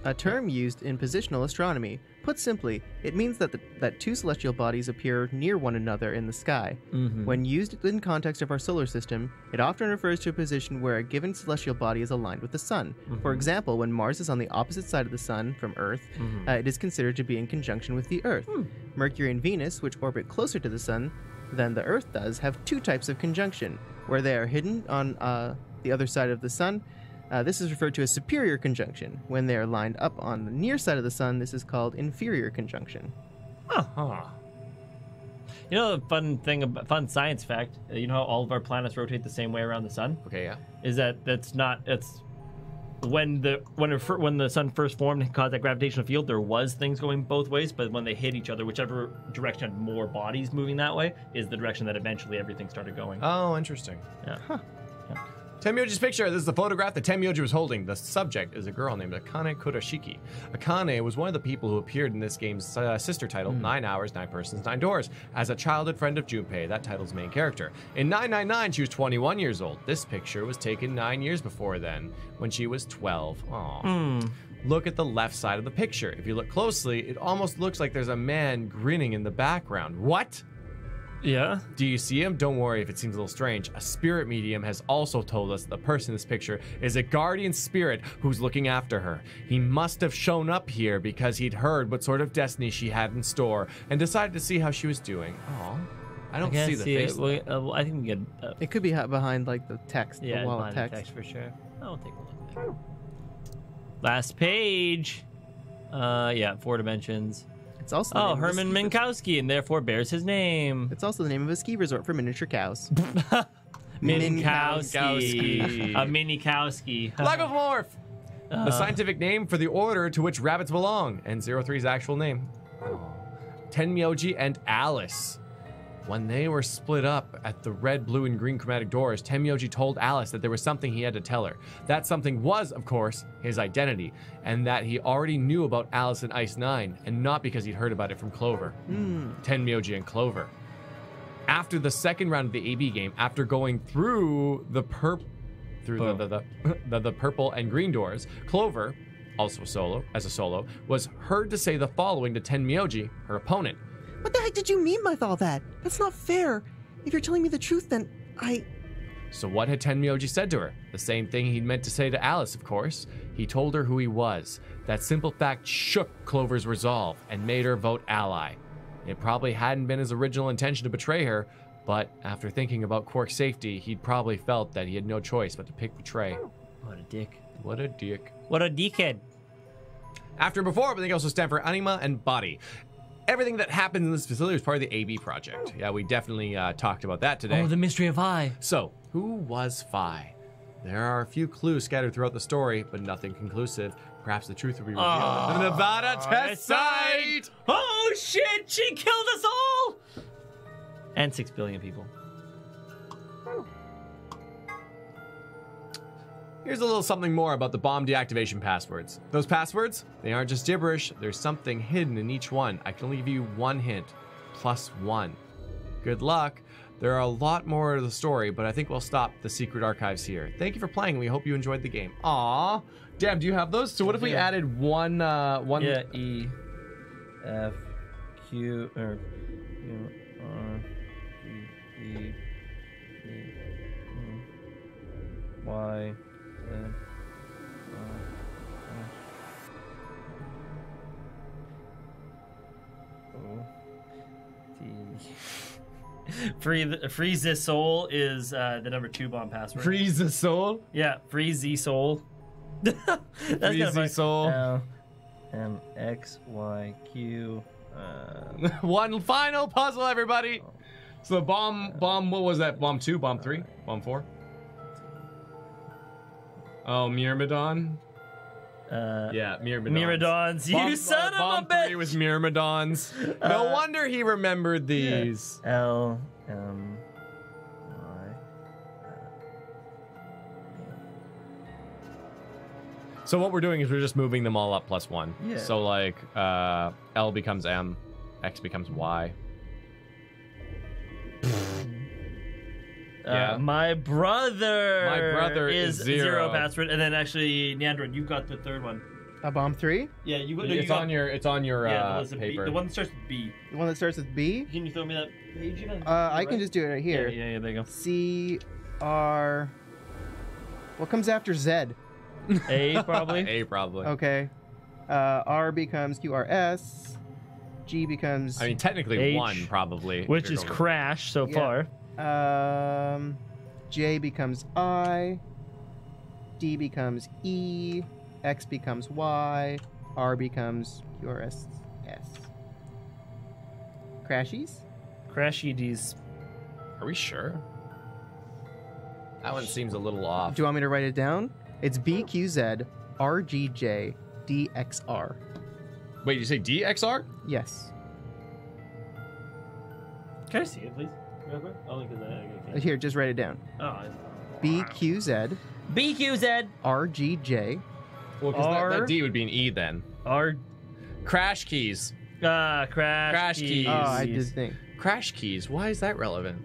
A term used in positional astronomy. Put simply, it means that 2 celestial bodies appear near one another in the sky. When used in context of our solar system, it often refers to a position where a given celestial body is aligned with the sun. For example, when Mars is on the opposite side of the sun from Earth, it is considered to be in conjunction with the Earth. Mercury and Venus, which orbit closer to the sun than the Earth does, have 2 types of conjunction, where they are hidden on the other side of the sun. This is referred to as superior conjunction. When they are lined up on the near side of the sun, this is called inferior conjunction. You know the fun science fact, you know how all of our planets rotate the same way around the sun? Okay, yeah. Is that it's when the sun first formed and caused that gravitational field, there was things going both ways, but when they hit each other, whichever direction had more bodies moving that way is the direction that eventually everything started going. Oh, interesting. Yeah. Tenmyoji's picture. This is the photograph that Tenmyoji was holding. The subject is a girl named Akane Kurashiki. Akane was one of the people who appeared in this game's sister title, 9 Hours, 9 Persons, 9 Doors, as a childhood friend of Junpei, that title's main character. In 999, she was 21 years old. This picture was taken 9 years before then, when she was 12. Aww. Look at the left side of the picture. If you look closely, it almost looks like there's a man grinning in the background. What? Yeah. Do you see him? Don't worry if it seems a little strange. A spirit medium has also told us the person in this picture is a guardian spirit who's looking after her. He must have shown up here because he'd heard what sort of destiny she had in store and decided to see how she was doing. Aw. I don't see the face. I think we get... It could be behind like the text, yeah, the wall behind of the text. text for sure. I'll take a look there. Last page. 4 dimensions. It's also the name of a Herman ski Minkowski, and therefore bears his name. It's also the name of a ski resort for miniature cows. Minkowski. A Minikowski. Lagomorph! The scientific name for the order to which rabbits belong, and 03's actual name. Tenmyoji and Alice. When they were split up at the red, blue, and green chromatic doors, Tenmyoji told Alice that there was something he had to tell her. That something was, of course, his identity, and that he already knew about Alice and Ice 9, and not because he'd heard about it from Clover. Tenmyoji and Clover. After the second round of the AB game, after going through the purple and green doors, Clover, also solo, was heard to say the following to Tenmyoji, her opponent. What the heck did you mean by all that? That's not fair. If you're telling me the truth, then So what had Tenmyoji said to her? The same thing he'd meant to say to Alice, of course. He told her who he was. That simple fact shook Clover's resolve and made her vote ally. It probably hadn't been his original intention to betray her, but after thinking about Quark's safety, he'd probably felt that he had no choice but to pick betray. What a dick. What a dick. What a dickhead. After and before, everything else will stand for anima and body. Everything that happens in this facility was part of the AB project. Yeah, we definitely talked about that today. Oh, the mystery of Phi. So, who was Phi? There are a few clues scattered throughout the story, but nothing conclusive. Perhaps the truth will be revealed at the Nevada test site! Oh shit, she killed us all! And 6 billion people. Here's a little something more about the bomb deactivation passwords. Those passwords, they aren't just gibberish, there's something hidden in each one. I can only give you one hint, +1. Good luck. There are a lot more to the story, but I think we'll stop the secret archives here. Thank you for playing, we hope you enjoyed the game. Aww. Damn, do you have those? So what if we added one... Yeah, E, F, Q, or Q, R, E, Y, Z, O, T. Freeze the soul is the number 2 bomb password. Freeze the soul? Yeah, freeze the soul. Freeze the soul. L, M, X, Y, Q. One final puzzle, everybody. So the bomb, what was that? Bomb 2, bomb 3, bomb 4? Oh, Myrmidon? Yeah, Myrmidons. Myrmidons, you son of a Bomb 3 was Myrmidons. No wonder he remembered these. Yeah. L, M, Y. So what we're doing is we're just moving them all up +1. Yeah. So like L becomes M, X becomes Y. Yeah. My brother is zero password, and then actually Neandron, you got the third one. Bomb 3? Yeah, you got. It's on your paper. The one that starts with B. The one that starts with B? Can you throw me that page again? I can just do it right here. Yeah, there you go. C, R. What comes after Z? A probably. A probably. Okay. R becomes QRS. G becomes. I mean, technically H, 1 probably. Which is Crash so far. J becomes I. D becomes E. X becomes Y. R becomes QRS S. Crashies? Crashies. Are we sure? That one seems a little off. Do you want me to write it down? It's BQZ RGJ DXR. Wait, you say DXR? Yes. Can I see it, please? Real quick? Only because I Here, just write it down. Oh. BQZ BQZ RGJ. Well, because that D would be an E then. R. Crash keys. Crash keys. Oh, I did think. Crash keys. Why is that relevant?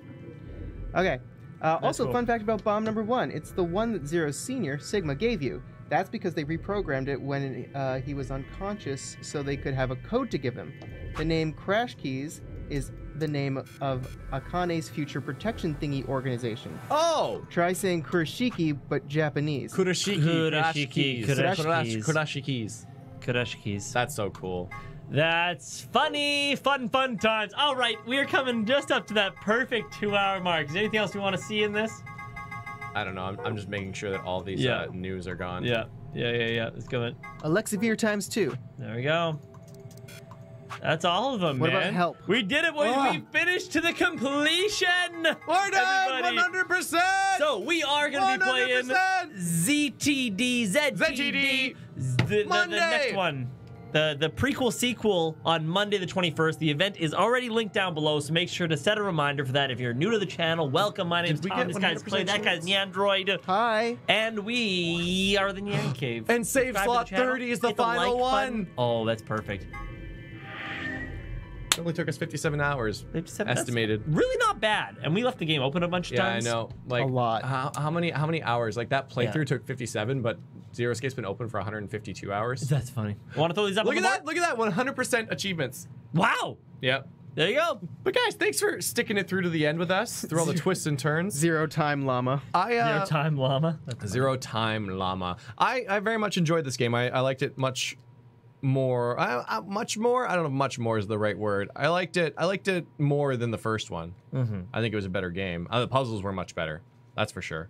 Okay. Also, cool. fun fact about bomb number 1. It's the one that Zero Senior, Sigma, gave you. That's because they reprogrammed it when he was unconscious so they could have a code to give him. The name Crash Keys is the name of Akane's future protection thingy organization. Oh! Try saying Kurashiki, but Japanese. Kurashiki. Kurashikis. That's so cool. That's funny. Fun times. All right, we are coming just up to that perfect 2-hour mark. Is there anything else we want to see in this? I don't know. I'm just making sure that all these news are gone. Yeah. Let's go. Alexivir times 2. There we go. That's all of them, What man. about help? We did it, boys. We finished to the completion. We're done, Everybody. 100%. So we are going to be playing 100%. ZTD, the next one. The prequel sequel on Monday the 21st. The event is already linked down below, so make sure to set a reminder for that. If you're new to the channel, welcome. My name's Tom. This guy's Play. That guy's Nyandroid. Hi. And we are the NyanCave. And save Subscribe to slot the channel, 30 is the hit final like one. button. Oh, that's perfect. It only took us 57 hours. 57, estimated. That's really not bad. And we left the game open a bunch of times. Yeah, I know. Like A lot. How many hours? Like that playthrough Yeah. took 57, but Zero Escape's been open for 152 hours. That's funny. Want to throw these up Look on at the that! Look at that! 100% achievements. board? Wow. Yep. There you go. But guys, thanks for sticking it through to the end with us through all the twists and turns. Zero time llama. Zero time llama. Zero Time Llama. I very much enjoyed this game. I liked it much more. Much more? I don't know if much more is the right word. I liked it more than the first one. I think it was a better game. The puzzles were much better. That's for sure.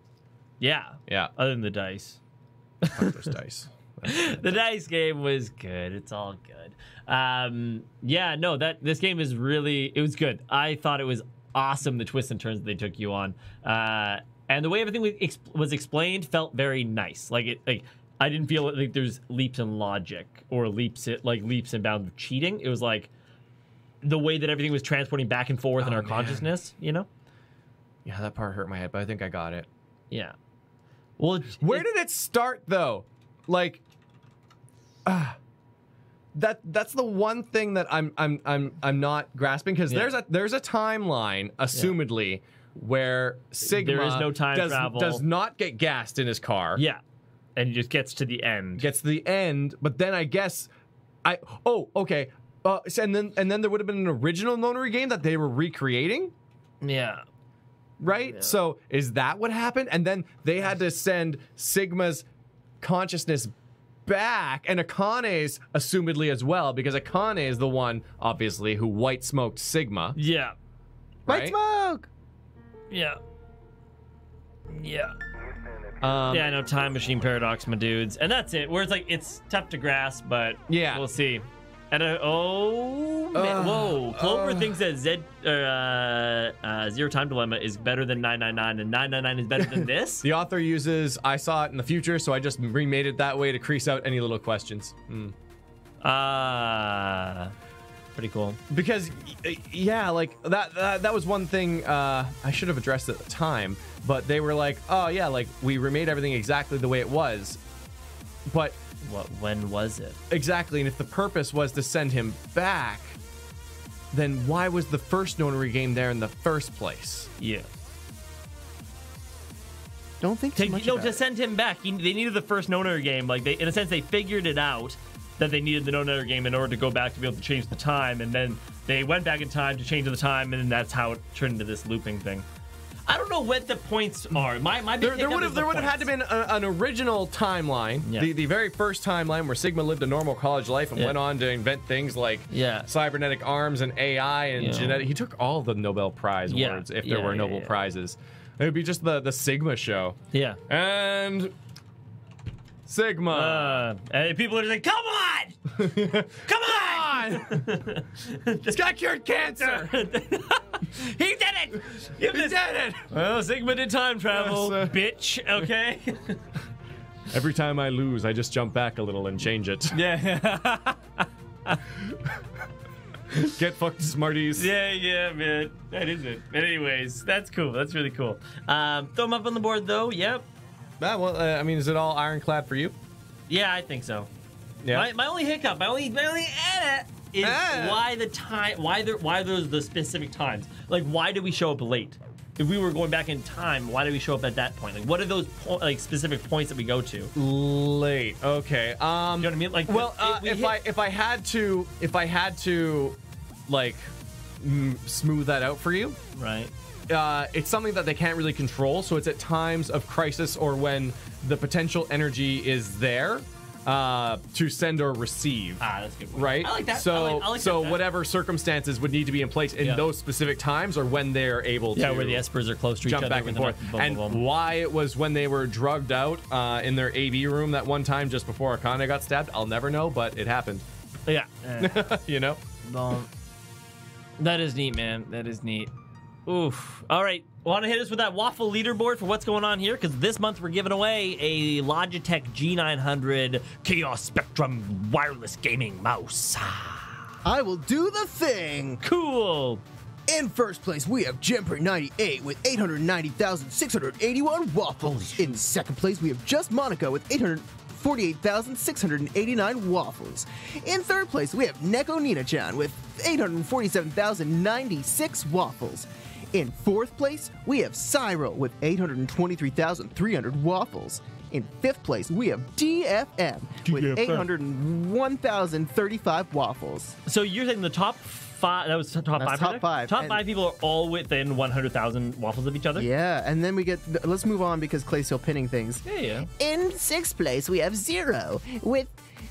Yeah. Yeah. Other than the dice. Fuck those dice. The dice game was good. It's all good. Yeah, no, this game is really, it was good. I thought it was awesome, the twists and turns that they took you on. And the way everything was explained felt very nice. Like I didn't feel like there's leaps in logic or leaps and bounds of cheating. It was like the way that everything was transporting back and forth in our consciousness, you know? Yeah, that part hurt my head, but I think I got it. Yeah. Well, where did it start though? Like, that's the one thing that I'm not grasping, because there's a timeline, assumedly, where Sigma there is no time travel. does not get gassed in his car. Yeah, and he just gets to the end. But then I guess okay. And then there would have been an original Nonary game that they were recreating. Yeah. Right? Yeah. So is that what happened? And then they had to send Sigma's consciousness back, and Akane's assumedly as well, because Akane is the one, obviously, who white smoked Sigma. Yeah. Right? White smoke! Yeah. Yeah. Yeah, no, time machine paradox, my dudes. And that's it. Where it's like, it's tough to grasp, but yeah, we'll see. And whoa, Clover thinks that Zero Time Dilemma is better than 999, and 999 is better than this. The author uses "I saw it in the future," so I just remade it that way to crease out any little questions. Pretty cool. Because yeah, like that was one thing I should have addressed at the time, but they were like, oh yeah, like we remade everything exactly the way it was, but when was it? Exactly, and if the purpose was to send him back, then why was the first Nonary game there in the first place? Yeah. Don't think too much about to it. send him back, they needed the first Nonary game. Like, in a sense, they figured it out that they needed the Nonary game in order to go back to be able to change the time, and then they went back in time to change the time, and then that's how it turned into this looping thing. I don't know what the points are. My big there would have had to been an original timeline, the very first timeline where Sigma lived a normal college life and went on to invent things like cybernetic arms and AI and genetic. He took all the Nobel Prize awards if there were Nobel Prizes. It would be just the Sigma show. Yeah. And Sigma. And people are like, come on! Come on! This guy cured cancer! He did it! He did it! Well, Sigma did time travel, bitch, okay? Every time I lose, I just jump back a little and change it. Yeah. Get fucked, Smarties. Yeah, man. That is it. But anyways, that's cool. That's really cool. Throw them up on the board, though. Yep. Well, I mean, is it all ironclad for you? Yeah, I think so. Yeah. My only hiccup, my only edit is why there's the specific times. Like, why do we show up late? If we were going back in time, why did we show up at that point? Like, what are those specific points that we go to? Late. Okay. You know what I mean? Like, well, if I had to, like, smooth that out for you, right? It's something that they can't really control. So it's at times of crisis or when the potential energy is there to send or receive. That's a good point. Right? I like that. So, I like so that. whatever circumstances would need to be in place in those specific times, or when they're able to. Yeah, where the espers are close to each jump other. back and forth. And why it was when they were drugged out in their AV room that one time just before Akane got stabbed, I'll never know, but it happened. Yeah. You know? That is neat, man. That is neat. Oof. All right. Want to hit us with that waffle leaderboard for what's going on here? Because this month we're giving away a Logitech G900 Chaos Spectrum wireless gaming mouse. I will do the thing. Cool. In first place, we have Jemper98 with 890,681 waffles. In second place, we have Just Monica with 848,689 waffles. In third place, we have Neko Nina-chan with 847,096 waffles. In fourth place, we have Cyril with 823,300 waffles. In fifth place, we have DFM with 801,035 waffles. So you're saying the top five, that was top five? That's top five. Top five people are all within 100,000 waffles of each other? Yeah, and then we get, let's move on because Clay's still pinning things. Yeah. In sixth place, we have Zero with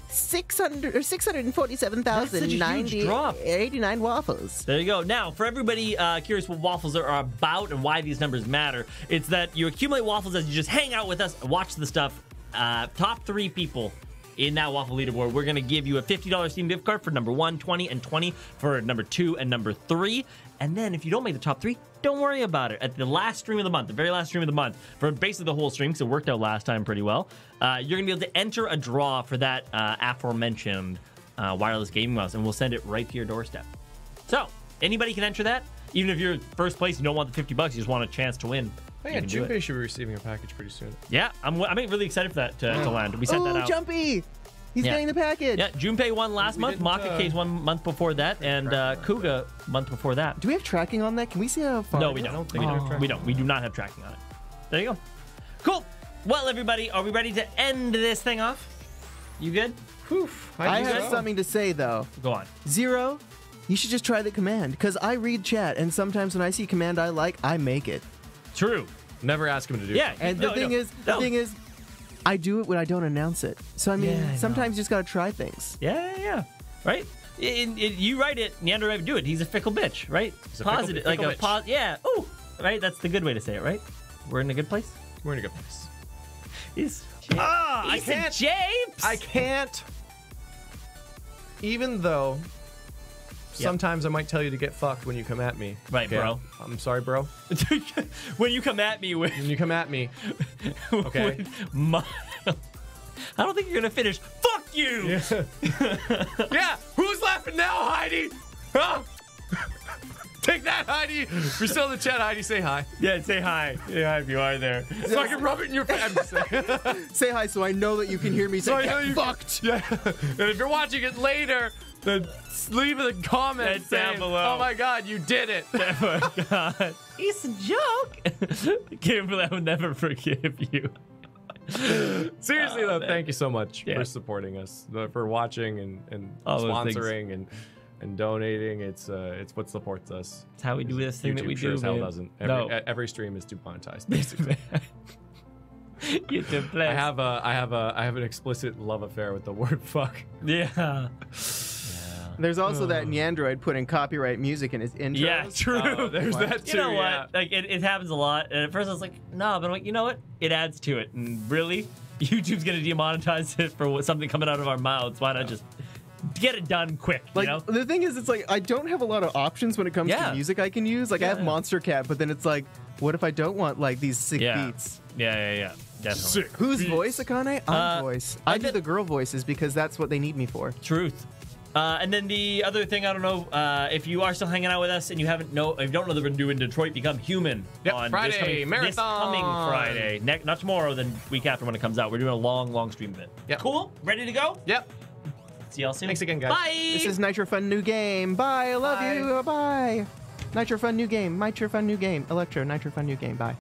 647,089 waffles. There you go. Now, for everybody curious what waffles are about and why these numbers matter, it's that you accumulate waffles as you just hang out with us, watch the stuff. Top 3 people in that waffle leaderboard, we're going to give you a $50 Steam gift card for number 1, 20, and 20 for number 2 and number 3. And then if you don't make the top 3, don't worry about it. At the last stream of the month, the very last stream of the month, for basically the whole stream, because it worked out last time pretty well, you're going to be able to enter a draw for that aforementioned wireless gaming mouse, and we'll send it right to your doorstep. So, anybody can enter that. Even if you're first place, you don't want the $50, you just want a chance to win. Oh, yeah, Junpei should be receiving a package pretty soon. Yeah, I'm really excited for that to land. We sent that out. Jumpy! He's getting the package. Yeah, Junpei won last month, Maka K's 1 month before that, and Kuga month before that. Do we have tracking on that? Can we see how far? No, we don't. We don't. We do not have tracking on it. There you go. Cool. Well, everybody, are we ready to end this thing off? You good? Whew. I have something to say, though. Go on. Zero, you should just try the command, because I read chat, and sometimes when I see a command I like, I make it. True. Never ask him to do it. Yeah. And the thing is, I do it when I don't announce it. So, I mean, sometimes you just got to try things. Yeah. Right? You write it, Neander would do it. He's a fickle bitch, right? Positive. Fickle bitch. Yeah. Ooh. Right? That's the good way to say it, right? We're in a good place? We're in a good place. I can't. Japes! I can't. Even though sometimes I might tell you to get fucked when you come at me. Right, okay? bro. I'm sorry, bro. When you come at me with... When you come at me. Okay. I don't think you're going to finish. Fuck you! Yeah. Yeah. Who's laughing now, Heidi? Huh? Take that, Heidi. If you're still in the chat, Heidi, say hi. Yeah, say hi. Say hi if you are there. So I can rub it in your face. Say hi so I know that you can hear me say, get fucked. Yeah. And if you're watching it later, then leave a comment down below. Oh my God, you did it. Oh my God. It's a joke. Campbell, I would never forgive you. Seriously, though, man. thank you so much for supporting us, for watching and sponsoring and donating. It's what supports us. It's how we do this thing YouTube that we sure do. As hell man. doesn't. Every stream is demonetized, basically. YouTube play. I have an explicit love affair with the word fuck. Yeah. There's also that Neandroid putting copyright music in his intro. Yeah, true. There's that too. You know what? Like it happens a lot. And at first I was like, no, but I'm like, you know what? It adds to it. And really, YouTube's gonna demonetize it for something coming out of our mouths. Why not just get it done quick? Like, you know? the thing is, it's like I don't have a lot of options when it comes to music I can use. Like I have Monster Cat, but then it's like, what if I don't want like these sick beats? Yeah. Definitely. Sick. Whose voice, Akane? I'm voice. I do the girl voices because that's what they need me for. Truth. And then the other thing, I don't know if you are still hanging out with us and you don't know that we're doing Detroit Become Human on Friday, this coming Friday. Not tomorrow, then week after when it comes out. We're doing a long stream of it. Yep. Cool? Ready to go? Yep. See y'all soon. Thanks again, guys. Bye. This is Nitro Fun New Game. Bye. I love you. Bye. Nitro Fun New Game. Nitro Fun New Game. Electro. Nitro Fun New Game. Bye.